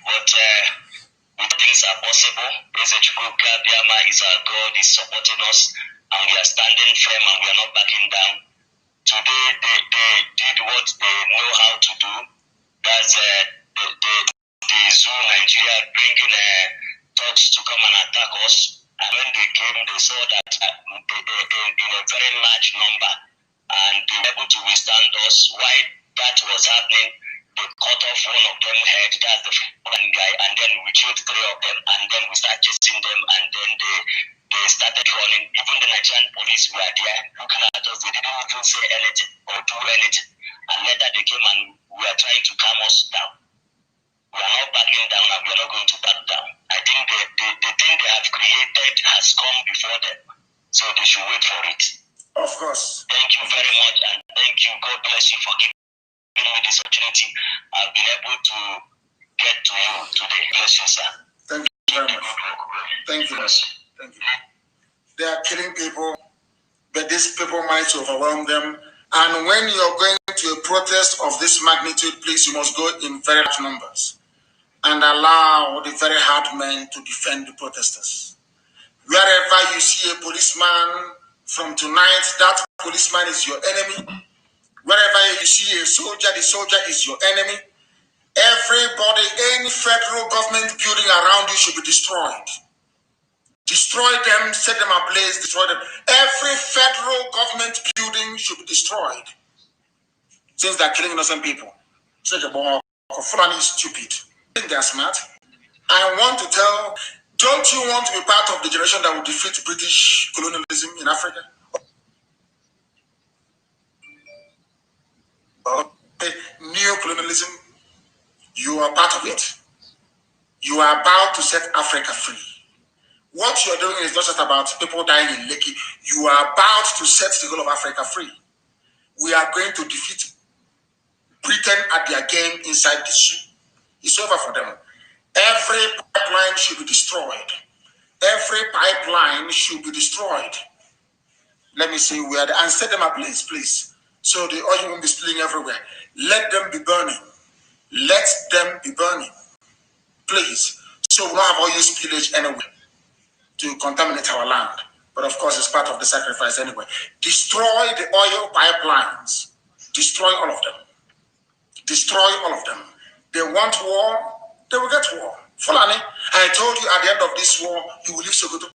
but things are possible. BIAFRA is our God, is supporting us, and we are standing firm and we are not backing down. Today, they did what they know how to do. That's the Zoo Nigeria bringing thugs to come and attack us. And when they came, they saw that in a very large number, and they were able to withstand us. Why that was happening, they cut off one of them head, that's the one guy, and then we killed 3 of them, and then we started chasing them, and then they started running. Even the Nigerian police were there looking at us. They didn't even say anything or do anything. And later they came and we are trying to calm us down. We are not backing down and we are not going to back down. I think the thing they have created has come before them, so they should wait for it. Of course. Thank you very much, and thank you. God bless you for giving me this opportunity. I've been able to get to you today. Bless you, sir. Thank you very much. Thank you. Thank you. They are killing people, but these people might overwhelm them. And when you're going to a protest of this magnitude, please, you must go in very large numbers and allow the very hard men to defend the protesters. Wherever you see a policeman from tonight, that policeman is your enemy. Wherever you see a soldier, the soldier is your enemy. Everybody, any federal government building around you should be destroyed. Destroy them, set them ablaze, destroy them. Every federal government building should be destroyed. Since they're killing innocent people. So Fulani is stupid. I think they're smart. I want to tell, don't you want to be part of the generation that will defeat British colonialism in Africa? Neo-colonialism, you are part of it. You are about to set Africa free. What you're doing is not just about people dying in Lekki. You are about to set the whole of Africa free. We are going to defeat Britain at their game inside this ship. It's over for them. Every pipeline should be destroyed. Every pipeline should be destroyed. Let me see where, and set them ablaze, please. So the oil won't be spilling everywhere. Let them be burning. Let them be burning, please. So we don't have oil spillage anywhere to contaminate our land. But of course, it's part of the sacrifice anyway. Destroy the oil pipelines. Destroy all of them. Destroy all of them. They want war, they will get war. Fulani, I told you at the end of this war, you will leave Sokoto.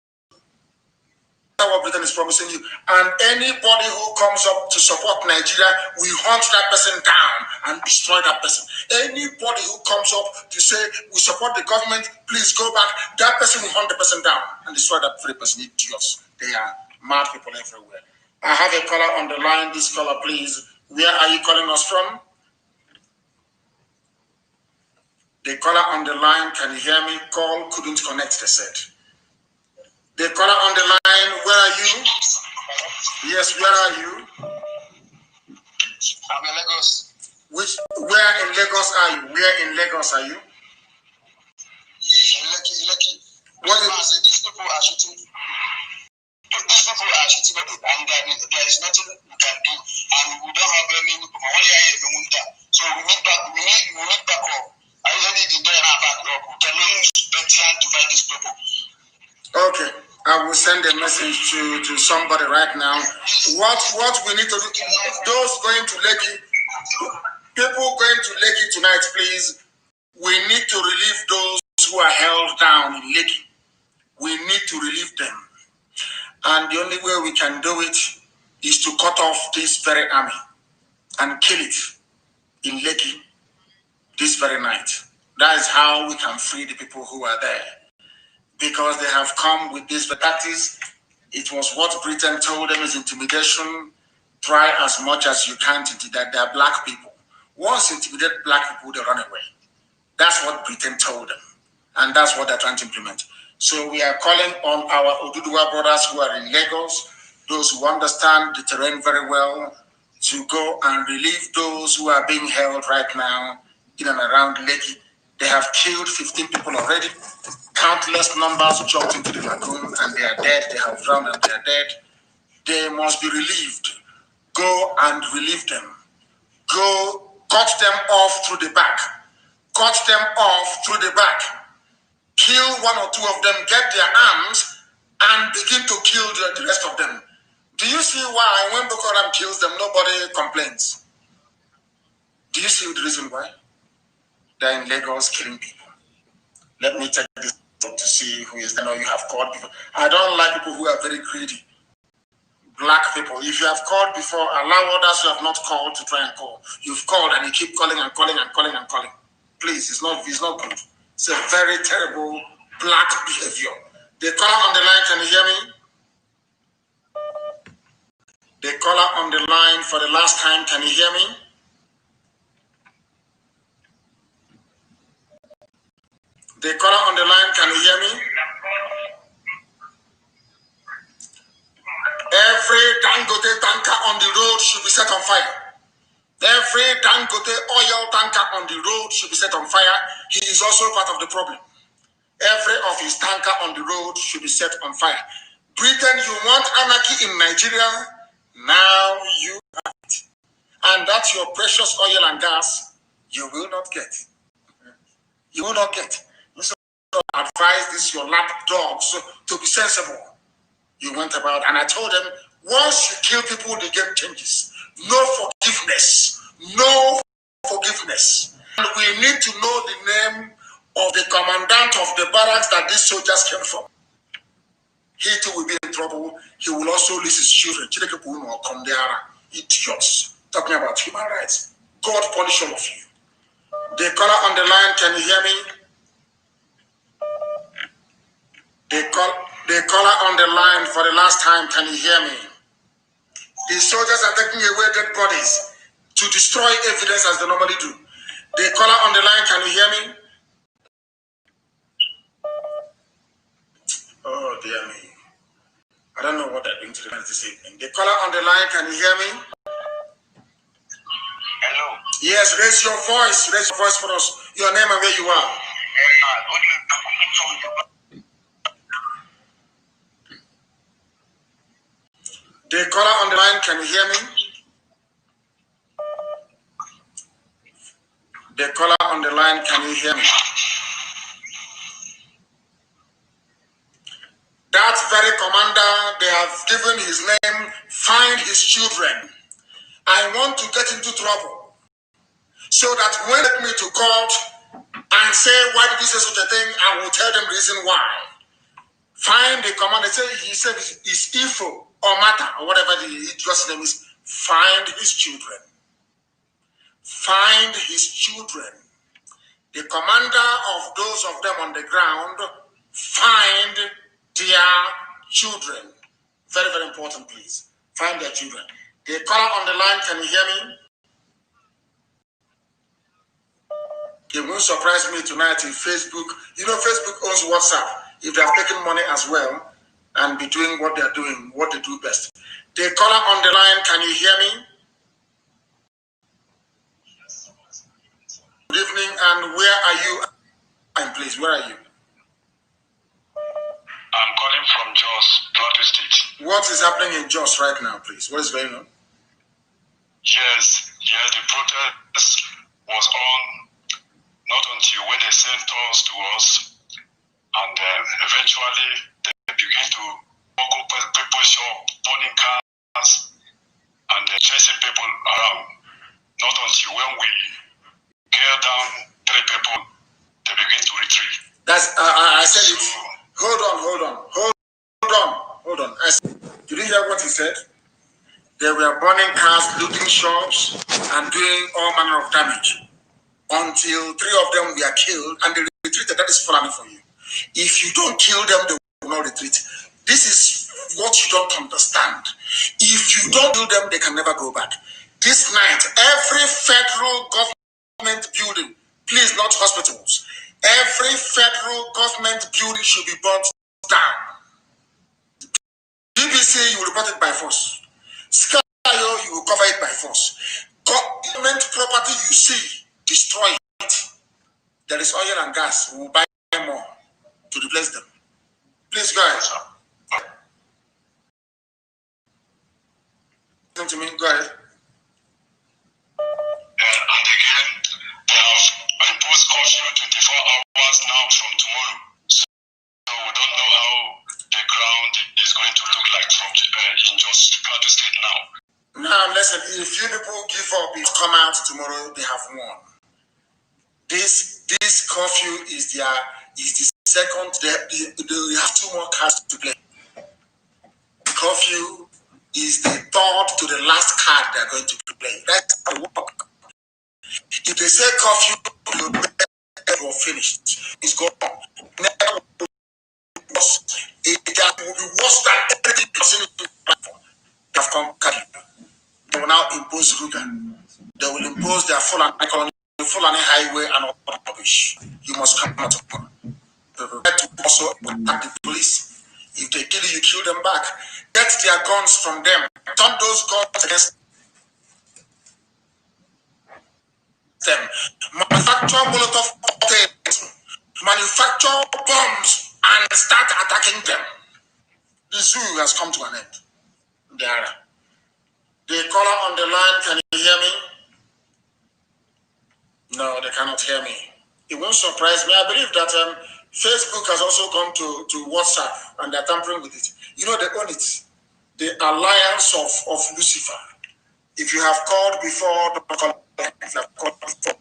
That's what Britain is promising you. And anybody who comes up to support Nigeria, we hunt that person down and destroy that person. Anybody who comes up to say, we support the government, please go back, that person will hunt the person down and destroy that very person. Idiots. They are mad people everywhere. I have a caller on the line. This caller, please. Where are you calling us from? The caller on the line, can you hear me? Call couldn't connect, they said. The caller on the line, where are you? Yes, where are you? I'm in Lagos. Where in Lagos are you? Where in Lagos are you? Lucky. What is these people are shooting? These people are shooting, and there is nothing we can do, and we don't have any. So we need back. We need back up. I really need to back up. We can use Betian to fight these people. Okay, I will send a message to somebody right now. What we need to do, those going to Lekki, people going to Lekki tonight, please, we need to relieve those who are held down in Lekki. We need to relieve them. And the only way we can do it is to cut off this very army and kill it in Lekki this very night. That is how we can free the people who are there. Because they have come with this practice. It was what Britain told them is intimidation. Try as much as you can to that they are black people. Once intimidate black people, they run away. That's what Britain told them. And that's what they're trying to implement. So we are calling on our Oduduwa brothers who are in Lagos, those who understand the terrain very well, to go and relieve those who are being held right now in and around Lekki. They have killed 15 people already. Countless numbers jumped into the lagoon and they are dead. They have drowned and they are dead. They must be relieved. Go and relieve them. Go cut them off through the back. Cut them off through the back. Kill one or two of them, get their arms, and begin to kill the rest of them. Do you see why when Boko Haram kills them, nobody complains? Do you see the reason why? They're in Lagos killing people. Let me check this out to see who is there. No, you have called people. I don't like people who are very greedy. Black people. If you have called before, allow others who have not called to try and call. You've called and you keep calling and calling and calling and calling. Please, it's not good. It's a very terrible black behavior. The caller on the line, can you hear me? The caller on the line for the last time, can you hear me? The caller on the line, can you hear me? Every Dangote tanker on the road should be set on fire. Every Dangote oil tanker on the road should be set on fire. He is also part of the problem. Every of his tanker on the road should be set on fire. Britain, you want anarchy in Nigeria? Now you have it. And that's your precious oil and gas you will not get. You will not get. So advise this your lap dogs to be sensible. You went about, and I told them, once you kill people, the game changes. No forgiveness. No forgiveness. And we need to know the name of the commandant of the barracks that these soldiers came from. He too will be in trouble. He will also lose his children. Idiots. Talking about human rights. God punish all of you. The caller on the line, can you hear me? The caller on the line for the last time, can you hear me? The soldiers are taking away dead bodies to destroy evidence as they normally do. The caller on the line, can you hear me? Oh, dear me. I don't know what they're doing to the man this evening. The caller on the line, can you hear me? Hello. Yes, raise your voice. Raise your voice for us. Your name and where you are. The caller on the line, can you hear me? The caller on the line, can you hear me? That very commander, they have given his name, find his children. I want to get into trouble so that when they take me to court and say, why did you say such a thing, I will tell them the reason why. Find the commander, he said it's Ifo or Mata or whatever the idiot's name is. Find his children. Find his children. The commander of those of them on the ground, find their children. Very, very important, please. Find their children. The caller on the line, can you hear me? It won't surprise me tonight if Facebook, Facebook owns WhatsApp. If they have taken money as well and be doing what they are doing, what they do best. The caller on the line, can you hear me? Good evening, and where are you? Please, where are you? I'm calling from Jos, Plateau State. What is happening in Jos right now, please? What is going on? Yes, the protest was on, not until when they sent us to us, and eventually they began to walk up people's shop, burning cars, and chasing people around. Not until when we get down 3 people, they begin to retreat. That's I said it. Hold on. Did you hear what he said? They were burning cars, looting shops, and doing all manner of damage until 3 of them were killed and they retreated. That is Fulani for you. If you don't kill them, they will not retreat. This is what you don't understand. If you don't kill them, they can never go back. This night, every federal government building, please not hospitals, every federal government building should be burnt down. BBC, you will report it by force. Sky, you will cover it by force. Government property you see, destroy it. There is oil and gas. We will buy more to replace them. Please go ahead, sir. Listen to me, go ahead. And again, they have imposed curfew 24 hours now from tomorrow. So we don't know how the ground is going to look like from in just Plateau State now. Now, listen, if you people give up, it come out tomorrow, they have won. This curfew is the second, they have 2 more cards to play. The curfew is the 3rd to the last card they're going to play. That's how it works. If they say curfew, you're finished. It's gone. Never will be worse. It will be worse than everything you've seen in the platform. They have conquered you. They will now impose Ruga. They will impose their full and highway and all rubbish. You must come out of power. They will try to also attack the police. If they kill you, you kill them back. Get their guns from them. Turn those guns against them. Manufacture Molotov cocktails. Manufacture bombs and start attacking them. The zoo has come to an end. There. The caller on the line, can you hear me? No, they cannot hear me. It won't surprise me. I believe that Facebook has also gone to WhatsApp and they're tampering with it. They own it. The alliance of Lucifer. If you have called before, don't call again. If you have called before,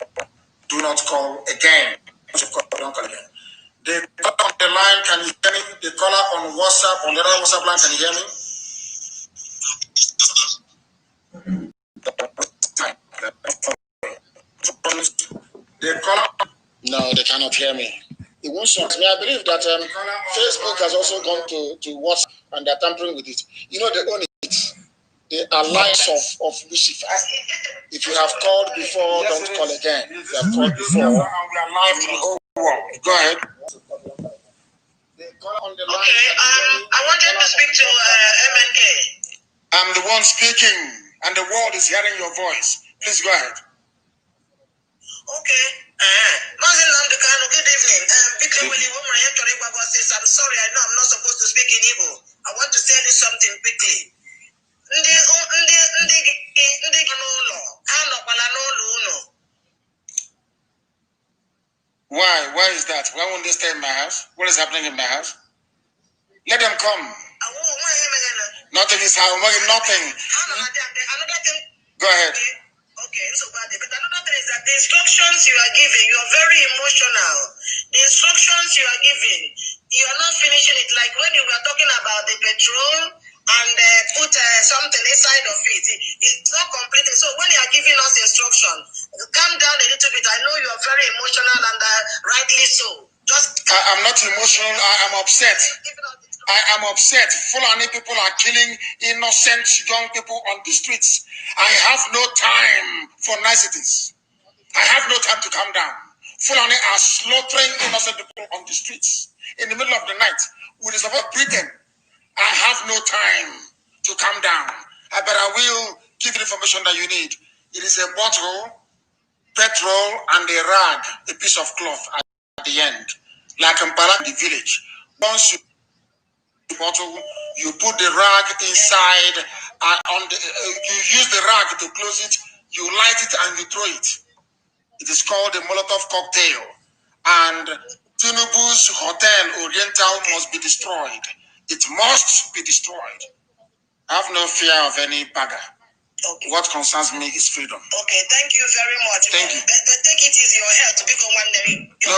do not call again. Don't call again. The caller on the line, can you hear me? The caller on WhatsApp, on the other WhatsApp line, can you hear me? No, they cannot hear me. It won't shock me. I believe that Facebook has also gone to WhatsApp and they're tampering with it. They own it. The alliance of Lucifer. If you have called before, don't call again. If you have called before, we are live in the whole world. Go ahead. Okay, I wanted to speak to MNK. I'm the one speaking, and the world is hearing your voice. Please go ahead. Okay. Mazi Nnamdi Kanu, good evening. I'm sorry, I know I'm not supposed to speak in Igbo. I want to tell you something quickly. Why? Why is that? Why won't they stay in my house? What is happening in my house? Let them come. Nothing is happening. Nothing. Go ahead. Okay, so but another thing is that the instructions you are giving, you are very emotional. The instructions you are giving, you are not finishing it. Like when you were talking about the petrol and put something inside of it, it's not completing. So when you are giving us instruction, calm down a little bit. I know you are very emotional and rightly so. I'm not emotional. I am upset. I am upset. Fulani people are killing innocent young people on the streets. I have no time for niceties. I have no time to calm down. Fulani are slaughtering innocent people on the streets in the middle of the night with the support of Britain. I have no time to calm down. But I will give you the information that you need. It is a bottle, petrol, and a rag, a piece of cloth at the end. Like in the village. Once you bottle, you put the rag inside, you use the rag to close it, you light it and you throw it. It is called a Molotov cocktail. And Tinubu's Hotel Oriental must be destroyed. It must be destroyed. I have no fear of any bagger. Okay. What concerns me is freedom. Okay, thank you very much. Thank you. But take it easy, your health to become one day. No,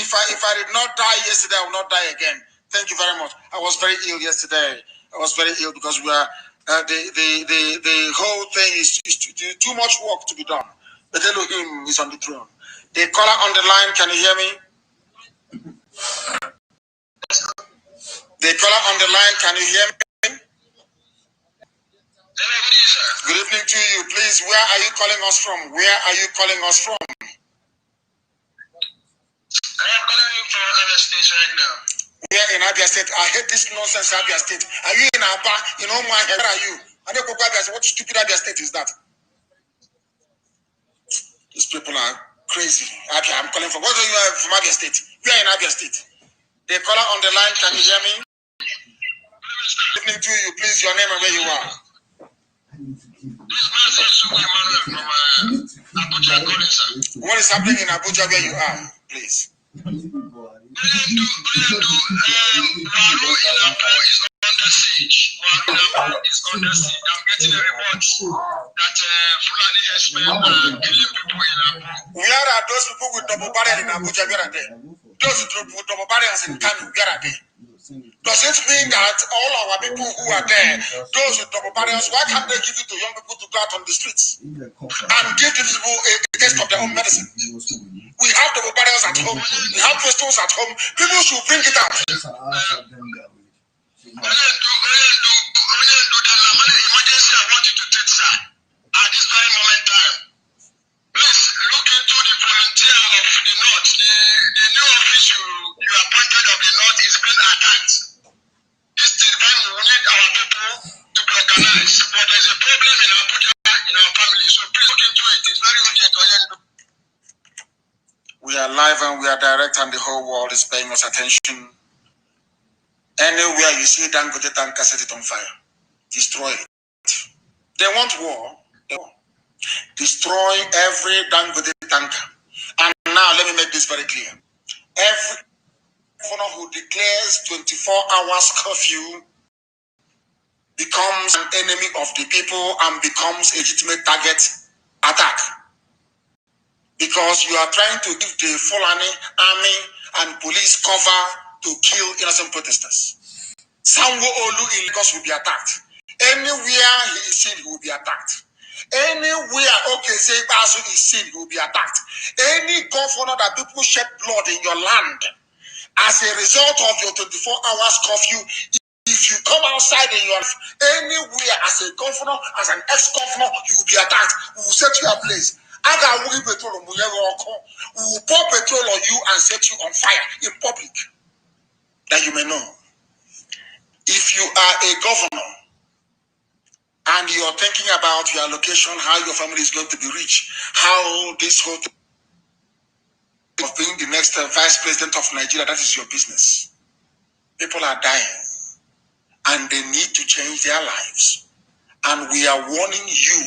if I did not die yesterday, I will not die again. Thank you very much. I was very ill yesterday. I was very ill because we are the whole thing is too much work to be done. But Elohim is on the throne. The caller on the line, can you hear me? The caller on the line, can you hear me? Good evening to you. Please, where are you calling us from? Where are you calling us from? I am calling you from Abia State right now. Where in Abia State? I hate this nonsense Abia State. Are you in Aba? You know my head. Where are you? I don't go Abia State. What stupid Abia State is that? These people are crazy. Abia, I'm calling from. What are you from Abia State? We are in Abia State. The caller on the line, can you hear me? Good evening to you. Please, your name and where you are. What is happening in Abuja where you are, please? Maru is under siege. Is under siege. I'm getting a report that Fulani herdsmen are killing people in Abu. Where are those people with double barrel in Abuja? Where are they? Those with double barrels in Kanu, where are they? Does it mean that all our people who are there, those with double barrels, why can't they give it to young people to go out on the streets and give these people a taste of their own medicine? We have double barrels at home. We have pistols at home. People should bring it out. Emergency I want you to take, sir, at this very moment time. Please look into the volunteer of the North. The new office you appointed of the North is being attacked. This is the time we need our people to be organized. But there's a problem in Abuja, in our family. So please look into it. It's very urgent. We are live and we are direct, and the whole world is paying us attention. Anywhere you see Dangote tanker, set it on fire. Destroy it. They want war. Destroy every Dangote tanker. And now let me make this very clear. Every governor who declares 24 hours curfew becomes an enemy of the people and becomes a legitimate target attack. Because you are trying to give the Fulani army and police cover to kill innocent protesters. Sanwo-Olu in Lagos will be attacked. Anywhere he is seen, he will be attacked. Anywhere say Basu is seen, he will be attacked. Any governor that people shed blood in your land as a result of your 24 hours curfew, if you come outside in your life, anywhere as a governor, as an ex-governor, you will be attacked. We will set you ablaze. We will pour petrol on you and set you on fire in public. That you may know. If you are a governor and you are thinking about your location, how your family is going to be rich, how this whole thing of being the next vice president of Nigeria, that is your business. People are dying. and they need to change their lives. And we are warning you,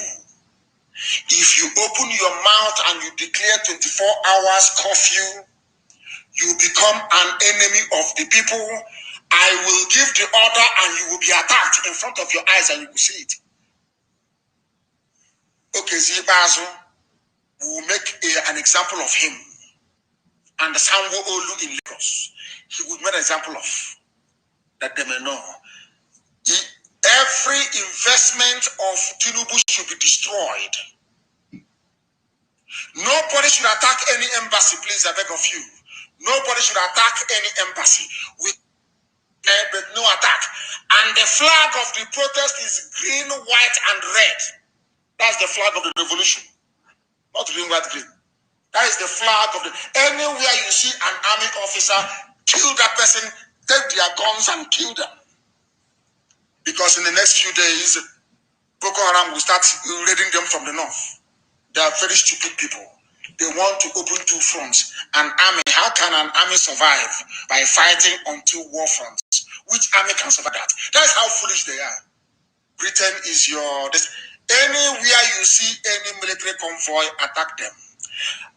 if you open your mouth and you declare 24 hours curfew, you become an enemy of the people. I will give the order and you will be attacked in front of your eyes and you will see it. Okay, Zibazo will make an example of him. And the Sanwo Olu in Lagos, he would make an example of, that they may know. Every investment of Tinubu should be destroyed. Nobody should attack any embassy, please, I beg of you. Nobody should attack any embassy. But no attack. And the flag of the protest is green, white, and red. That's the flag of the revolution. Not green, white, green. That is the flag of the... Anywhere you see an army officer, kill that person, take their guns and kill them. Because in the next few days, Boko Haram will start raiding them from the north. They are very stupid people. They want to open two fronts. An army, how can an army survive? By fighting on two war fronts. Which army can survive that? That's how foolish they are. Britain is your... Anywhere you see any military convoy, attack them.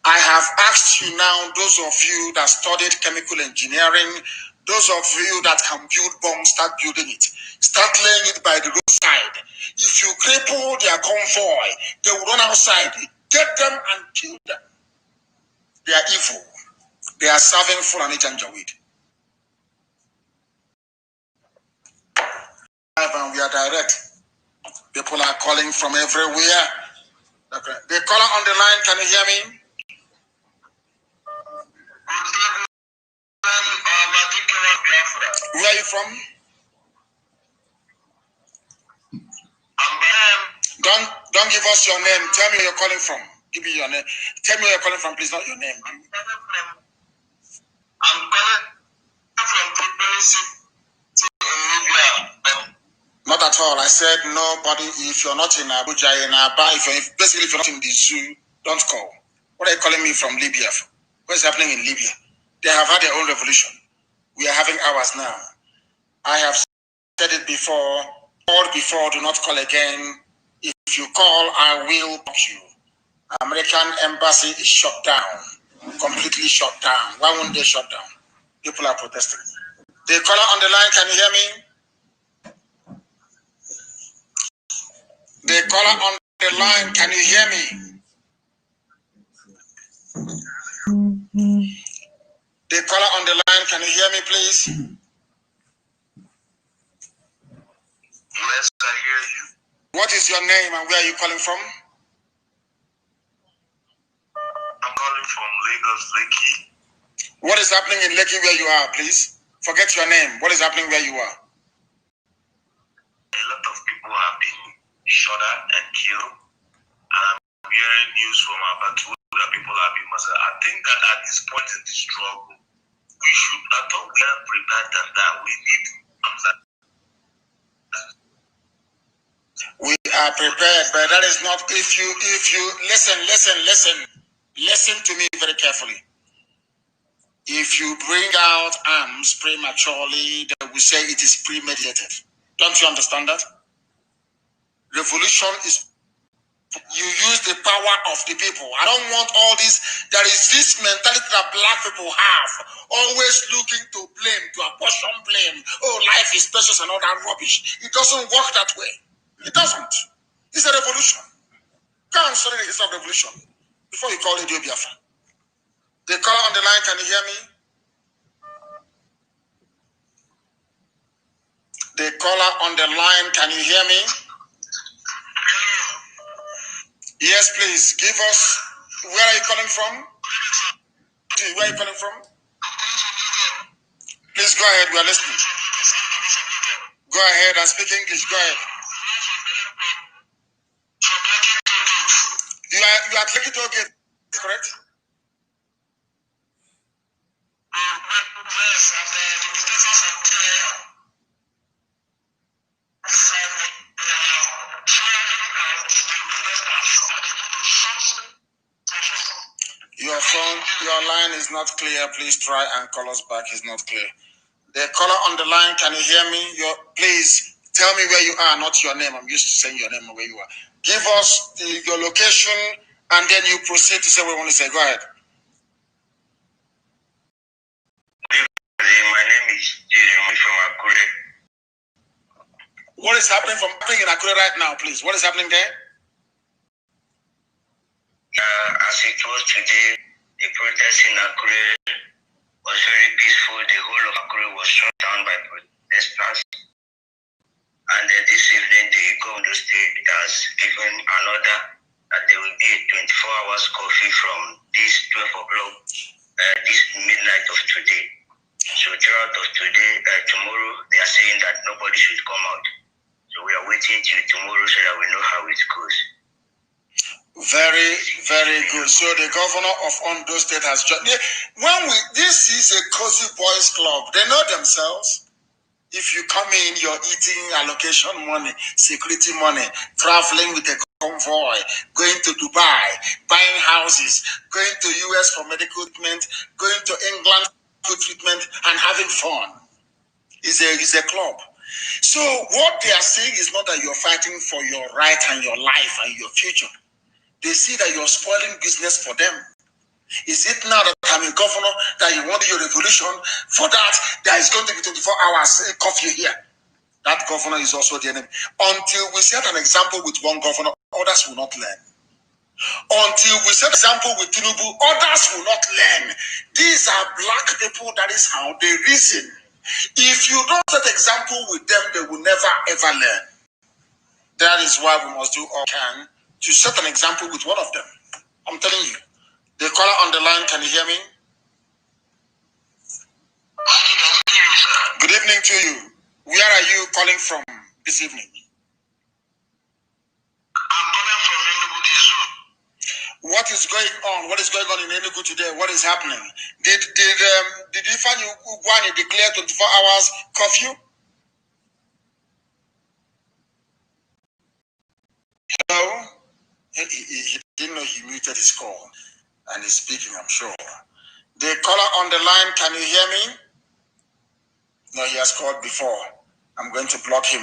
I have asked you now, those of you that studied chemical engineering, those of you that can build bombs, start building it. Start laying it by the roadside. If you cripple their convoy, they will run outside. Get them and kill them. They are evil. They are serving Fulani Janjaweed. And we are direct. People are calling from everywhere. Okay. The caller on the line, can you hear me? Where are you from? Don't give us your name. Tell me where you're calling from. Give me your name. Tell me where you're calling from, please, not your name. I'm calling from Not at all. I said nobody. If you're not in Abuja, in Aba, basically if you're not in the zoo, don't call. What are you calling me from Libya? What's happening in Libya? They have had their own revolution. We are having ours now. I have said it before. Called before, do not call again. If you call, I will block you. American embassy is shut down. Completely shut down. Why won't they shut down? People are protesting. The caller on the line, can you hear me? The caller on the line, can you hear me? The caller on the line, can you hear me, please? Yes, I hear you. What is your name and where are you calling from? I'm calling from Lagos, Lekki. What is happening in Lekki where you are, please? Forget your name. What is happening where you are? A lot of people have been shot at and killed. And I'm hearing news from Abatu that people have been massacred. I think that at this point in the struggle, we should not get prepared than that. We need We are prepared, but that is not. If you listen to me very carefully. If you bring out arms prematurely, they will say it is premeditated. Don't you understand that? Revolution is, you use the power of the people. I don't want all this. There is this mentality that black people have, always looking to blame, to apportion blame. Oh, life is precious and all that rubbish. It doesn't work that way. It doesn't. It's a revolution. Go and study the history of revolution before you call it BIAFRA. The caller on the line, can you hear me? The caller on the line, can you hear me? Yes, please. Give us, where are you calling from? Where are you calling from? Please go ahead, we are listening. Go ahead and speak English, go ahead. You are clicking to okay, correct? Your phone, your line is not clear. Please try and call us back. It's not clear. The caller on the line, can you hear me? Please tell me where you are, not your name. I'm used to saying your name and where you are. Give us your location, and then you proceed to say what you want to say. Go ahead. My name is Jeremy from Akure. What is happening in Akure right now, please? What is happening there? As it was today, the protest in Akure was very peaceful. The whole of Akure was shut down by protesters. And this evening, the Kanu state has given an order that there will be a 24 hours coffee from this 12 o'clock, this midnight of today. So throughout of today, tomorrow, they are saying that nobody should come out. So we are waiting till tomorrow so that we know how it goes. Very, very good. So the governor of Ondo State has joined. This is a cozy boys club. They know themselves. If you come in, you're eating allocation money, security money, traveling with a convoy, going to Dubai, buying houses, going to US for medical treatment, going to England for treatment, and having fun. It's a club. So what they are saying is not that you're fighting for your right and your life and your future. They see that you're spoiling business for them. Is it now that I'm a governor that you want your revolution? For that, there is going to be 24 hours curfew here. That governor is also the enemy. Until we set an example with one governor, others will not learn. Until we set an example with Tinubu, others will not learn. These are black people, that is how they reason. If you don't set example with them, they will never ever learn. That is why we must do all we can to set an example with one of them. I'm telling you. The caller on the line, can you hear me? Good evening to you. Where are you calling from this evening? I'm calling from Enugu Zoo. What is going on? What is going on in Enugu today? What is happening? Did Ifeanyi Ugwuanyi declare 24 hours curfew? Hello? He didn't know he muted his call. And he's speaking, I'm sure. The caller on the line, can you hear me? No, he has called before. I'm going to block him.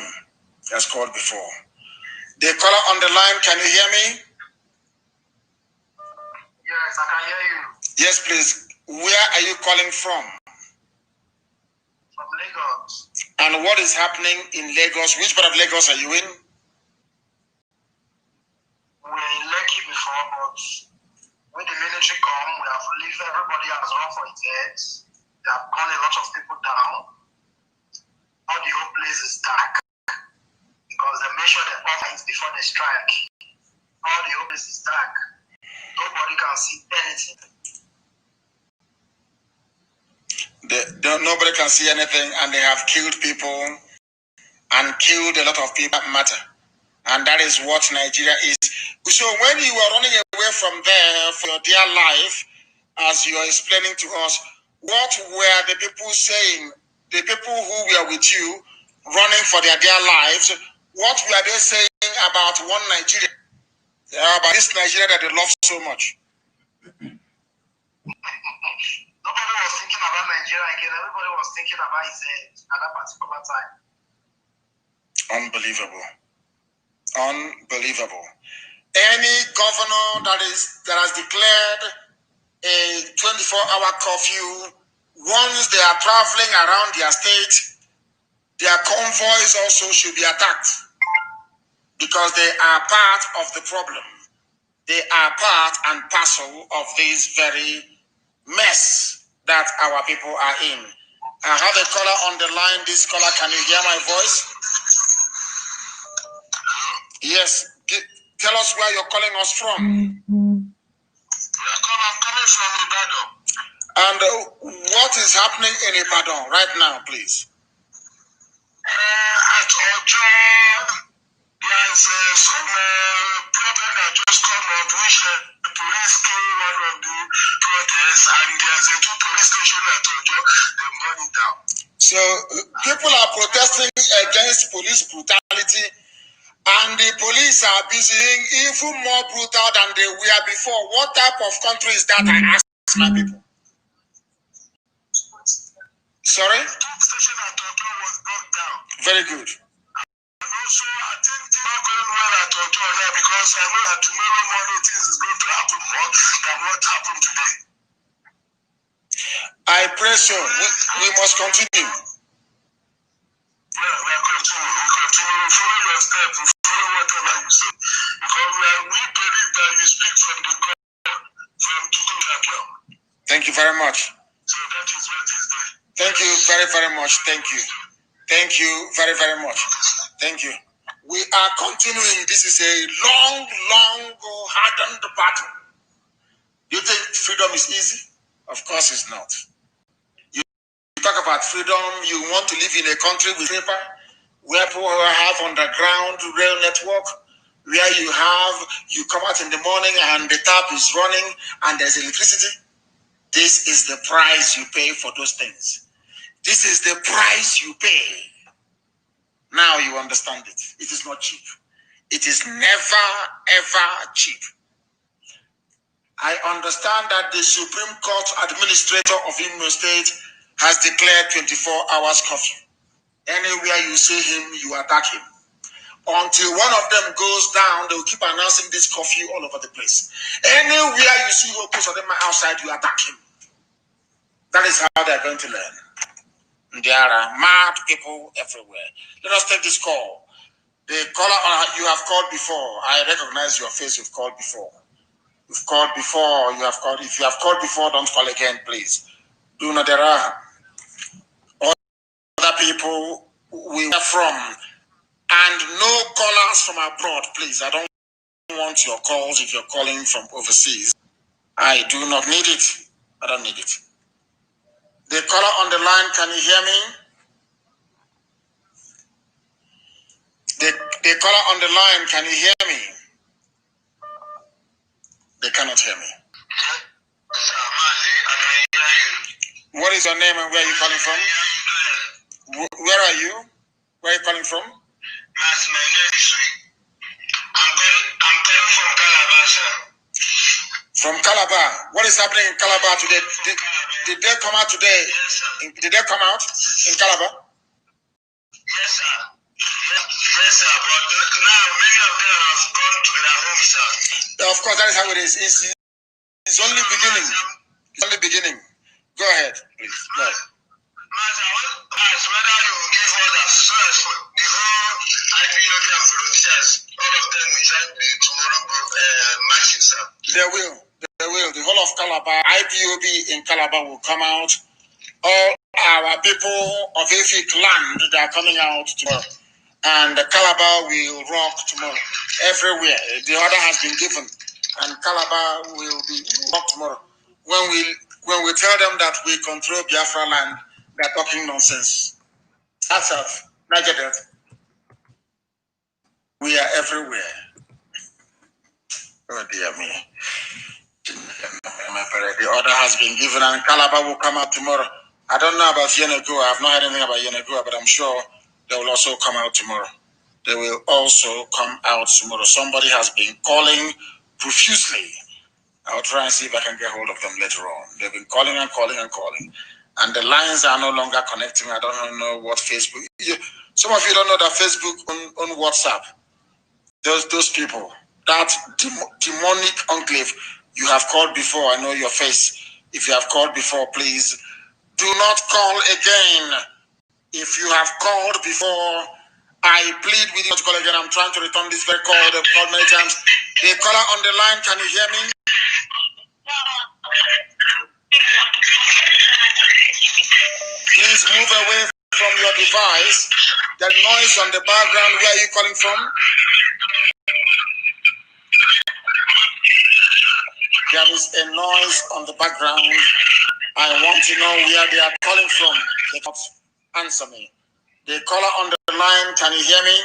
He has called before. The caller on the line, can you hear me? Yes, I can hear you. Yes, please. Where are you calling from? From Lagos. And what is happening in Lagos? Which part of Lagos are you in? We're in Lekki before, but when the military come, we have left, everybody has run for its heads. They have gone a lot of people down. All the whole place is dark because they make sure they fight before they strike. All the whole place is dark. Nobody can see anything. Nobody can see anything, and they have killed people and killed a lot of people that matter. And that is what Nigeria is. So when you were running away from there for your dear life, as you are explaining to us, what were the people saying? The people who were with you running for their dear lives, what were they saying about one Nigeria? About this Nigeria that they love so much? Nobody was thinking about Nigeria again. Everybody was thinking about his head at that particular time. Unbelievable. Unbelievable. Any governor that has declared a 24-hour curfew, once they are traveling around their state, their convoys also should be attacked because they are part of the problem. They are part and parcel of this very mess that our people are in. I have a caller on the line. This caller, can you hear my voice? Yes. Tell us where you're calling us from. I'm coming from Ibadan. And what is happening in Ibadan right now, please? At Ojo, there's some problem that just come up, which the police killed one of the protests, and there's a 2 police station at Ojo, they burn it down. So people are protesting against police brutality, and the police are being even more brutal than they were before. What type of country is that, I ask my people? Sorry? The top station at Ojo was brought down. Very good. And also, I think things are going well at Ojo now because I know that tomorrow morning things is going to happen more than what happened today. I pray so. We must continue. Yeah, we are continuing. We continue. We follow your steps. We follow whatever you say. Because we believe that you speak from the God, from Tukukakia. Thank you very much. So that is what is there. Thank you very, very much. Thank you. Thank you very, very much. Thank you. We are continuing. This is a long, hardened battle. You think freedom is easy? Of course it's not. You talk about freedom, you want to live in a country with paper, where people have underground rail network, where you come out in the morning and the tap is running and there's electricity. This is the price you pay for those things. This is the price you pay. Now you understand it. It is not cheap. It is never, ever cheap. I understand that the Supreme Court Administrator of Imo State has declared 24 hours curfew. Anywhere you see him, you attack him. Until one of them goes down, they will keep announcing this curfew all over the place. Anywhere you see Hokus or them outside, you attack him. That is how they're going to learn. There are mad people everywhere. Let us take this call. The caller you have called before. I recognize your face. You've called before. You've called before. You have called. If you have called before, don't call again, please. Do not. There are other people we are from, and no callers from abroad, please. I don't want your calls if you're calling from overseas. I do not need it. I don't need it. The caller on the line, can you hear me? The caller on the line, can you hear me? They cannot hear me. Mazi, I can hear you. What is your name and where are you calling from? Where are you? Where are you calling from? Mazi, my name is Sui. I'm calling from Calabar, sir. From Calabar. What is happening in Calabar today? Did they come out today? Yes, sir. Did they come out in Calabar? Yes, sir. Yes, sir. But now many of them have gone to their homes, sir. Of course, that is how it is. It's only beginning. It's only beginning. Go ahead, please. Go ahead. Mazi, I want to ask whether you will give orders so as for the whole IPOB and volunteers, all of them will join the tomorrow marching, sir. They will. They will. The whole of Calabar, IPOB in Calabar will come out. All our people of Efik land, they are coming out tomorrow. And the Calabar will rock tomorrow. Everywhere. The order has been given. And Calabar will be rocked tomorrow. When we tell them that we control Biafra land, they're talking nonsense. That's it. Now get it. We are everywhere. Oh dear me. The order has been given and Calabar will come out tomorrow. I don't know about Yenego. I have not heard anything about Yenego, but I'm sure they will also come out tomorrow. They will also come out tomorrow. Somebody has been calling profusely. I'll try and see if I can get hold of them later on. They've been calling and calling and calling. And the lines are no longer connecting. I don't know what Facebook. Some of you don't know that Facebook on WhatsApp. Those people, that demonic enclave, you have called before. I know your face. If you have called before, please do not call again. If you have called before, I plead with you to call again. I'm trying to return this very call. They've called many times. The caller on the line, can you hear me? Please move away from your device. That noise on the background, where are you calling from? There is a noise on the background. I want to know where they are calling from. They can't answer me. The caller on the line, can you hear me?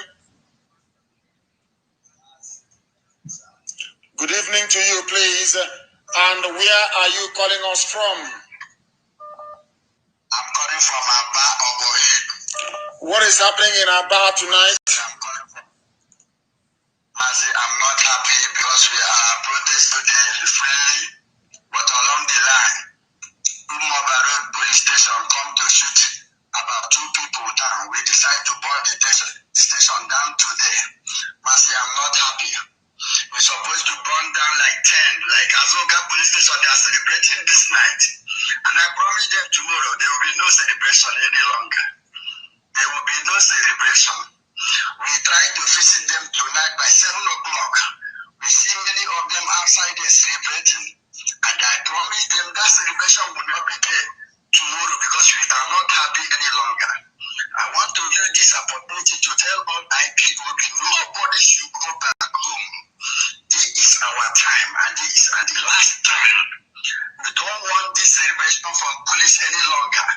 Good evening to you, please. And where are you calling us from? I'm calling from Aba, Obohe. What is happening in Aba tonight? Mazi, I'm not happy because we are protesting today freely, but along the line, Umaba Road Police Station come to shoot around like 10, like Azoka police station, they are celebrating this night. And I promise them tomorrow there will be no celebration any longer. There will be no celebration. We try to visit them tonight by 7 o'clock. We see many of them outside there celebrating. And I promise them that celebration will not be there tomorrow because we are not happy any longer. I want to use this opportunity to tell all IPOB, nobody should go back home. This is our time and this is the last time. We don't want this celebration from police any longer.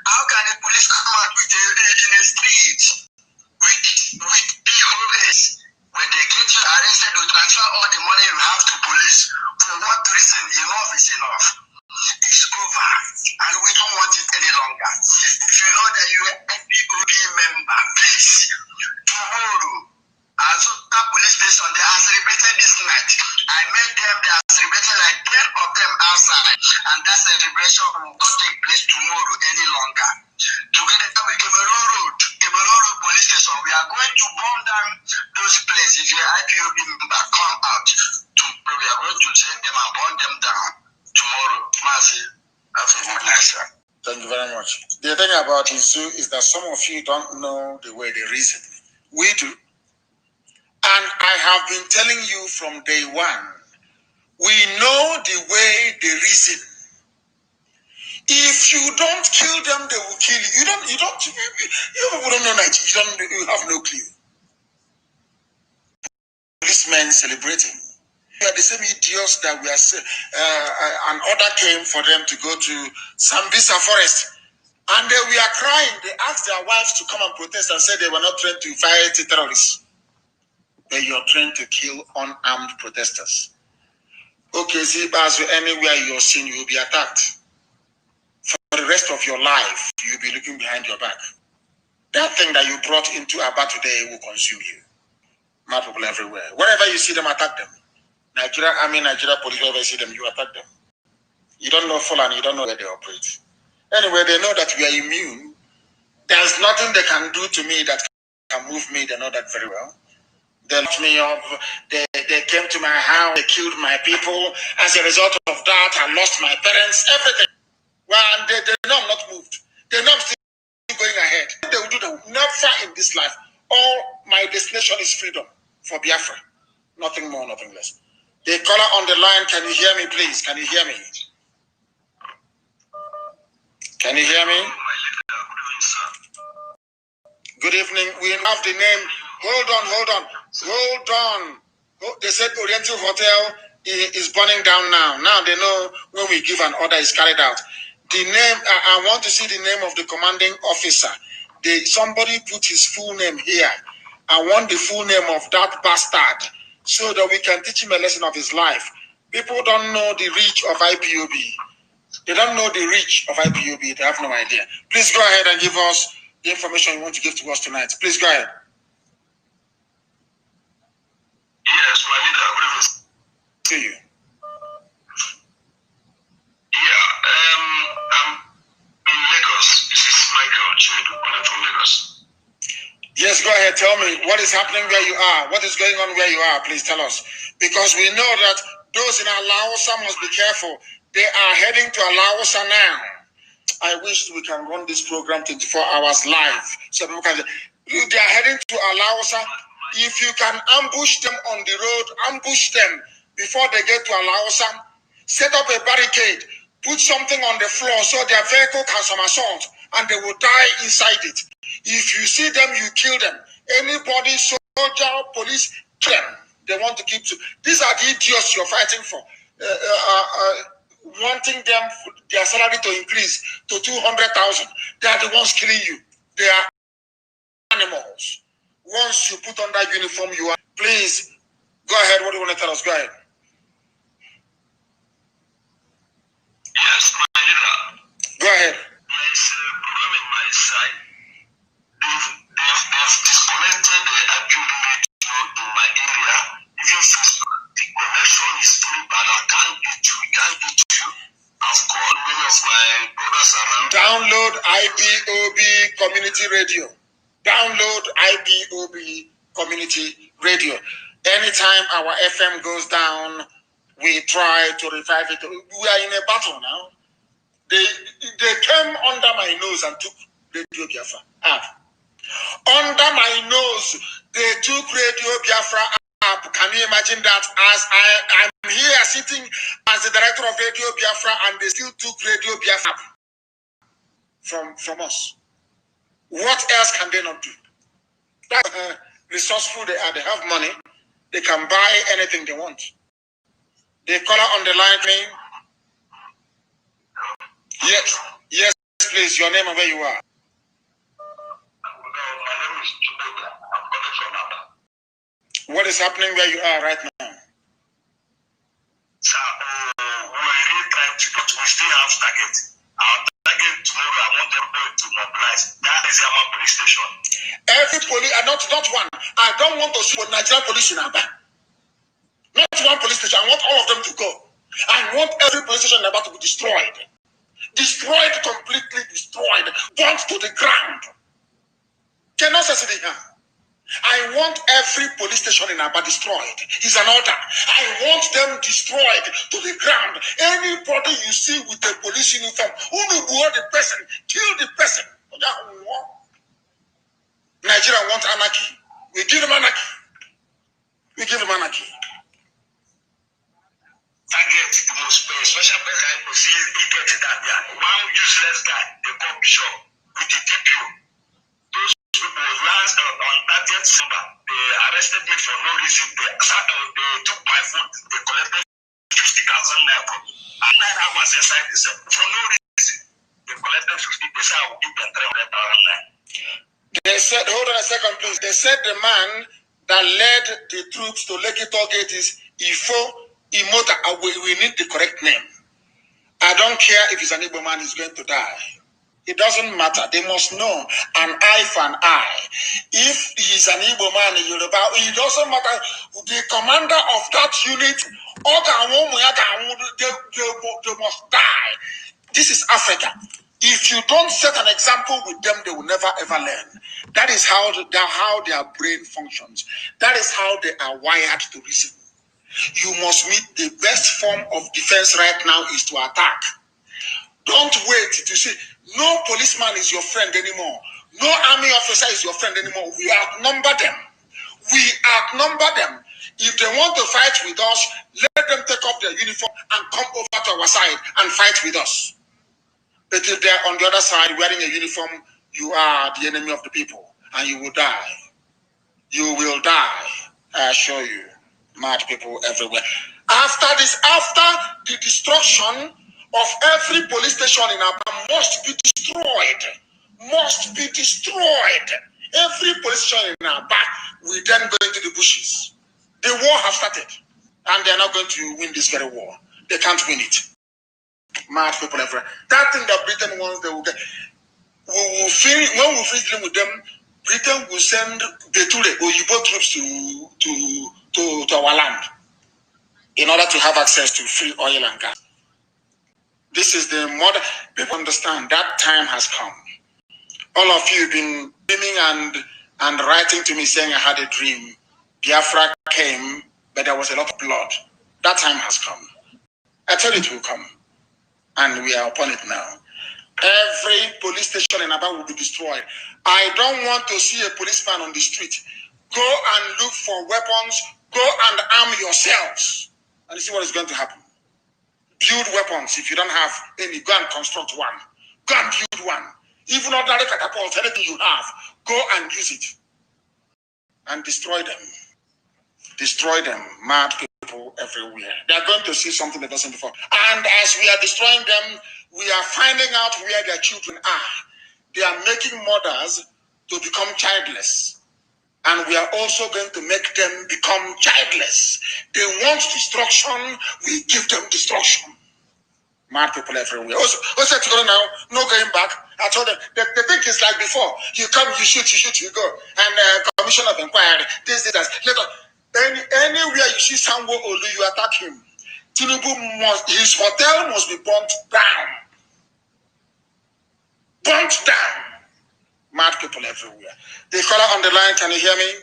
How can the police come out with a raid in the street with POS? When they get you arrested, you transfer all the money you have to police. For what reason? Enough is enough. It's over. And we don't want it any longer. If you know that you are a POB member, please, tomorrow, as a police station, they are celebrating this night. I met them, they are celebrating like 10 of them outside. And that celebration will not take place tomorrow any longer. Together with Cameroon Road police station, we are going to burn down those places. If you are IPOB member, come out. Tomorrow, we are going to take them and burn them down. Tomorrow, Mazi, have a good night, sir. Thank you very much. The thing about the zoo is that some of you don't know the way they reason. We do. And I have been telling you from day one, we know the way they reason. If you don't kill them, they will kill you. You people don't know Nigeria. You have no clue. Policemen celebrating. We are the same idiots that we are. An order came for them to go to Sambisa forest. And we are crying. They asked their wives to come and protest and said they were not trained to fight terrorists. But you're trained to kill unarmed protesters. Okay, see, as anywhere you're seen, you will be attacked. For the rest of your life, you'll be looking behind your back. That thing that you brought into Aba today will consume you. Mad people everywhere. Wherever you see them, attack them. Nigeria Army, Nigeria Police, wherever you see them, you attack them. You don't know Fulani, you don't know where they operate. Anyway, they know that we are immune. There's nothing they can do to me that can move me. They know that very well. They locked me up. They came to my house. They killed my people. As a result of that, I lost my parents, everything. Well, and they know I'm not moved. They know I'm still going ahead. They will do that. Never in this life. All my destination is freedom for Biafra. Nothing more, nothing less. The caller on the line, can you hear me, please? Can you hear me? Can you hear me? Good evening. We have the name. Hold on. They said Oriental Hotel is burning down now. Now they know when we give an order is carried out. The name, I want to see the name of the commanding officer. Somebody put his full name here. I want the full name of that bastard so that we can teach him a lesson of his life. People don't know the reach of IPOB. They don't know the reach of IPOB. They have no idea. Please go ahead and give us the information you want to give to us tonight. Please go ahead. Yes, my leader, good evening. To you. Yeah, I'm in Lagos. This is Michael Chinedu, calling from Lagos. Yes, go ahead. Tell me what is happening where you are. What is going on where you are? Please tell us. Because we know that those in Alaosa must be careful. They are heading to Alaosa now. I wish we can run this program 24 hours live. So people can. They are heading to Alaosa. If you can ambush them on the road, ambush them before they get to Alaosa. Set up a barricade. Put something on the floor so their vehicle can somersault and they will die inside it. If you see them, you kill them. Anybody, soldier, police, kill them. They want to keep. These are the idiots you're fighting for. Wanting them, their salary to increase to 200,000. They are the ones killing you. They are animals. Once you put on that uniform, you are. Please, go ahead. What do you want to tell us? Go ahead. Yes, my leader. Go ahead. There's a problem in my side. They've disconnected the IPOB radio in my area. Even Facebook, the connection is too bad. I can't get you. I've called many of my brothers around. Download IPOB Community Radio. Download IPOB Community Radio. Anytime our FM goes down, try to revive it. We are in a battle now. They came under my nose and took Radio Biafra app. Under my nose, they took Radio Biafra app. Can you imagine that? As I'm here sitting as the director of Radio Biafra, and they still took Radio Biafra from us. What else can they not do? That's resourceful they are. They have money. They can buy anything they want. They call on the line me. Yes, please. Your name and where you are. My name is Chukwuka. I'm calling from Aba. What is happening where you are right now? Sir, we really trying to, but we still have target. Our target tomorrow, I want everybody to mobilize. That is our police station. Every police, not one. I don't want to see Nigerian police in Aba. Not one police station. I want all of them to go. I want every police station in Aba to be destroyed. Destroyed, completely destroyed. Burnt to the ground. Cannot say it here. I want every police station in Aba destroyed. It's an order. I want them destroyed to the ground. Anybody you see with a police uniform, the person, kill the person. Nigeria wants anarchy. We give them anarchy. We give them anarchy. Target the most special person to see he get that. Yeah. One useless guy, they call Bishop with the DPO. Those people last on 30th December, they arrested me for no reason. They took my phone, they collected 50,000 naira from me. And 9 hours inside the cell for no reason. They collected 50. They said I will give them 300,000 naira. They said, hold on a second, please. They said the man that led the troops to Lekki Tollgate is Ifo Imota. We need the correct name. I don't care if he's an Igbo man, he's going to die. It doesn't matter. They must know an eye for an eye. If he's an Igbo man in Yoruba, it doesn't matter. The commander of that unit, they must die. This is Africa. If you don't set an example with them, they will never ever learn. That is how their brain functions. That is how they are wired to reason. You must meet the best form of defense right now is to attack. Don't wait to see. No policeman is your friend anymore. No army officer is your friend anymore. We outnumber them. We outnumber them. If they want to fight with us, let them take off their uniform and come over to our side and fight with us. But if they're on the other side wearing a uniform, you are the enemy of the people and you will die. You will die. I assure you. Mad people everywhere. After the destruction of every police station in Aba must be destroyed. Must be destroyed. Every police station in Aba, we then go into the bushes. The war has started. And they're not going to win this very war. They can't win it. Mad people everywhere. That thing that Britain wants, they will get. When we finish dealing with them, Britain will send Beture or Yibo troops to our land in order to have access to free oil and gas. This is the model. People understand that time has come. All of you have been dreaming and writing to me saying I had a dream. Biafra came, but there was a lot of blood. That time has come. I tell you it will come. And we are upon it now. Every police station in Aba will be destroyed. I don't want to see a policeman on the street. Go and look for weapons. Go and arm yourselves. And see what is going to happen. Build weapons. If you don't have any, go and construct one. Go and build one. Even ordinary catapults, anything you have, go and use it. And destroy them. Destroy them. Mad people everywhere. They are going to see something that doesn't before. And as we are destroying them, we are finding out where their children are. They are making mothers to become childless. And we are also going to make them become childless. They want destruction, we give them destruction. Mad people everywhere. Also together now, no going back. I told them, the thing is like before. You come, you shoot, you go. And commission of inquiry, this, that. Anywhere you see Sanwo Olu, you attack him. Tinubu his hotel must be burnt down. Burnt down. Mad people everywhere. The caller on the line, can you hear me?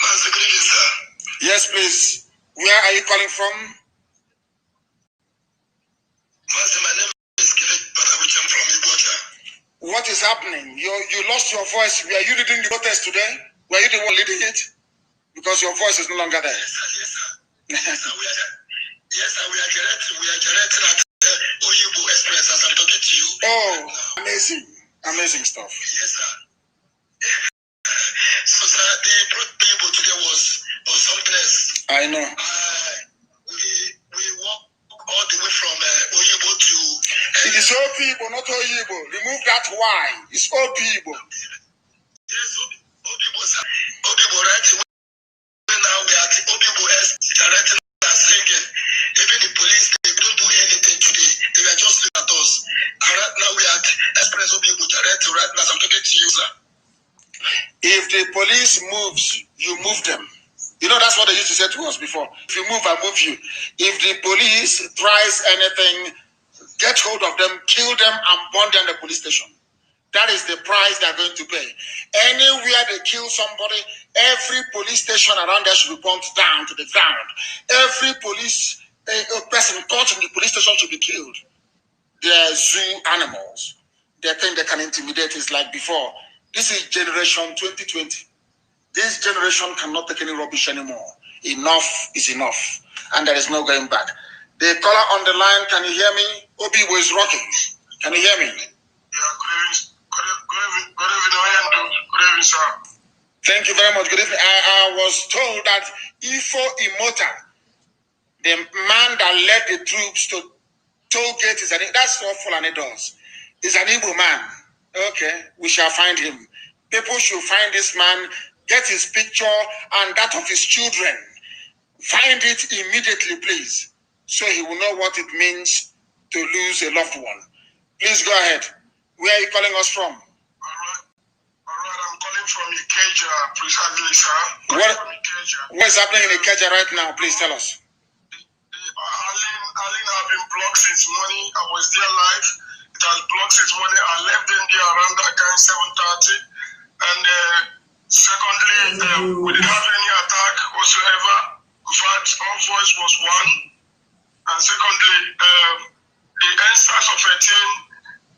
Mazi, good evening, sir. Yes, please. Where are you calling from? Mazi, my name is Gilek, but I'm from Ibocha. What is happening? You lost your voice. Were you leading the protest today? Were you the one leading it? Because your voice is no longer there. Yes, sir. Yes, sir. Yes, sir. We are directing at Oyibo Express as I'm talking to you. Oh, amazing. Amazing stuff. Yes, sir. So, sir, the Oyibo today was something else. I know. We walk all the way from Oyibo to... It is Oyibo, not Oyibo. Remove that Y. It's Oyibo. Yes, Oyibo, sir. Oyibo, right? Now we are at Oyibo directing and singing. Even the police, they don't do anything today. They were just looking at us. And right now we are at Express Oyibo directing right now. I'm talking to you, sir. If the police moves, you move them. You know, that's what they used to say to us before. If you move, I move you. If the police tries anything, get hold of them, kill them, and burn them in the police station. That is the price they're going to pay. Anywhere they kill somebody, every police station around there should be burnt down to the ground. Every police person caught in the police station should be killed. They're zoo animals. They think they can intimidate. It's like before. This is generation 2020. This generation cannot take any rubbish anymore. Enough is enough. And there is no going back. The caller on the line, can you hear me? Obi was rocking. Can you hear me? Yeah, good evening, sir. Thank you very much. Good evening. I was told that Ifo Imota, the man that led the troops to toll gate, that's what Fulani does. Is an Igbo man. Okay, we shall find him. People should find this man, get his picture and that of his children. Find it immediately, please, so he will know what it means to lose a loved one. Please go ahead. Where are you calling us from? All right, I'm calling from Ikeja, precisely, sir. What is happening in Ikeja right now? Please tell us. Aline have been blocked since morning. I was there live. It has blocked since morning. I left them there around that time, 7:30. And secondly, we didn't have any attack whatsoever. In fact, our voice was one. And secondly, the NSAS of 18,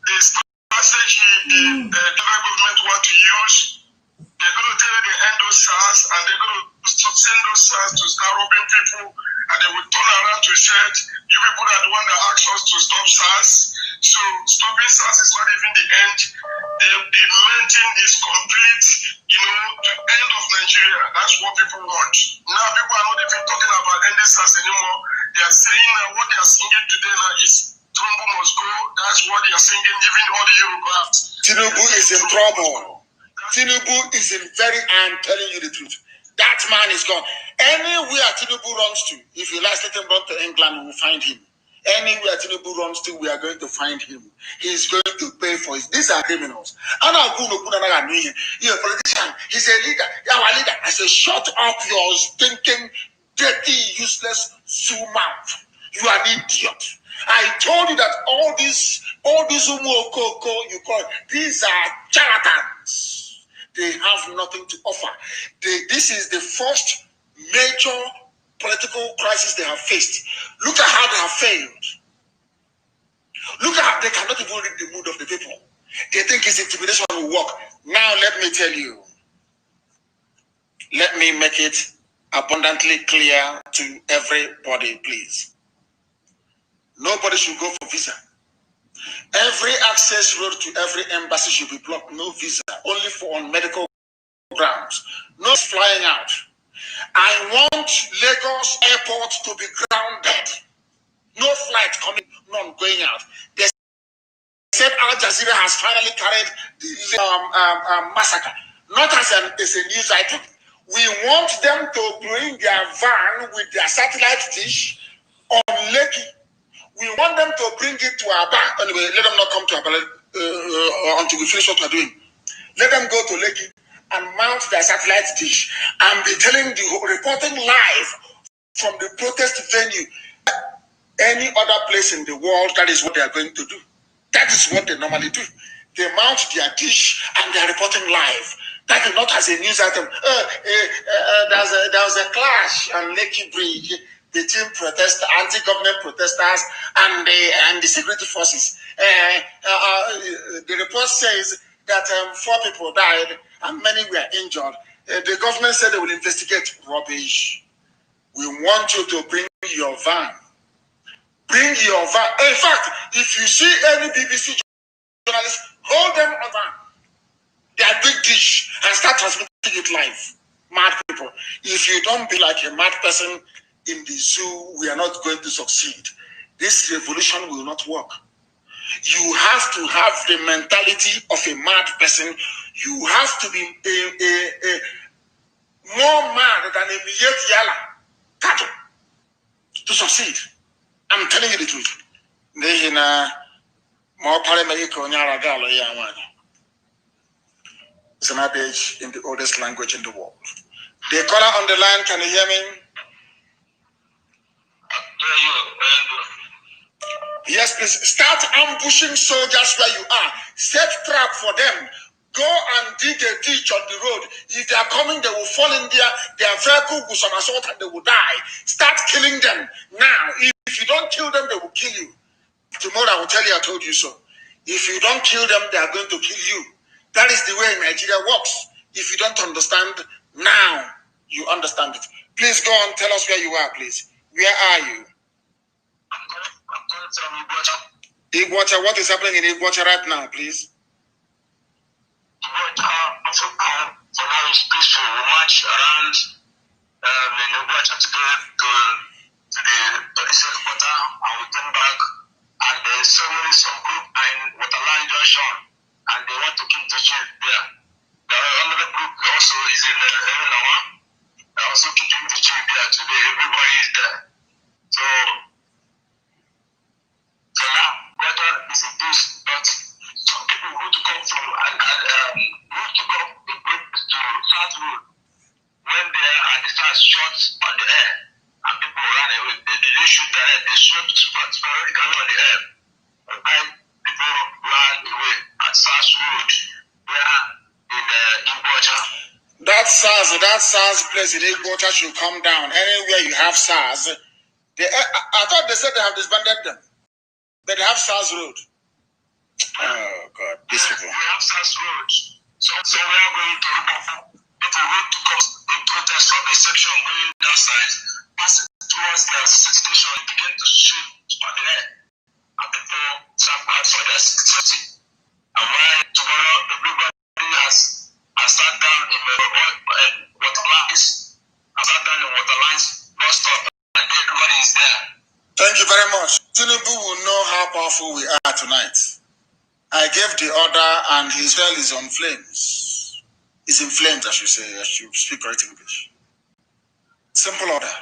the strategy the federal government want to use, they're going to tell you they end those SARS and they're going to send those SARS to start robbing people, and they will turn around to say, you people are the one that asked us to stop SARS. So stopping SARS is not even the end. The main thing is complete, the end of Nigeria. That's what people want. Now people are not even talking about ending SARS anymore. They are saying what they are singing today now is Trumbo must go. That's what they are singing, even all the Europeans. Tinubu is in trouble. Tinubu is in I'm telling you the truth. That man is gone. Anywhere Tinubu runs to, if you like, let him run to England, we will find him. Anywhere Tinubu runs to, we are going to find him. He is going to pay for it. These are criminals. You're a politician. He's a leader. You're our leader. I say, shut up your stinking, dirty, useless Sioux mouth. You are an idiot. I told you that all these umokoko you call it, these are charlatans. They have nothing to offer. This is the first major political crisis they have faced. Look at how they have failed. Look at how they cannot even read the mood of the people. They think it's intimidation will work. Now let me tell you. Let me make it abundantly clear to everybody, please. Nobody should go for visa. Every access road to every embassy should be blocked. No visa, only on medical grounds. No flying out. I want Lagos Airport to be grounded. No flight coming, none going out. They said Al Jazeera has finally carried the massacre. Not as a news item. We want them to bring their van with their satellite dish on Lekki. We want them to bring it to Aba. Anyway, let them not come to Aba until we finish what we're doing. Let them go to Lekki and mount their satellite dish and be reporting live from the protest venue. Any other place in the world, that is what they are going to do. That is what they normally do. They mount their dish and they are reporting live. That is not as a news item. There was a clash on Lekki Bridge between anti-government protesters and the security forces. The report says that 4 people died and many were injured. The government said they will investigate. Rubbish. We want you to bring your van. Bring your van. In fact, if you see any BBC journalists, hold them on van. Their big dish and start transmitting it live. Mad people. If you don't be like a mad person in the zoo, we are not going to succeed. This revolution will not work. You have to have the mentality of a mad person. You have to be more mad than a Miyet Yala Kato to succeed. I'm telling you the truth. It's an adage in the oldest language in the world. The caller on the line, can you hear me? Yes, please. Start ambushing soldiers where you are. Set trap for them. Go and dig a ditch on the road. If they are coming, they will fall in there. Their vehicle will somersault and they will die. Start killing them now. If you don't kill them, they will kill you. Tomorrow I will tell you I told you so. If you don't kill them, they are going to kill you. That is the way Nigeria works. If you don't understand, now you understand it. Please go on, tell us where you are, please. Where are you? Iguacha, what is happening in Iguacha right now, please? So now it's peaceful. We march around Iguacha to the police headquarters and we turn back. And there's some group in Waterline Junction and they want to keep the chief there. The other group also is in Erenawa. They're also keeping the chief there today. Everybody is there. So now, weather is a boost, but some people who to come from and who to come to South Road went there and they start shots on the air and people ran away. They didn't shoot direct, they shot sporadically on the air. And people ran away at South Road where in Iguacha. That SARS place in Iguacha should come down. Anywhere you have SARS, I thought they said they have disbanded them. But they have SARS Road. Oh, God. These people. We have SARS Road. So we are going to people went to cause a protest from the section going that side, passing towards the station, begin to shoot on the air. And people stand out for their security. And while tomorrow everybody has sat down in the waterlines, bus stop, and everybody is there. Thank you very much. Tinubu will know how powerful we are tonight. I gave the order and his cell is on flames. It's in flames, I should say. I should speak correct English. Simple order.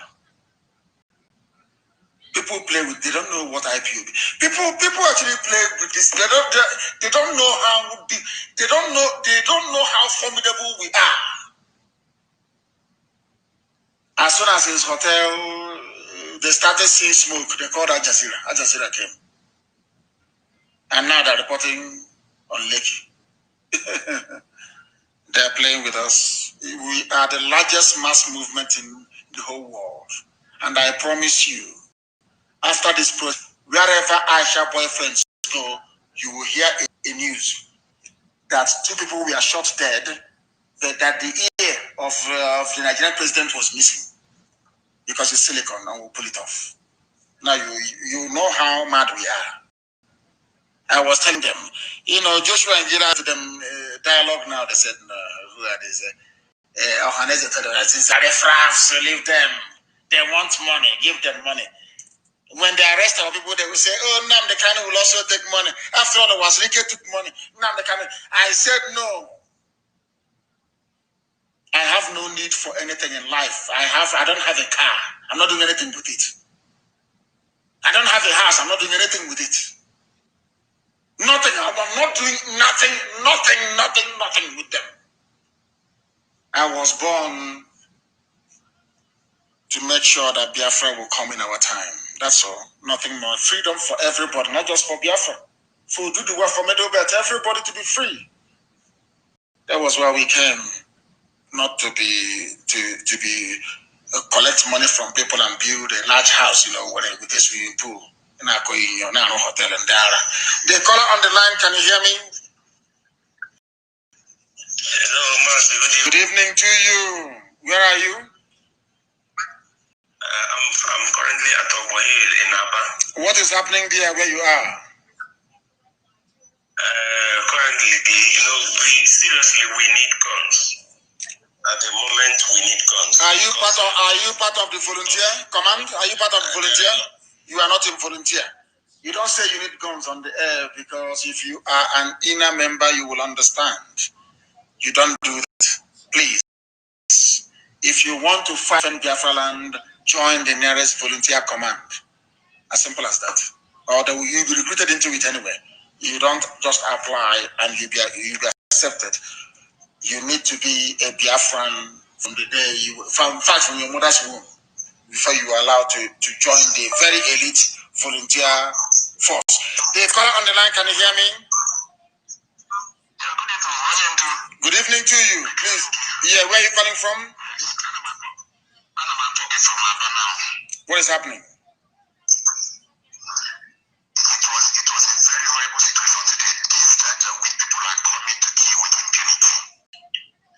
People play with, they don't know what IPOB. People actually play with this. They don't know how they don't know how formidable we are. As soon as his hotel they started seeing smoke, they called Al Jazeera. Al Jazeera came. And now they're reporting on Lekki. They're playing with us. We are the largest mass movement in the whole world. And I promise you, after this process, wherever Aisha boyfriends go, you will hear a news that 2 people were shot dead, that the ear of the Nigerian president was missing because it's silicon and we'll pull it off. Now you know how mad we are. I was telling them, Joshua and Jira to them dialogue now. They said, who are these? Leave them. They want money. Give them money. When they arrest our people, they will say, oh, Nnamdi Kanu will also take money. After all, it was Rike took money. Nnamdi Kanu. I said no. I have no need for anything in life. I don't have a car. I'm not doing anything with it. I don't have a house. I'm not doing anything with it. Nothing. I'm not doing nothing with them. I was born to make sure that Biafra will come in our time. That's all. Nothing more. Freedom for everybody, not just for Biafra. For do the work for Medobet, everybody to be free. That was why we came, not to be collect money from people and build a large house, with a swimming pool. Hotel and Dara. The caller on the line, can you hear me? Hello, Mazi. Good evening to you. Where are you? I'm currently at Obohil in Aba. What is happening there where you are? Currently, we need guns. At the moment, we need guns. Are you part of the volunteer command? Are you part of the volunteer? You are not a volunteer. You don't say you need guns on the air, because if you are an inner member, you will understand. You don't do that. Please. If you want to fight in Biafra land, join the nearest volunteer command. As simple as that. Or you'll be recruited into it anyway. You don't just apply and you'll be accepted. You need to be a Biafran from the day from your mother's womb, before you are allowed to join the very elite volunteer force. The caller on the line, can you hear me? Good evening to you. Please. Yeah, where are you calling from? What is happening? It was a very horrible situation today. These people are coming to kill with impunity.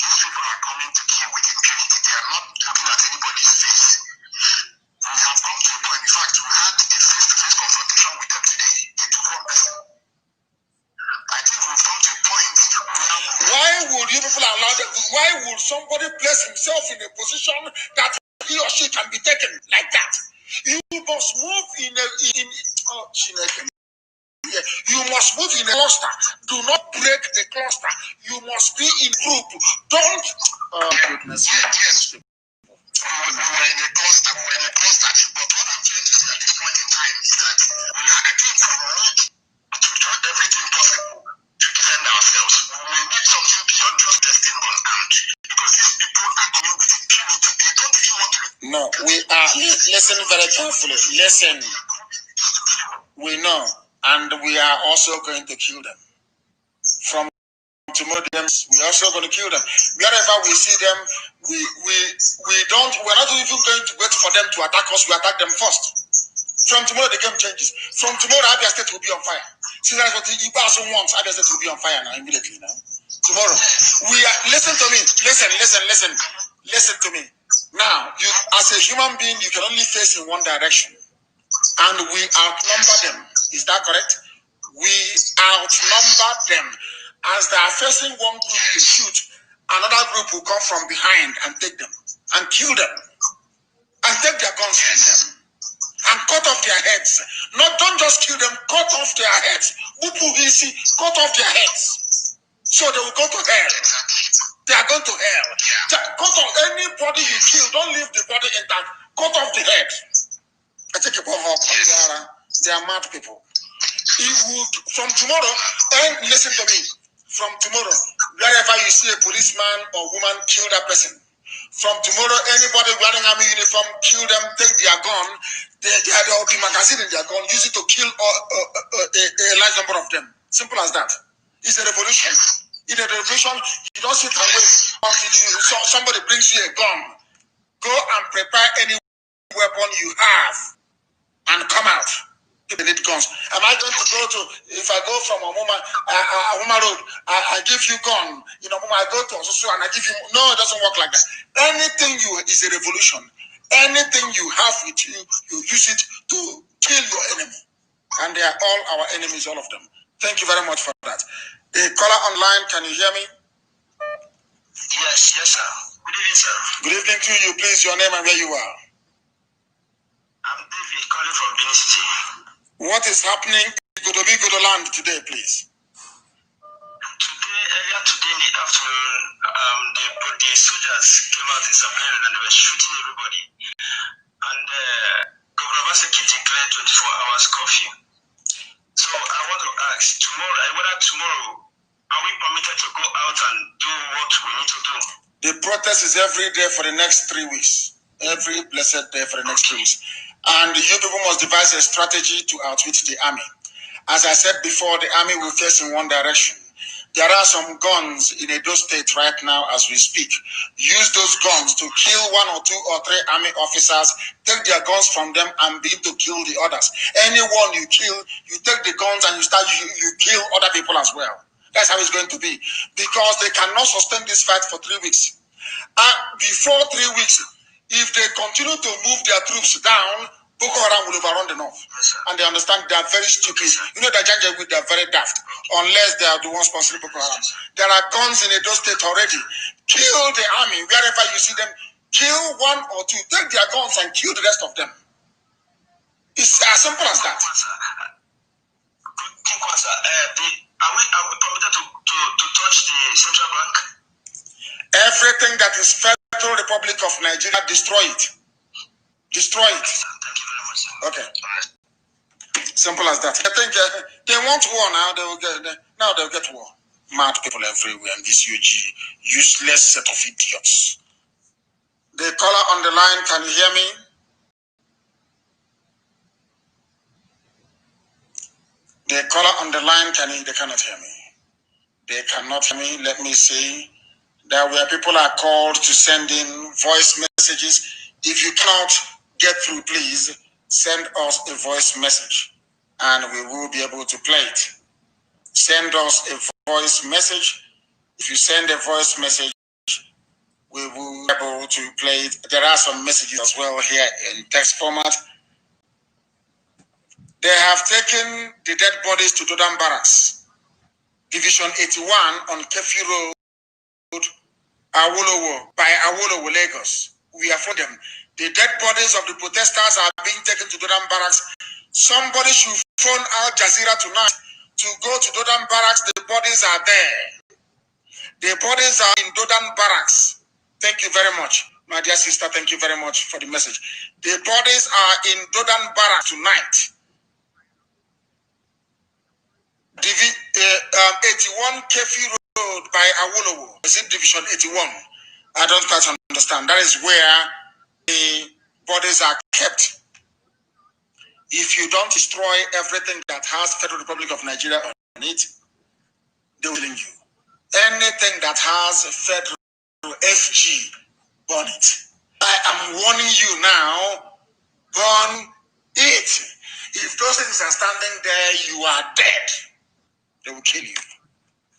These people are coming to kill with impunity. They are not looking at anybody's face. We have come to a point. In fact, we had a face-to-face confrontation with them today. They took one person. I think we've come to a point. Why would you people allow them? Why would somebody place himself in a position that he or she can be taken like that? You must move you must move in a cluster. Do not break the cluster. You must be in group. Don't. Oh goodness. Yes. We were in a cluster. But what I'm trying to say at this point in time is that we are again to do everything possible to defend ourselves. We need something beyond just testing unarmed, because these people are coming with impunity. They don't even want to. No, we are. Listen very carefully. Listen. We know, and we are also going to kill them. From tomorrow, we're also going to kill them. Wherever we see them, we're not even going to wait for them to attack us. We attack them first. From tomorrow, the game changes. From tomorrow, Abia State will be on fire. See, that's what Igbo also wants. Abia State will be on fire now, immediately now. Tomorrow. Listen to me. Listen to me. Now, you, as a human being, you can only face in one direction. And we outnumber them. Is that correct? We outnumber them. As they are facing one group to shoot, another group will come from behind and take them and kill them and take their guns from them and cut off their heads. Don't just kill them, cut off their heads. Cut off their heads. So they will go to hell. They are going to hell. Cut off anybody you kill, don't leave the body intact. Cut off the head. I take a bomb. They are mad people. From tomorrow, and listen to me, from tomorrow, wherever you see a policeman or woman, kill that person. From tomorrow, anybody wearing army uniform, kill them, take their gun. There will be magazine in their gun, use it to kill a large number of them. Simple as that. It's a revolution. In a revolution, you don't sit and wait until somebody brings you a gun. Go and prepare any weapon you have and come out. They need guns. Am I going to go to, if I go from Omuma Road, I give you gun, I go to Osusu and I give you, no, it doesn't work like that. Anything is a revolution. Anything you have with you, you use it to kill your enemy. And they are all our enemies, all of them. Thank you very much for that. The caller online, can you hear me? Yes, sir. Good evening, sir. Good evening to you. Please, your name and where you are. I'm David, calling from Benin City. What is happening in Godo land today, please? Earlier today in the afternoon, the soldiers came out in some area and they were shooting everybody. And Governor Baseki declared 24 hours curfew. So I want to ask, tomorrow, are we permitted to go out and do what we need to do? The protest is every day for the next 3 weeks. Every blessed day for the next 3 weeks. And you people must devise a strategy to outwit the army. As I said before, the army will face in one direction. There are some guns in Edo State right now as we speak. Use those guns to kill 1 or 2 or 3 army officers, take their guns from them and begin to kill the others. Anyone you kill, you take the guns and you kill other people as well. That's how it's going to be. Because they cannot sustain this fight for 3 weeks. Before 3 weeks, if they continue to move their troops down, Boko Haram will overrun the north. Yes, and they understand they are very stupid. You know, the Janjaweed, they are very daft, unless they are the ones sponsoring Boko Haram. There are guns in Edo State already. Kill the army wherever you see them. Kill 1 or 2. Take their guns and kill the rest of them. It's as simple as that. Are we permitted to touch the central bank? Everything that is Federal Republic of Nigeria, destroy it. Destroy it. Thank you very much, sir. Okay. Simple as that. I think they want war now. They'll get war. Mad people everywhere and this useless set of idiots. The caller on the line, can you hear me? The caller on the line, they cannot hear me. They cannot hear me. Let me see. There were people are called to send in voice messages. If you cannot get through, please send us a voice message and we will be able to play it. Send us a voice message. If you send a voice message, we will be able to play it. There are some messages as well here in text format. They have taken the dead bodies to Dodam Barracks, Division 81 on Kefi Road, Awolowo, by Awolowo, Lagos. We have found them. The dead bodies of the protesters are being taken to Dodam Barracks. Somebody should phone Al Jazeera tonight to go to Dodam Barracks. The bodies are there. The bodies are in Dodam Barracks. Thank you very much, my dear sister. Thank you very much for the message. The bodies are in Dodam Barracks tonight. 81 Kefi Road by Awolowo. Is it Division 81? I don't quite understand. That is where the bodies are kept. If you don't destroy everything that has Federal Republic of Nigeria on it, they will kill you. Anything that has Federal FG, burn it. I am warning you now, burn it. If those things are standing there, you are dead. They will kill you.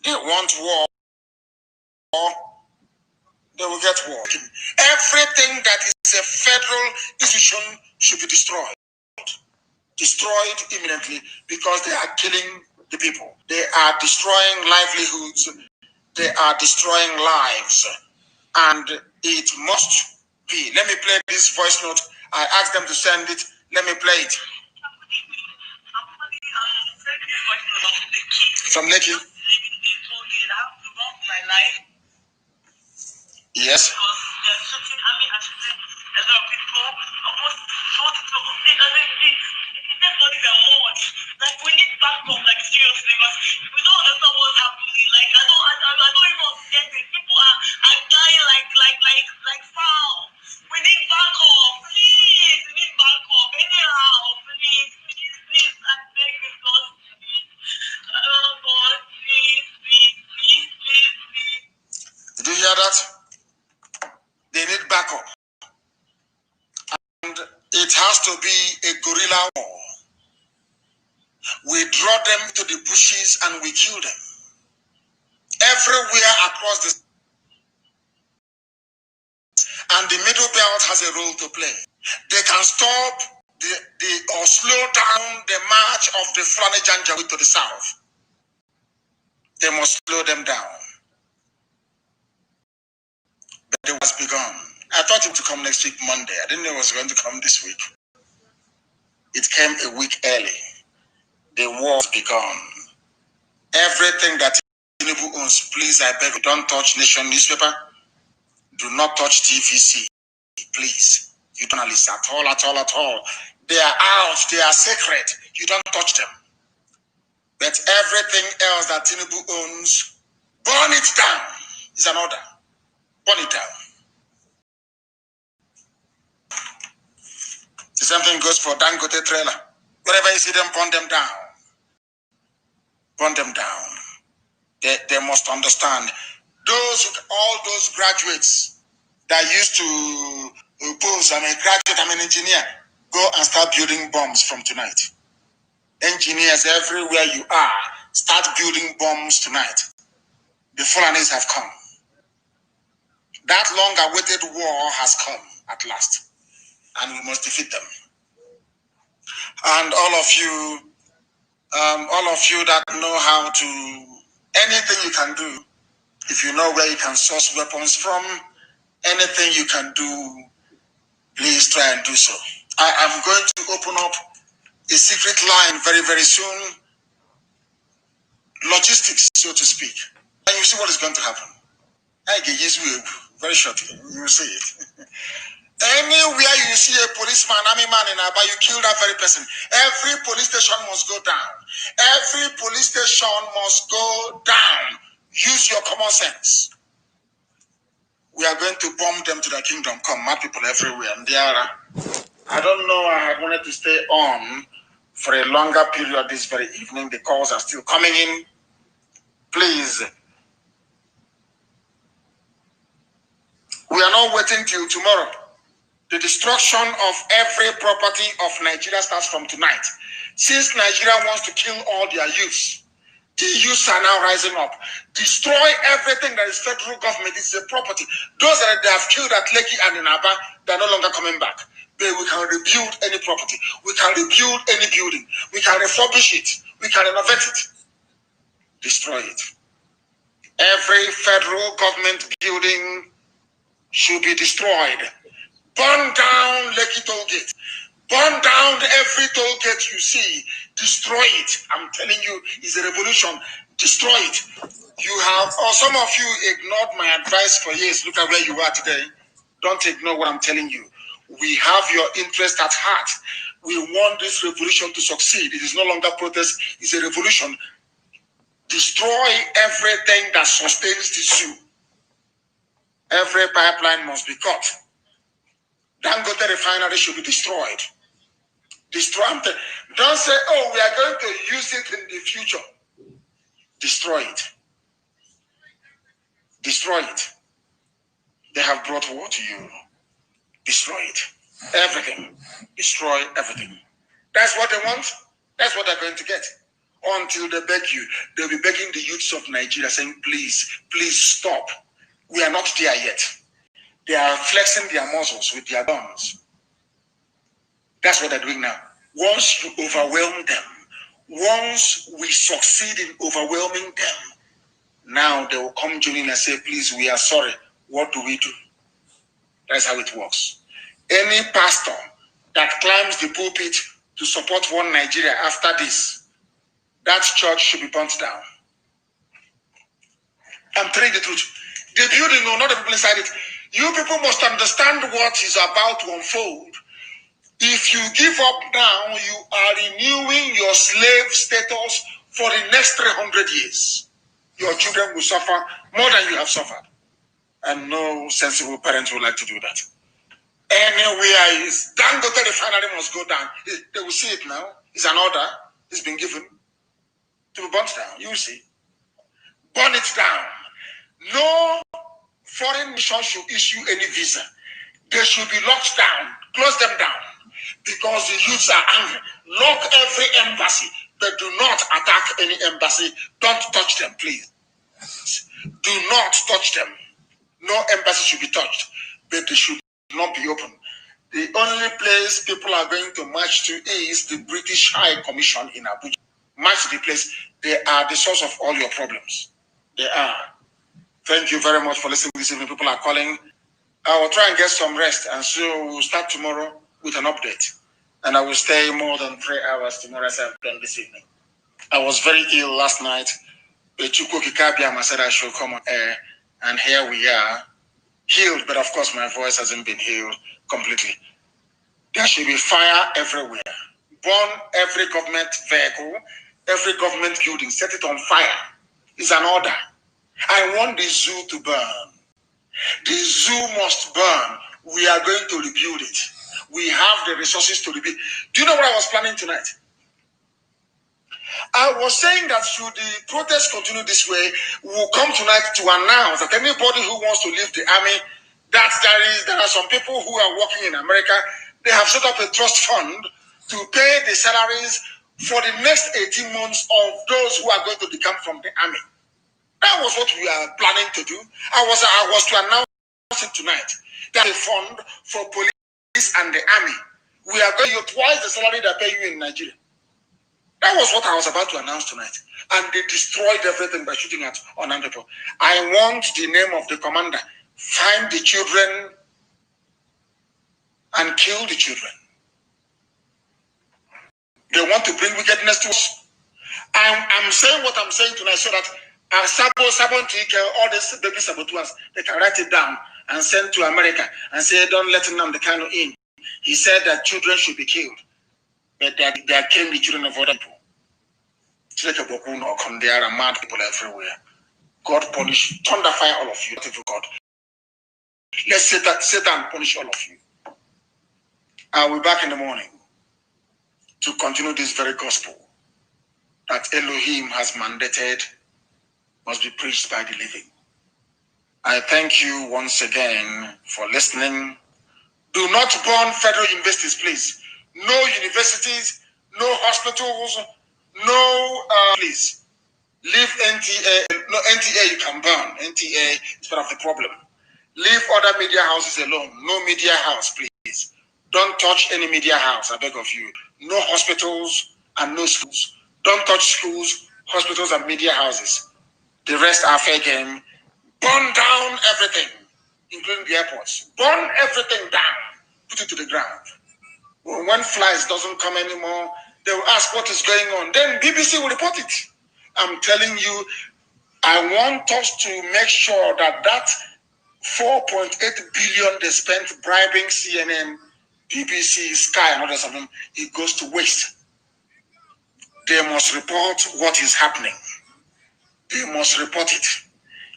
They want war, they will get war. Everything that is a federal institution should be destroyed. Destroyed imminently because they are killing the people. They are destroying livelihoods. They are destroying lives. And it must be. Let me play this voice note. I asked them to send it. Let me play it. From Lekki. Yes. Like we need backup, like seriously, because we don't understand what's happening. Like I don't even get it. People are dying like foul. We need backup, please. We need backup anyhow, please. I beg you, God, please. Oh God, please. Did you hear that? They need backup, and it has to be a guerrilla war. We draw them to the bushes and we kill them. Everywhere across the... And the middle belt has a role to play. They can stop or slow down the march of the Fulani Janjaweed to the south. They must slow them down. But it was begun. I thought it would come next week, Monday. I didn't know it was going to come this week. It came a week early. The war has begun. Everything that Tinubu owns, please, I beg you, don't touch Nation newspaper. Do not touch TVC, please. You don't listen at all. They are out. They are sacred. You don't touch them. But everything else that Tinubu owns, burn it down. Is an order. Burn it down. The same thing goes for Dangote trailer. Wherever you see them, burn them down. Burn them down. They must understand. All those graduates that used to oppose, I'm a graduate, I'm an engineer, go and start building bombs from tonight. Engineers everywhere you are, start building bombs tonight. The Fulanis have come. That long-awaited war has come at last, and we must defeat them. And all of you that know how to, anything you can do, if you know where you can source weapons from, anything you can do, please try and do so. I am going to open up a secret line very, very soon. Logistics, so to speak. And you see what is going to happen. I get you very shortly. You will see it. Anywhere you see a policeman, army man in Aba, you kill that very person. Every police station must go down. Every police station must go down. Use your common sense. We are going to bomb them to the kingdom. Come, mad people everywhere. And I don't know, I had wanted to stay on for a longer period this very evening. The calls are still coming in. Please. We are not waiting till tomorrow. The destruction of every property of Nigeria starts from tonight. Since Nigeria wants to kill all their youths, the youths are now rising up. Destroy everything that is federal government. It's a property. Those that they have killed at Lekki and in Aba, they're no longer coming back. But we can rebuild any property. We can rebuild any building. We can refurbish it. We can renovate it. Destroy it. Every federal government building should be destroyed. Burn down Lekki toll gate. Burn down every toll gate you see. Destroy it. I'm telling you, it's a revolution. Destroy it. You have, or some of you ignored my advice for years. Look at where you are today. Don't ignore what I'm telling you. We have your interest at heart. We want this revolution to succeed. It is no longer protest, it's a revolution. Destroy everything that sustains this zoo. Every pipeline must be cut. Dangote refinery should be destroyed. Destroy them. Don't say, oh, we are going to use it in the future. Destroy it. Destroy it. They have brought war to you. Destroy it. Everything. Destroy everything. That's what they want. That's what they're going to get. Until they beg you, they'll be begging the youths of Nigeria saying, please, please stop. We are not there yet. They are flexing their muscles with their guns. That's what they're doing now. Once you overwhelm them, once we succeed in overwhelming them, now they will come joining and say, please, we are sorry. What do we do? That's how it works. Any pastor that climbs the pulpit to support one Nigeria after this, that church should be burnt down. I'm telling the truth. The building or not the people inside it. You people must understand what is about to unfold. If you give up now, you are renewing your slave status for the next 300 years. Your children will suffer more than you have suffered. And no sensible parent would like to do that. Anywhere is Dangote refinery must go down. They will see it now. It's an order. It's been given to be burnt down. You will see. Burn it down. No foreign mission should issue any visa. They should be locked down. Close them down. Because the youths are angry. Lock every embassy. But do not attack any embassy. Don't touch them, please. Do not touch them. No embassy should be touched. But they should not be open. The only place people are going to march to is the British High Commission in Abuja. March to the place. They are the source of all your problems. They are. Thank you very much for listening this evening. People are calling. I will try and get some rest, and so we'll start tomorrow with an update. And I will stay more than 3 hours tomorrow as I've done this evening. I was very ill last night. I said I should come on air, and here we are, healed, but of course my voice hasn't been healed completely. There should be fire everywhere. Burn every government vehicle, every government building, set it on fire. It's an order. I want the zoo to burn. The zoo must burn. We are going to rebuild it. We have the resources to rebuild. Do you know what I was planning tonight? I was saying that should the protest continue this way, we will come tonight to announce that anybody who wants to leave the army, that there are some people who are working in America, they have set up a trust fund to pay the salaries for the next 18 months of those who are going to become from the army. That was what we are planning to do. I was to announce it tonight. That a fund for police and the army. We are going to you twice the salary they pay you in Nigeria. That was what I was about to announce tonight. And they destroyed everything by shooting at unarmed people. I want the name of the commander. Find the children and kill the children. They want to bring wickedness to us. I'm saying what I'm saying tonight so that all these baby saboteurs, they can write it down and send to America and say, don't let Nnamdi Kanu in. He said that children should be killed. But they are killing the children of other people. There are mad people everywhere. God punish, thunder fire all of you. God. Let Satan punish all of you. I'll be back in the morning to continue this very gospel that Elohim has mandated must be preached by the living. I thank you once again for listening. Do not burn federal universities, please. No universities, no hospitals, no, please. Leave NTA, no NTA you can burn. NTA is part of the problem. Leave other media houses alone. No media house, please. Don't touch any media house, I beg of you. No hospitals and no schools. Don't touch schools, hospitals, and media houses. The rest are fair game. Burn down everything, including the airports. Burn everything down. Put it to the ground. When flights doesn't come anymore, they will ask what is going on. Then BBC will report it. I'm telling you, I want us to make sure that 4.8 billion they spent bribing CNN, BBC, Sky, and others of them, it goes to waste. They must report what is happening. They must report it.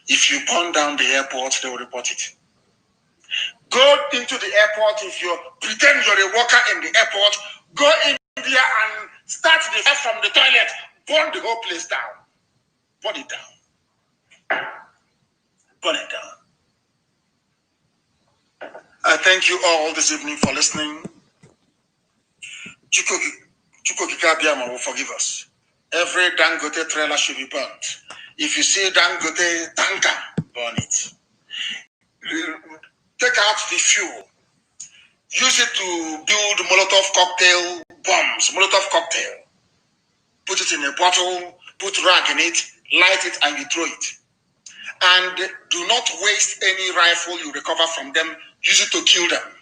If you burn down the airport, they will report it. Go into the airport. If you pretend you're a worker in the airport, go in there and start the fire from the toilet. Burn the whole place down. Burn it down. Burn it down. I thank you all this evening for listening. Chukwukika will forgive us. Every Dangote trailer should be burnt. If you see Dangote tanker, burn it. Take out the fuel. Use it to build Molotov cocktail bombs, Molotov cocktail. Put it in a bottle, put rag in it, light it, and you throw it. And do not waste any rifle you recover from them. Use it to kill them.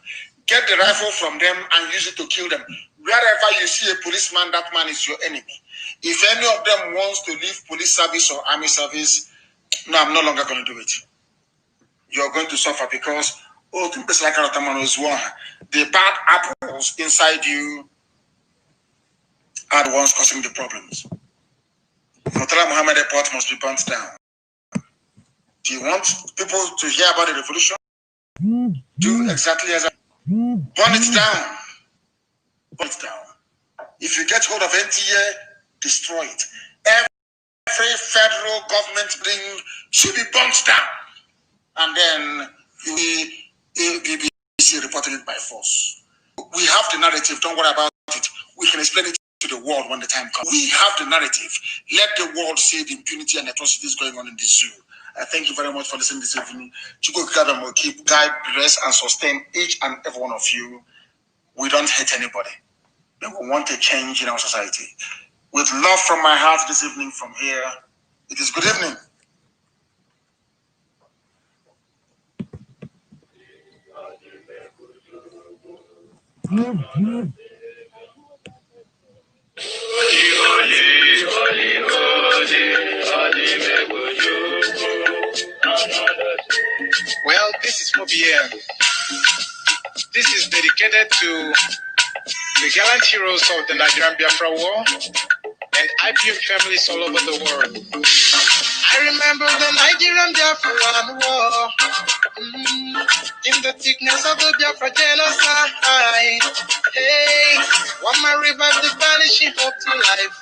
Get the rifle from them and use it to kill them. Wherever you see a policeman, that man is your enemy. If any of them wants to leave police service or army service, no, I'm no longer going to do it. You're going to suffer because the bad apples inside you are the ones causing the problems. Murtala Muhammad Airport must be burnt down. Do you want people to hear about the revolution? Do exactly as I burn it down. Burn it down. If you get hold of NTA, destroy it. Every federal government thing should be burnt down. And then BBC reporting it by force. We have the narrative. Don't worry about it. We can explain it to the world when the time comes. We have the narrative. Let the world see the impunity and atrocities going on in the zoo. I thank you very much for listening this evening. Chukwukika will keep, guide, bless, and sustain each and every one of you. We don't hate anybody. But we want a change in our society. With love from my heart this evening from here, it is good evening. Well, this is for BM. This is dedicated to the gallant heroes of the Nigerian BIAFRA War and IPM families all over the world. I remember the Nigerian BIAFRA War. In the thickness of the Biafra genocide. Hey, one man revived the vanishing hope to life.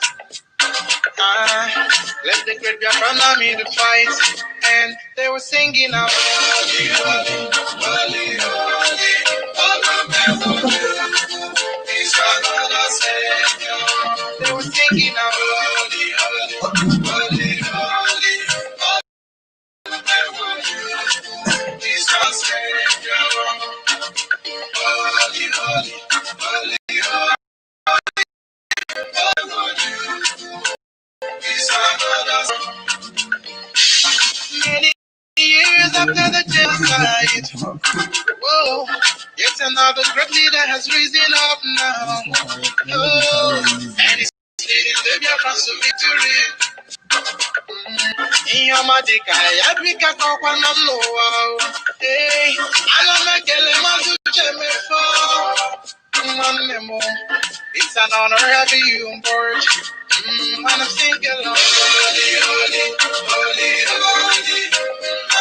Let the great Biafra army to fight, and they were singing out, holy, holy, holy, holy, is another Savior. They were singing out, holy, holy, holy, holy, is our Savior. Holy, holy, holy, is another. Many years after the genocide, whoa, yet another great leader has risen up now. Oh, and he's leading the Biafra to victory. In your magic, I pick a cock when I'm low. Hey, I don't make a lemon to me. It's an honor having you on board. And I'm singing, holy, holy, holy, holy.